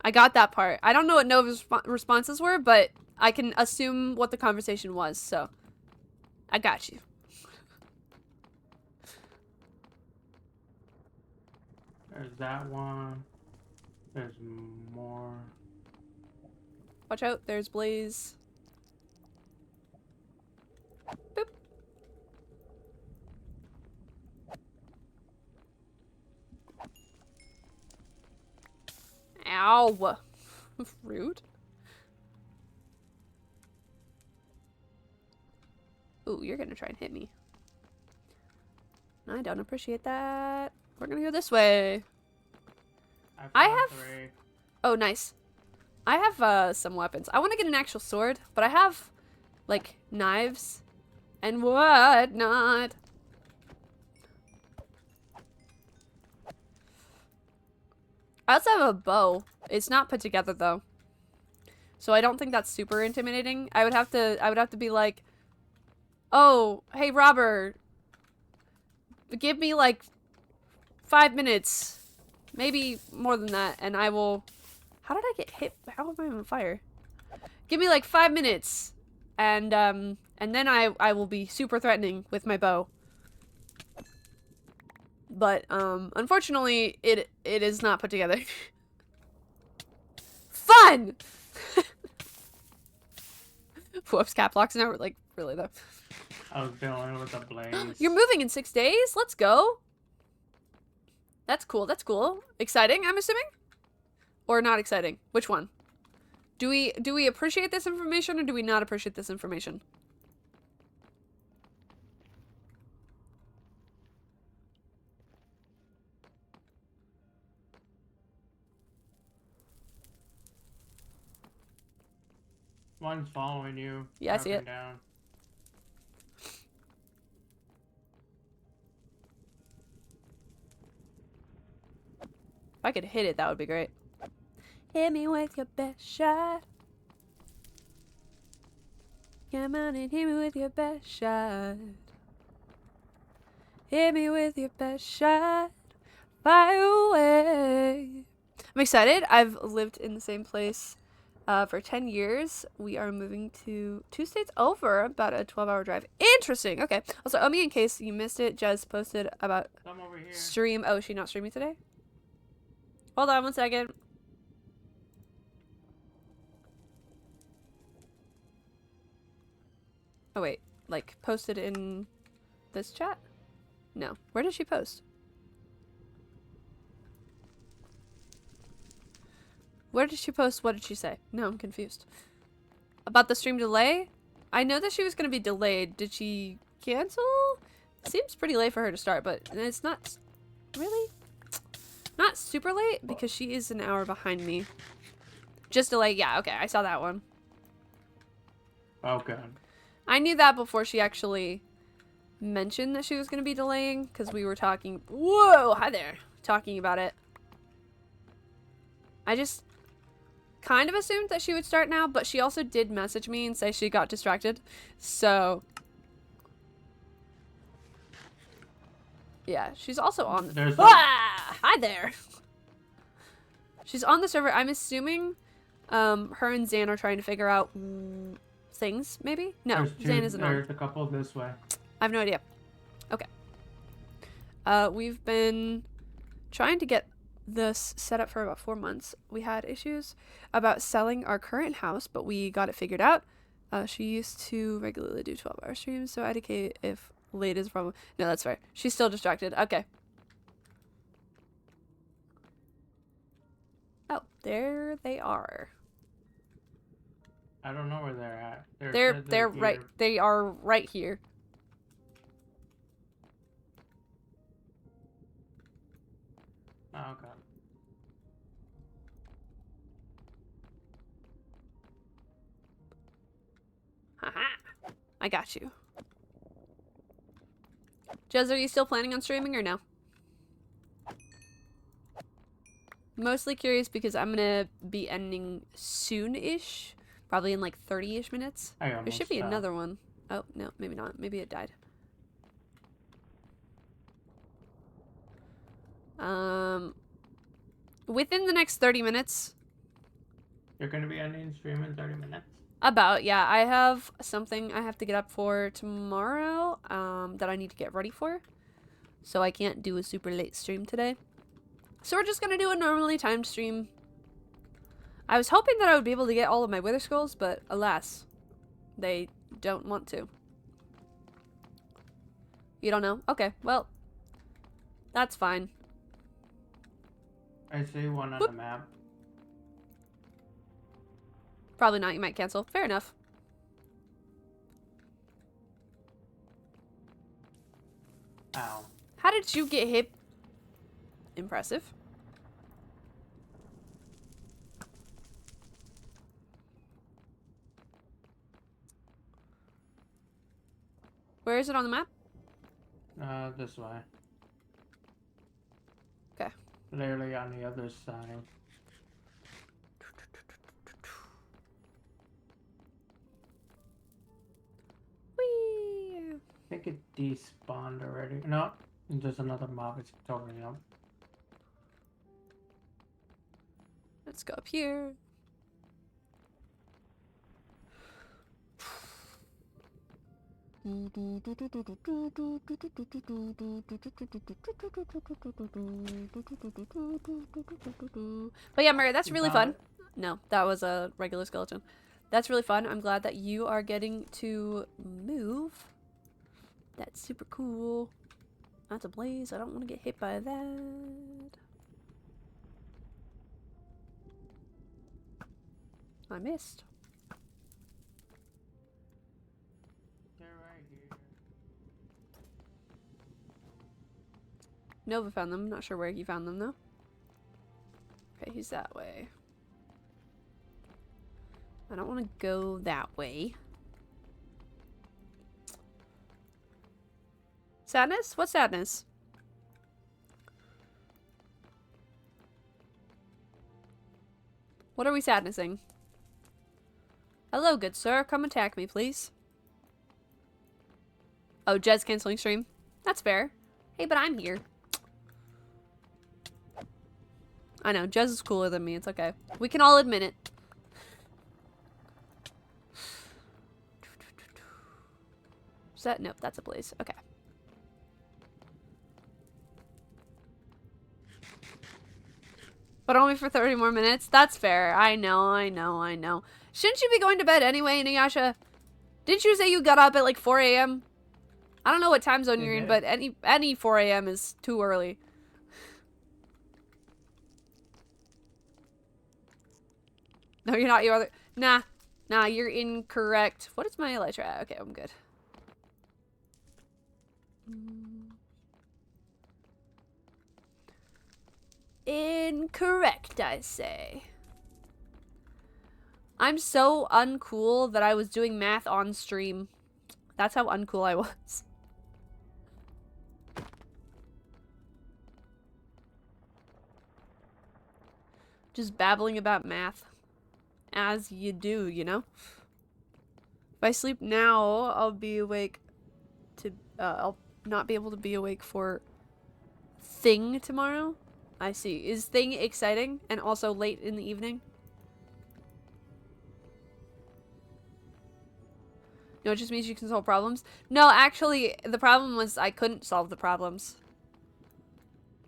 I got that part. I don't know what Nova's responses were, but I can assume what the conversation was, so I got you. There's that one. There's more. Watch out, there's Blaze. Boop. Ow. Rude. Ooh, you're gonna try and hit me. I don't appreciate that. We're gonna go this way. I found have- 3. Oh, nice. I have some weapons. I want to get an actual sword, but I have like knives and whatnot. I also have a bow. It's not put together though, so I don't think that's super intimidating. I would have to be like, oh, hey Robert, give me like 5 minutes, maybe more than that, and I will. How did I get hit? How am I on fire? Give me like 5 minutes, and then I will be super threatening with my bow. But unfortunately, it is not put together. Fun. Whoops, cap locks now. Like really though. I was dealing with a blaze. You're moving in 6 days. Let's go. That's cool. That's cool. Exciting, I'm assuming, or not exciting. Which one? Do we appreciate this information or do we not appreciate this information? One's following you. Yeah, I see up and it. Down. If I could hit it, that would be great. Hit me with your best shot. Come on and hit me with your best shot. Hit me with your best shot. Fire away. I'm excited. I've lived in the same place for 10 years. We are moving to 2 states over, about a 12-hour drive. Interesting. Okay. Also, Omi, in case you missed it, Jez posted about Come over here. stream. Oh, is she not streaming today? Hold on 1 second. Oh, wait. Like, posted in this chat? No. Where did she post? Where did she post? What did she say? No, I'm confused. About the stream delay? I know that she was going to be delayed. Did she cancel? Seems pretty late for her to start, but it's not really not super late because she is an hour behind me. Just delayed. Yeah, okay. I saw that one. Okay. I knew that before she actually mentioned that she was going to be delaying because we were talking. Whoa, hi there. Talking about it. I just kind of assumed that she would start now, but she also did message me and say she got distracted. So, yeah, she's also on the... There's Hi there! She's on the server. I'm assuming her and Zan are trying to figure out things, maybe? No, Zan isn't on. There's a couple this way. I have no idea. Okay. We've been trying to get this set up for about 4 months. We had issues about selling our current house, but we got it figured out. She used to regularly do 12-hour streams, so IDK if late is a problem. No, that's fair. She's still distracted. Okay. Oh, there they are. I don't know where they're at. They're right. here. They are right here. Oh, okay. Haha. I got you. Jez, are you still planning on streaming or no? Mostly curious because I'm gonna be ending soon-ish. Probably in like 30-ish minutes. There should be another one. Oh, no, maybe not. Maybe it died. Within the next 30 minutes. You're gonna be ending stream in 30 minutes? About, yeah. I have something I have to get up for tomorrow that I need to get ready for. So I can't do a super late stream today. So we're just going to do a normally timed stream. I was hoping that I would be able to get all of my Wither Skulls, but alas, they don't want to. You don't know? Okay, well, that's fine. I see one on Whoop. the map. Probably not. You might cancel. Fair enough. Ow. How did you get hit? Impressive. Where is it on the map? This way. Okay. Literally on the other side. Whee! I think it despawned already. No, there's another mob. It's totally up. Let's go up here. But yeah, Mary, that's really fun. No, that was a regular skeleton. That's really fun. I'm glad that you are getting to move. That's super cool. That's a blaze. I don't want to get hit by that. I missed. They're right here. Nova found them. Not sure where he found them though. Okay, he's that way. I don't want to go that way. Sadness? What sadness? What are we sadnessing? Hello, good sir. Come attack me, please. Oh, Jed's canceling stream. That's fair. Hey, but I'm here. I know, Jez is cooler than me. It's okay. We can all admit it. Is that? Nope, that's a blaze. Okay. But only for 30 more minutes? That's fair. I know. Shouldn't you be going to bed anyway, Inuyasha? Didn't you say you got up at like 4 a.m.? I don't know what time zone you're in, but any 4 a.m. is too early. No, you're not. You're other. Nah, you're incorrect. What is my elytra at? Okay, I'm good. Incorrect, I say. I'm so uncool that I was doing math on stream. That's how uncool I was. Just babbling about math. As you do, you know? If I sleep now, I'll be awake to, I'll not be able to be awake for Thing tomorrow. I see. Is Thing exciting and also late in the evening? No, it just means you can solve problems. No, actually, the problem was I couldn't solve the problems.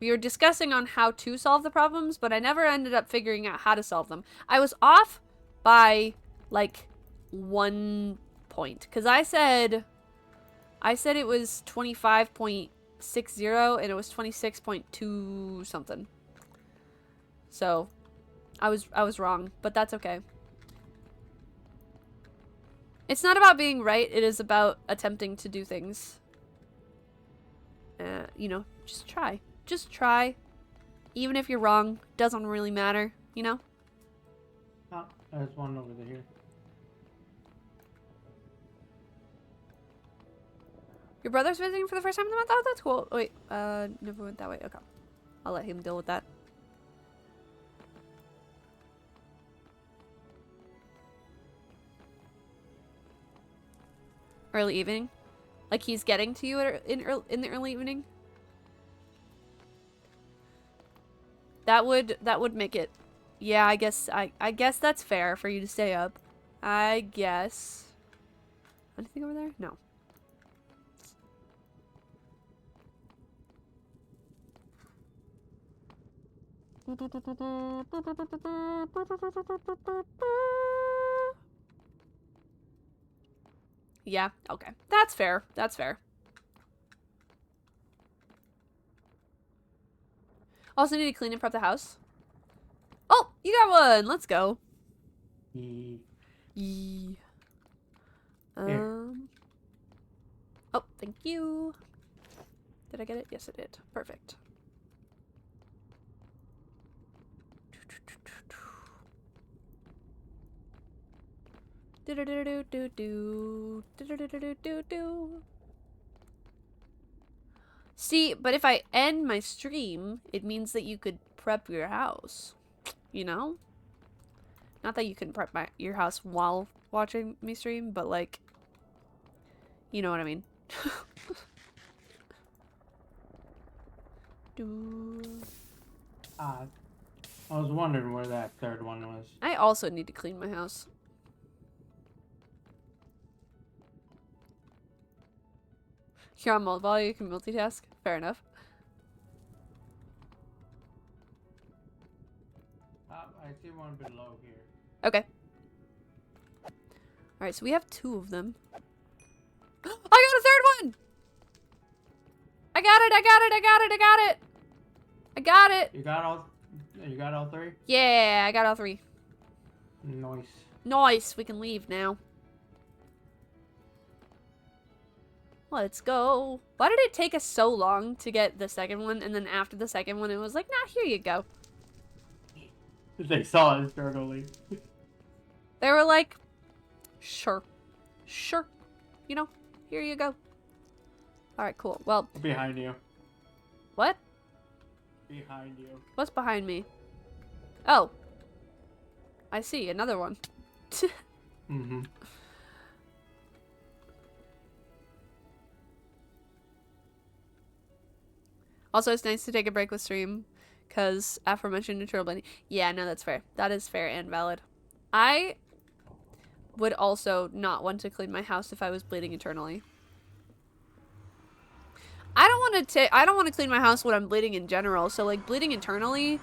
We were discussing on how to solve the problems, but I never ended up figuring out how to solve them. I was off by, like, 1 point. Because I said it was 25.60 and it was 26.2 something. So, I was wrong, but that's okay. It's not about being right, it is about attempting to do things. You know, just try. Just try. Even if you're wrong, doesn't really matter, you know? Oh, there's one over there. Your brother's visiting for the first time in the month? Oh, that's cool. Wait, never went that way. Okay. I'll let him deal with that. Early evening? Like he's getting to you in the early evening? That would make it. Yeah, I guess that's fair for you to stay up. I guess. Anything over there? No. Yeah, okay. That's fair. That's fair. Also need to clean and prep the house. Oh, you got one. Let's go. Yee. Oh, thank you. Did I get it? Yes, I did. Perfect. See, but if I end my stream, it means that you could prep your house. You know? Not that you can prep your house while watching me stream, but like, you know what I mean. I was wondering where that third one was. I also need to clean my house. You're on mobile, you can multitask. Fair enough. I see one below here. Okay. Alright, so we have 2 of them. I got a third one! I got it! I got it! You got all 3? Yeah, I got all 3. Nice. Nice, we can leave now. Let's go. Why did it take us so long to get the second one, and then after the second one it was like, nah, here you go. They saw us struggling. They were like, sure. Sure. You know, here you go. Alright, cool. Well, Behind you. what? Behind you. What's behind me? Oh. I see. Another one. Mm-hmm. Also, it's nice to take a break with stream, because aforementioned internal bleeding. Yeah, no, that's fair. That is fair and valid. I would also not want to clean my house if I was bleeding internally. I don't want to clean my house when I'm bleeding in general. So like bleeding internally,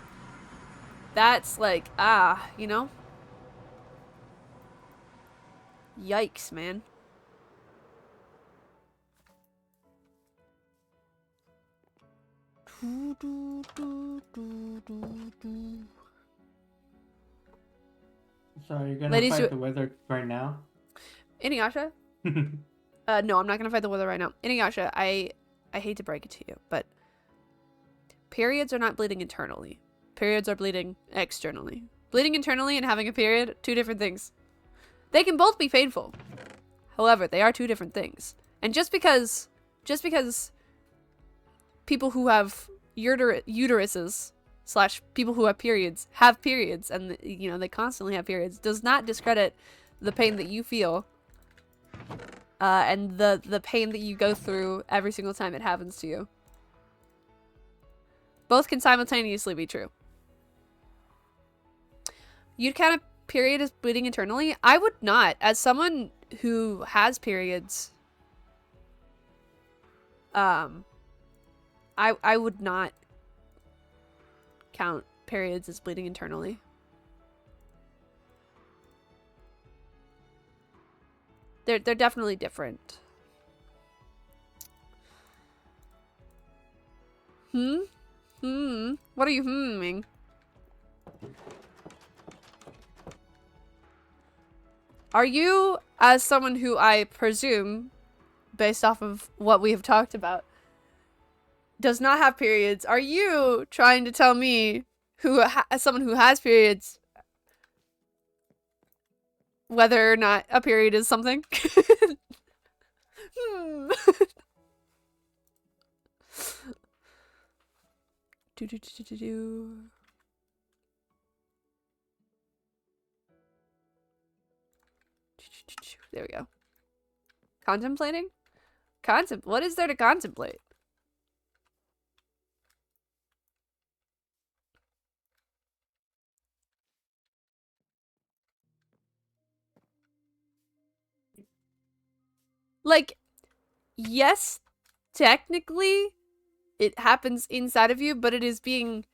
that's like you know? Yikes, man. So you're gonna Ladies, fight the weather right now? Inuyasha? No, I'm not gonna fight the weather right now. Inuyasha, I hate to break it to you, but periods are not bleeding internally. Periods are bleeding externally. Bleeding internally and having a period, two different things. They can both be painful. However, they are two different things. And just because people who have uteruses / people who have periods and you know they constantly have periods does not discredit the pain that you feel and the pain that you go through every single time it happens to you. Both can simultaneously be true. You'd count a period as bleeding internally? I would not. As someone who has periods, I would not count periods as bleeding internally. They're definitely different. What are you hmming? Are you, as someone who I presume, based off of what we have talked about, does not have periods, are you trying to tell me, as someone who has periods, whether or not a period is something? There we go. Contemplating? What is there to contemplate? Like, yes, technically, it happens inside of you, but it is being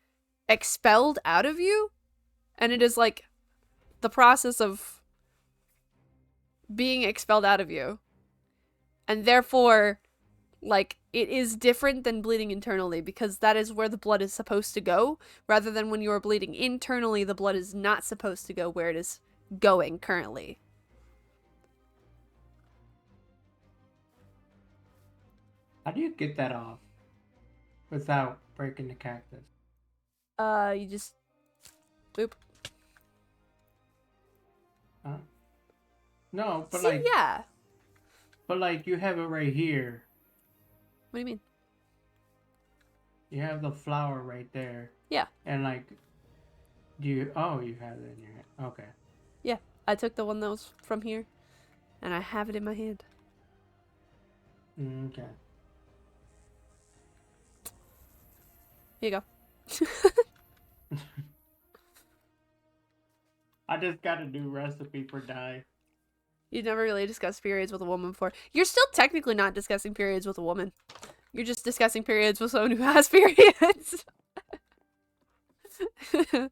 expelled out of you. And it is like the process of being expelled out of you. And therefore, like, it is different than bleeding internally because that is where the blood is supposed to go, rather than when you are bleeding internally, the blood is not supposed to go where it is going currently. How do you get that off without breaking the cactus? You just boop. Huh? No, but See, like, yeah. but like you have it right here. What do you mean? You have the flower right there. Yeah. And like, you have it in your hand. Okay. Yeah, I took the one that was from here, and I have it in my hand. Okay. Here you go. I just got a new recipe for dye. You never really discussed periods with a woman before. You're still technically not discussing periods with a woman. You're just discussing periods with someone who has periods. Boop.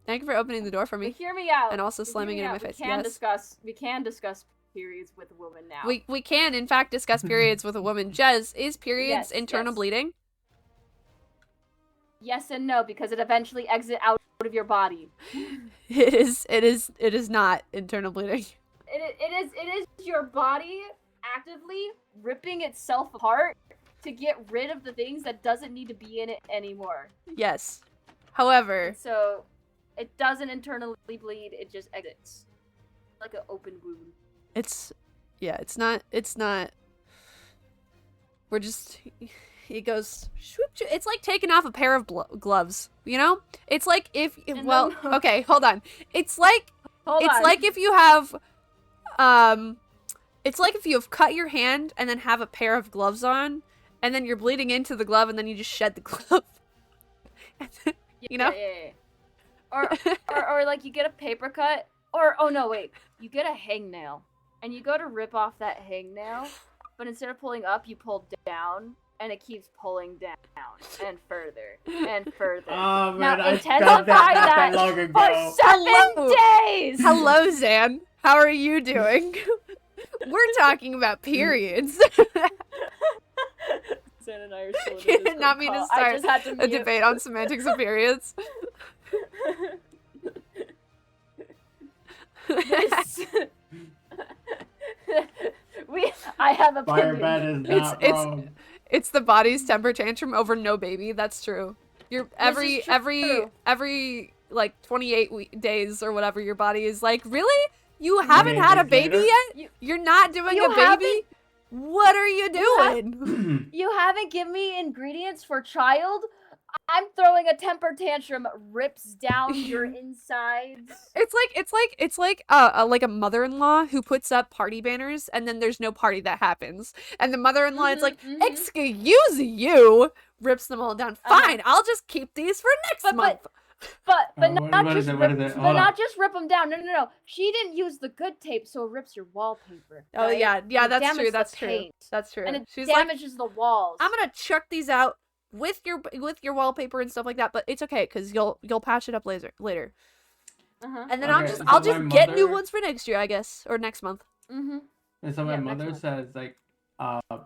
Thank you for opening the door for me. But hear me out. And also But hear slamming me it in out. my face. We can Yes. discuss periods with a woman now. We can, in fact, discuss periods with a woman. Jez, is periods Yes, internal yes. bleeding? Yes and no, because it eventually exits out of your body. It is not internal bleeding. It is your body actively ripping itself apart to get rid of the things that doesn't need to be in it anymore. Yes. However, So it doesn't internally bleed, it just exits. Like an open wound. it's Yeah, it's not. We're just. He goes. Swoop, it's like taking off a pair of gloves. You know. It's like if. Well, okay, hold on. It's like. Like if you have. It's like if you have cut your hand and then have a pair of gloves on, and then you're bleeding into the glove, and then you just shed the glove. You know. Yeah. Or like you get a paper cut, or oh no, wait, you get a hangnail, and you go to rip off that hangnail, but instead of pulling up, you pull down, and it keeps pulling down and further and further. Oh man, now I intensify that long ago. for 7 days. Hello, Zan. How are you doing? We're talking about periods. Zan and I are still in You a did not mean to Discord call. I start just had to a mute. debate on semantics of periods. I have opinion. Firebat is not wrong. It's the body's temper tantrum over no baby. That's true. You're every like 28 days or whatever, your body is like, really? You haven't had a baby yet? You're not doing a baby? What are you doing? You haven't given me ingredients for child? I'm throwing a temper tantrum, rips down your insides. It's like a mother-in-law who puts up party banners and then there's no party that happens. And the mother-in-law is like, excuse you, rips them all down. Fine, I'll just keep these for next month. But not just just rip them down. No. She didn't use the good tape, so it rips your wallpaper. Oh right? yeah, that's true. That's true. Paint, That's true. and it She's damages like, the walls. I'm gonna chuck these out with your wallpaper and stuff like that, but it's okay because you'll patch it up later. And then I'll just get new ones for next year, I guess, or next month. And so my mother says like,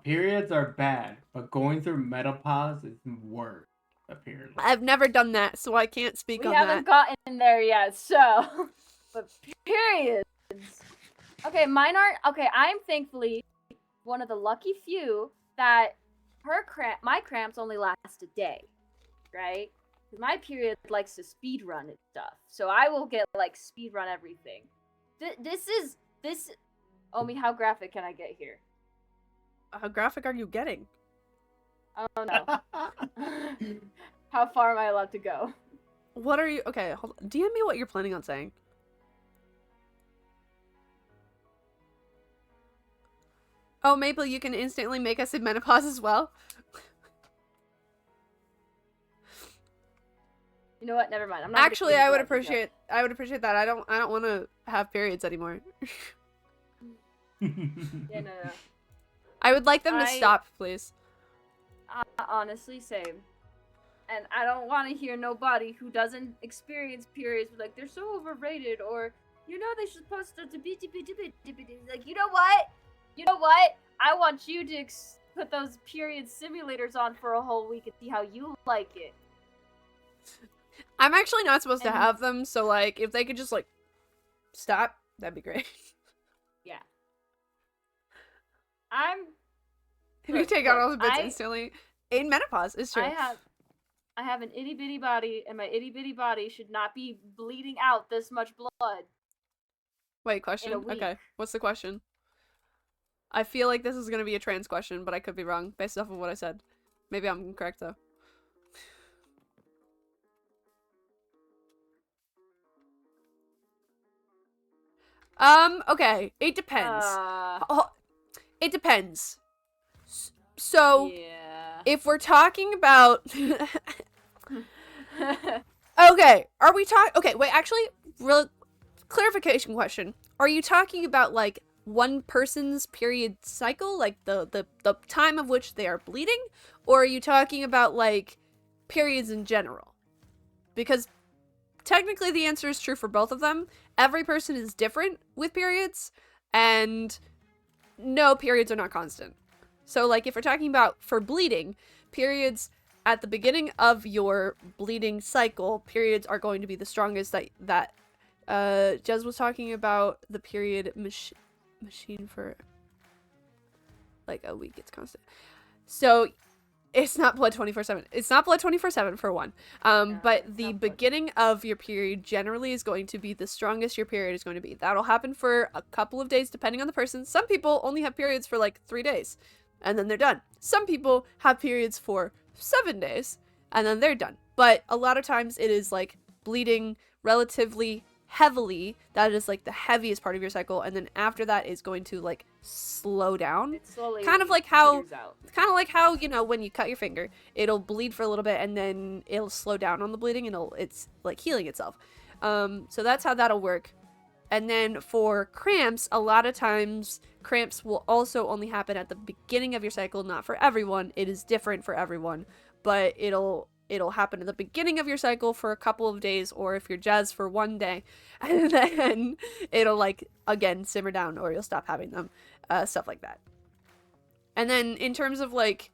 periods are bad, but going through menopause is worse. Apparently. I've never done that, so I can't speak on that. We haven't gotten there yet, so. But periods. Okay, mine aren't. Okay, I'm thankfully one of the lucky few that my cramps only last a day, right? My period likes to speed run and stuff, so I will get like speed run everything. This. Omi, how graphic can I get here? How graphic are you getting? Oh no. How far am I allowed to go? What are you? Okay, hold on. DM me what you're planning on saying. Oh, Maple, you can instantly make us in menopause as well. You know what? Never mind. I'm not. Actually, I would appreciate that. I don't want to have periods anymore. Yeah, no. I would like them to stop, please. Honestly, same. And I don't want to hear nobody who doesn't experience periods like they're so overrated, or they're supposed to be like, you know what? I want you to put those period simulators on for a whole week and see how you like it. I'm actually not supposed to have them, so like if they could just like stop, that'd be great. Yeah. If you take out all the bits instantly in menopause, it's true. I have an itty bitty body, and my itty bitty body should not be bleeding out this much blood. Wait, question? Okay, what's the question? I feel like this is gonna be a trans question, but I could be wrong based off of what I said. Maybe I'm correct though. Okay, it depends. It depends. So, yeah. If we're talking about... Okay, are we talking... Okay, wait, actually, real clarification question. Are you talking about, like, one person's period cycle? Like, the time of which they are bleeding? Or are you talking about, like, periods in general? Because technically the answer is true for both of them. Every person is different with periods, and no, periods are not constant. So, like, if we're talking about for bleeding, periods at the beginning of your bleeding cycle, periods are going to be the strongest. That Jez was talking about the period machine for like a week. It's constant. So, It's not blood 24/7. It's not blood 24/7 for one. But it's the not blood. beginning of your period generally is going to be the strongest your period is going to be. That'll happen for a couple of days depending on the person. Some people only have periods for like 3 days and then they're done. Some people have periods for 7 days and then they're done. But a lot of times it is like bleeding relatively heavily. That is like the heaviest part of your cycle, and then after that is going to like slow down. It slowly Kind of like how peters out. It's kind of like how, you know, when you cut your finger, it'll bleed for a little bit and then it'll slow down on the bleeding and it's like healing itself. So that's how that'll work. And then for cramps, a lot of times cramps will also only happen at the beginning of your cycle, not for everyone. It is different for everyone, but it'll happen at the beginning of your cycle for a couple of days, or if you're Jazz, for 1 day, and then it'll like again simmer down or you'll stop having them, stuff like that. And then in terms of like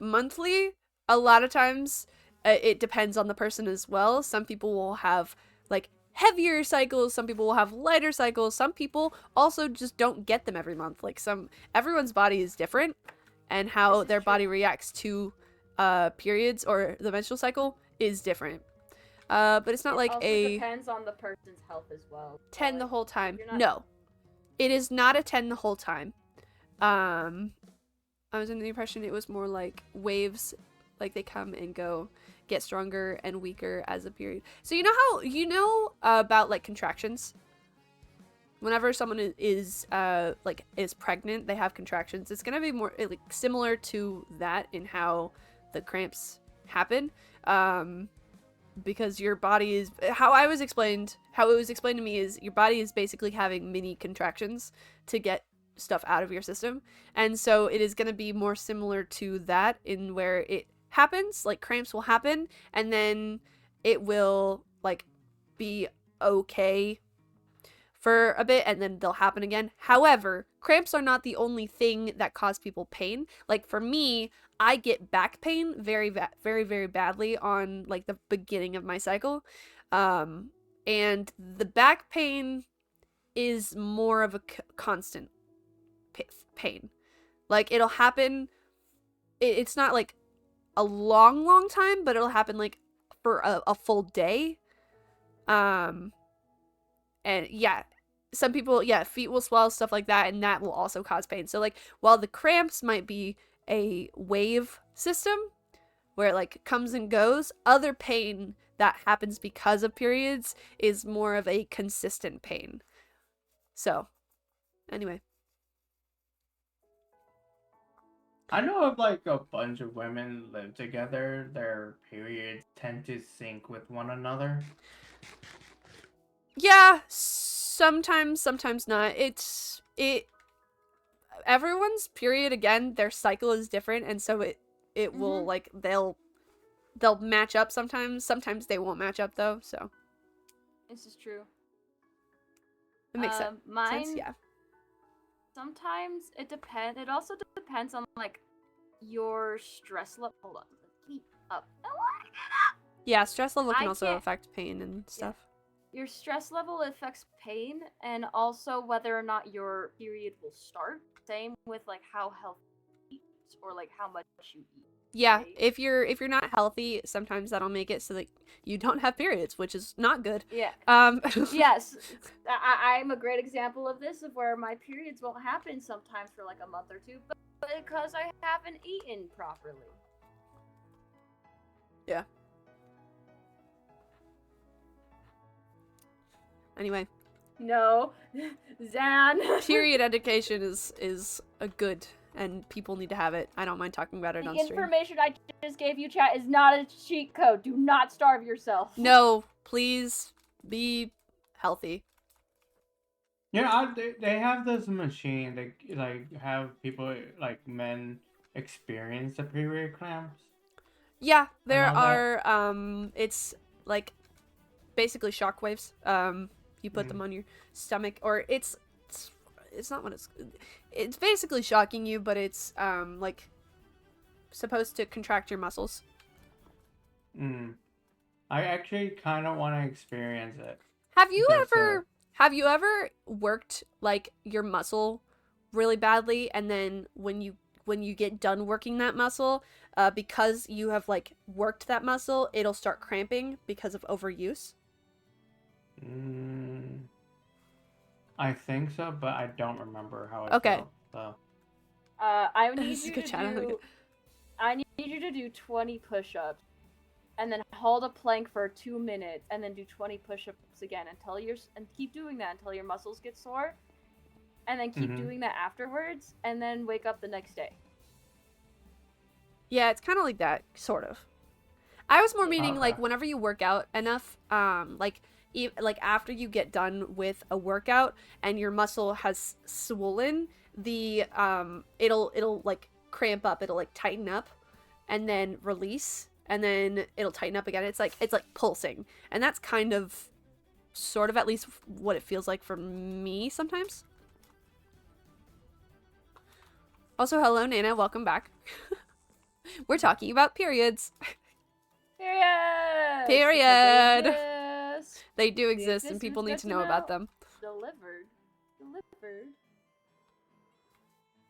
monthly, a lot of times it depends on the person as well. Some people will have like heavier cycles, some people will have lighter cycles, some people also just don't get them every month. Like everyone's body is different, and how their body reacts to periods or the menstrual cycle is different. But it's not like also a depends on the person's health as well. 10 the whole time. you're not- No, it is not a 10 the whole time. I was under the impression it was more like waves, like they come and go, get stronger and weaker as a period. So you know about like contractions? Whenever someone is pregnant, they have contractions. It's gonna be more like similar to that in how the cramps happen, because your body is how it was explained to me is your body is basically having mini contractions to get stuff out of your system, and so it is gonna be more similar to that in where it happens, like cramps will happen, and then it will like be okay for a bit and then they'll happen again. However, cramps are not the only thing that cause people pain. Like for me, I get back pain very very badly on like the beginning of my cycle. And the back pain is more of a constant pain. Like it'll happen, it's not like a long time, but it'll happen like for a full day. And yeah, some people, feet will swell, stuff like that, and that will also cause pain. So like while the cramps might be a wave system where it like comes and goes, other pain that happens because of periods is more of a consistent pain. So anyway, I know of like a bunch of women live together, their periods tend to sync with one another. yeah, sometimes not. Everyone's period, again, their cycle is different, and so it will like they'll match up sometimes they won't match up though, so This is true. it makes sense. Mine, Yeah, sometimes it depends. It also depends on like your stress level. Hold on, keep up. yeah, stress level can I also can't- affect pain and stuff. Your stress level affects pain, and also whether or not your period will start. Same with like how healthy you eat, or like how much you eat. Yeah, right? if you're not healthy, sometimes that'll make it so that you don't have periods, which is not good. Yeah. Um Yes, I'm a great example of this, of where my periods won't happen sometimes for like a month or two, but because I haven't eaten properly. Yeah. Anyway, No, Zan. period education is a good, and people need to have it. I don't mind talking about it The on stream. information I just gave you, chat, is not a cheat code. Do not starve yourself. No, please be healthy. Yeah, they have this machine that like have people like men experience the period cramps. Yeah, there know that. are it's like basically shockwaves. You put them on your stomach, or it's not what it's basically shocking you, but it's like supposed to contract your muscles. I actually kind of want to experience it. Have you Just, ever worked like your muscle really badly, and then when you get done working that muscle, because you have like worked that muscle, it'll start cramping because of overuse? I think so, but I don't remember how it Okay. felt. So. I need This is you good to chat, I like do. it. I need you to do 20 push-ups, and then hold a plank for 2 minutes, and then do 20 push-ups again and keep doing that until your muscles get sore, and then keep doing that afterwards, and then wake up the next day. Yeah, it's kind of like that, sort of. I was more meaning like Okay. whenever you work out enough, like after you get done with a workout and your muscle has swollen, the it'll like cramp up, it'll like tighten up, and then release, and then it'll tighten up again. It's like pulsing, and that's kind of, sort of, at least what it feels like for me sometimes. Also, hello Nana, welcome back. We're talking about periods. Period. Period. They do They exist, and exist, people and need it's to good know to about know. them. Delivered.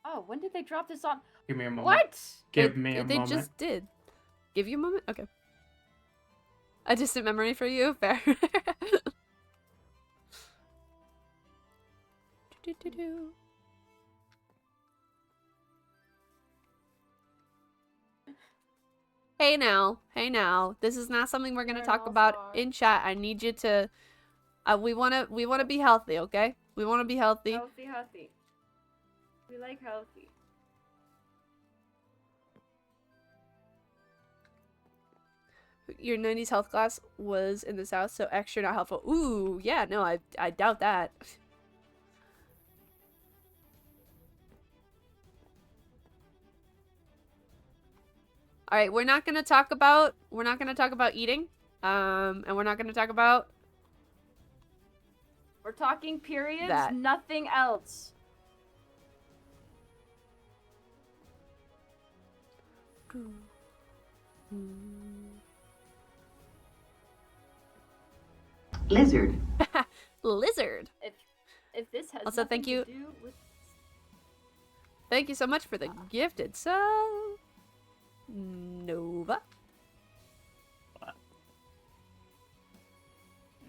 Oh, when did they drop this on? Give me a moment. What? Give me a They moment. just did. Give you a moment? Okay. A distant memory for you? Fair. Do-do-do-do. Hey now. This is not something we're gonna You're an talk about all-star. in chat. I need you to. We wanna be healthy, okay? We wanna be healthy. Healthy. We like healthy. Your 90s health class was in the south, so extra not helpful. Ooh, yeah, no, I doubt that. All right, we're not gonna talk about eating, and we're not gonna talk about We're talking periods, that. nothing else. Lizard. Lizard. If this has Also, nothing thank you. to do with Thank you so much for the gifted sub, Nova.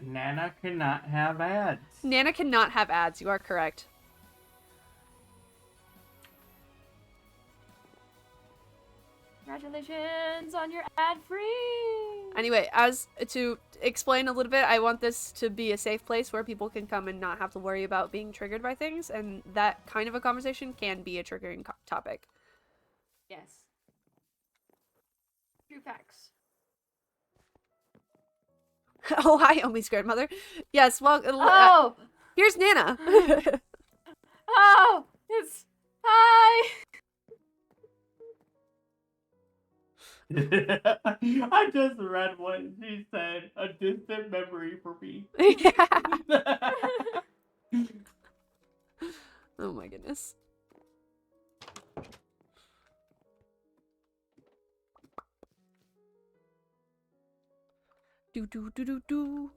Nana cannot have ads. Nana cannot have ads. You are correct. Congratulations on your ad-free. Anyway, as to explain a little bit, I want this to be a safe place where people can come and not have to worry about being triggered by things, and that kind of a conversation can be a triggering topic. Yes. True facts. Oh, hi, Omi Squared Mother. Yes, well, Oh! here's Nana. Oh! It's... Hi! I just read what she said. A distant memory for me. Yeah. Oh my goodness. Do do do do do.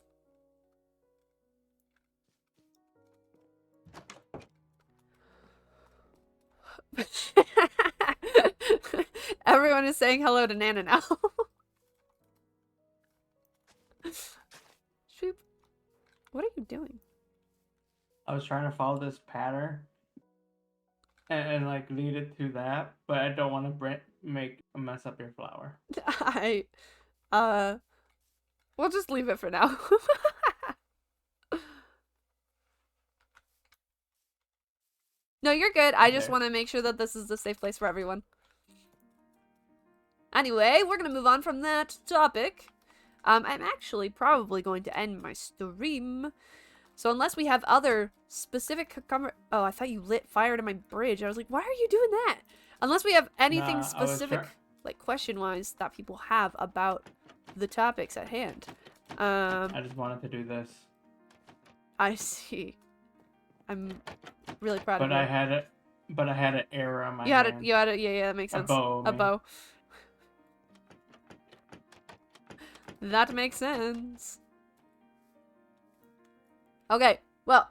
Everyone is saying hello to Nana now. Shoop. What are you doing? I was trying to follow this pattern and like lead it to that, but I don't want to make a mess up your flower. We'll just leave it for now. No, you're good. I just Okay. want to make sure that this is a safe place for everyone. Anyway, we're going to move on from that topic. I'm actually probably going to end my stream. So unless we have other specific... Oh, I thought you lit fire to my bridge. I was like, why are you doing that? Unless we have anything specific, like question-wise, that people have about the topics at hand. I just wanted to do this. I see. I'm really proud of you. But I had an arrow on my You hand. had it, yeah, that makes sense. A bow. That makes sense. Okay, well.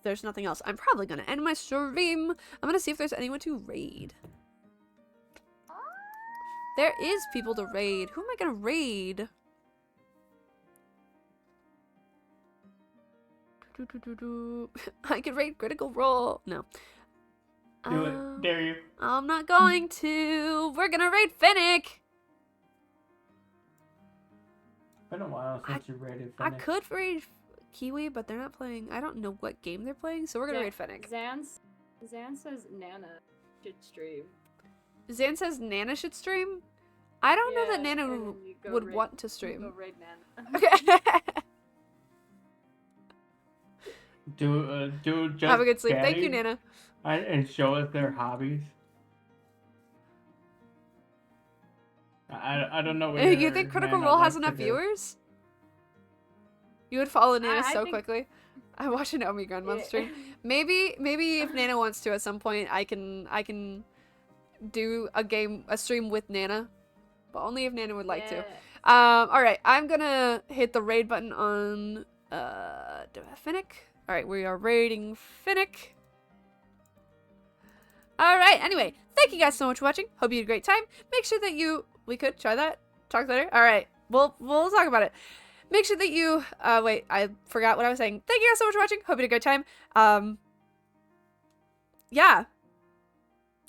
There's nothing else. I'm probably gonna end my stream. I'm gonna see if there's anyone to raid. There is people to raid. Who am I gonna raid? I could raid Critical Role. No. Do it. Dare you. I'm not going to. We're gonna raid Finnick. Been a while since you raided I Finnick. could raid Kiwi, but they're not playing. I don't know what game they're playing, so we're gonna raid Finnick. Zan says Nana should stream. Zan says Nana should stream. I don't know that Nana and then you go would raid- want to you stream. Go raid Nana. Okay. Do just Have a good sleep. Thank you, Daddy Nana. and show us their hobbies. I don't know. Where You think Critical Role has enough viewers? You would follow Nana I so think- quickly. I watch an Omi Grandmother stream. Maybe if Nana wants to at some point, I can do a stream with Nana, but only if Nana would like to. All right, I'm gonna hit the raid button on Finnick. All right, we are raiding Finnick. All right. Anyway, thank you guys so much for watching. Hope you had a great time. Make sure that we could try that. Talk later. All right. We'll talk about it. Make sure that you wait, I forgot what I was saying. Thank you guys so much for watching. Hope you had a great time. Yeah.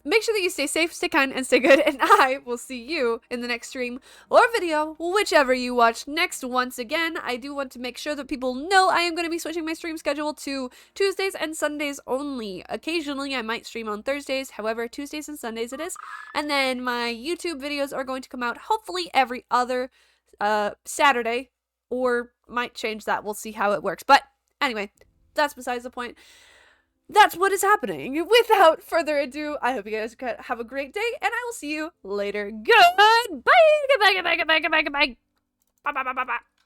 Make sure that you stay safe, stay kind, and stay good, and I will see you in the next stream or video, whichever you watch next. Once again, I do want to make sure that people know I am going to be switching my stream schedule to Tuesdays and Sundays only. Occasionally, I might stream on Thursdays, however, Tuesdays and Sundays it is. And then my YouTube videos are going to come out hopefully every other Saturday, or might change that. We'll see how it works. But anyway, that's besides the point. That's what is happening. Without further ado, I hope you guys have a great day, and I will see you later. Goodbye! Goodbye, goodbye, goodbye, goodbye, goodbye, goodbye. Bye, bye, bye, bye, bye.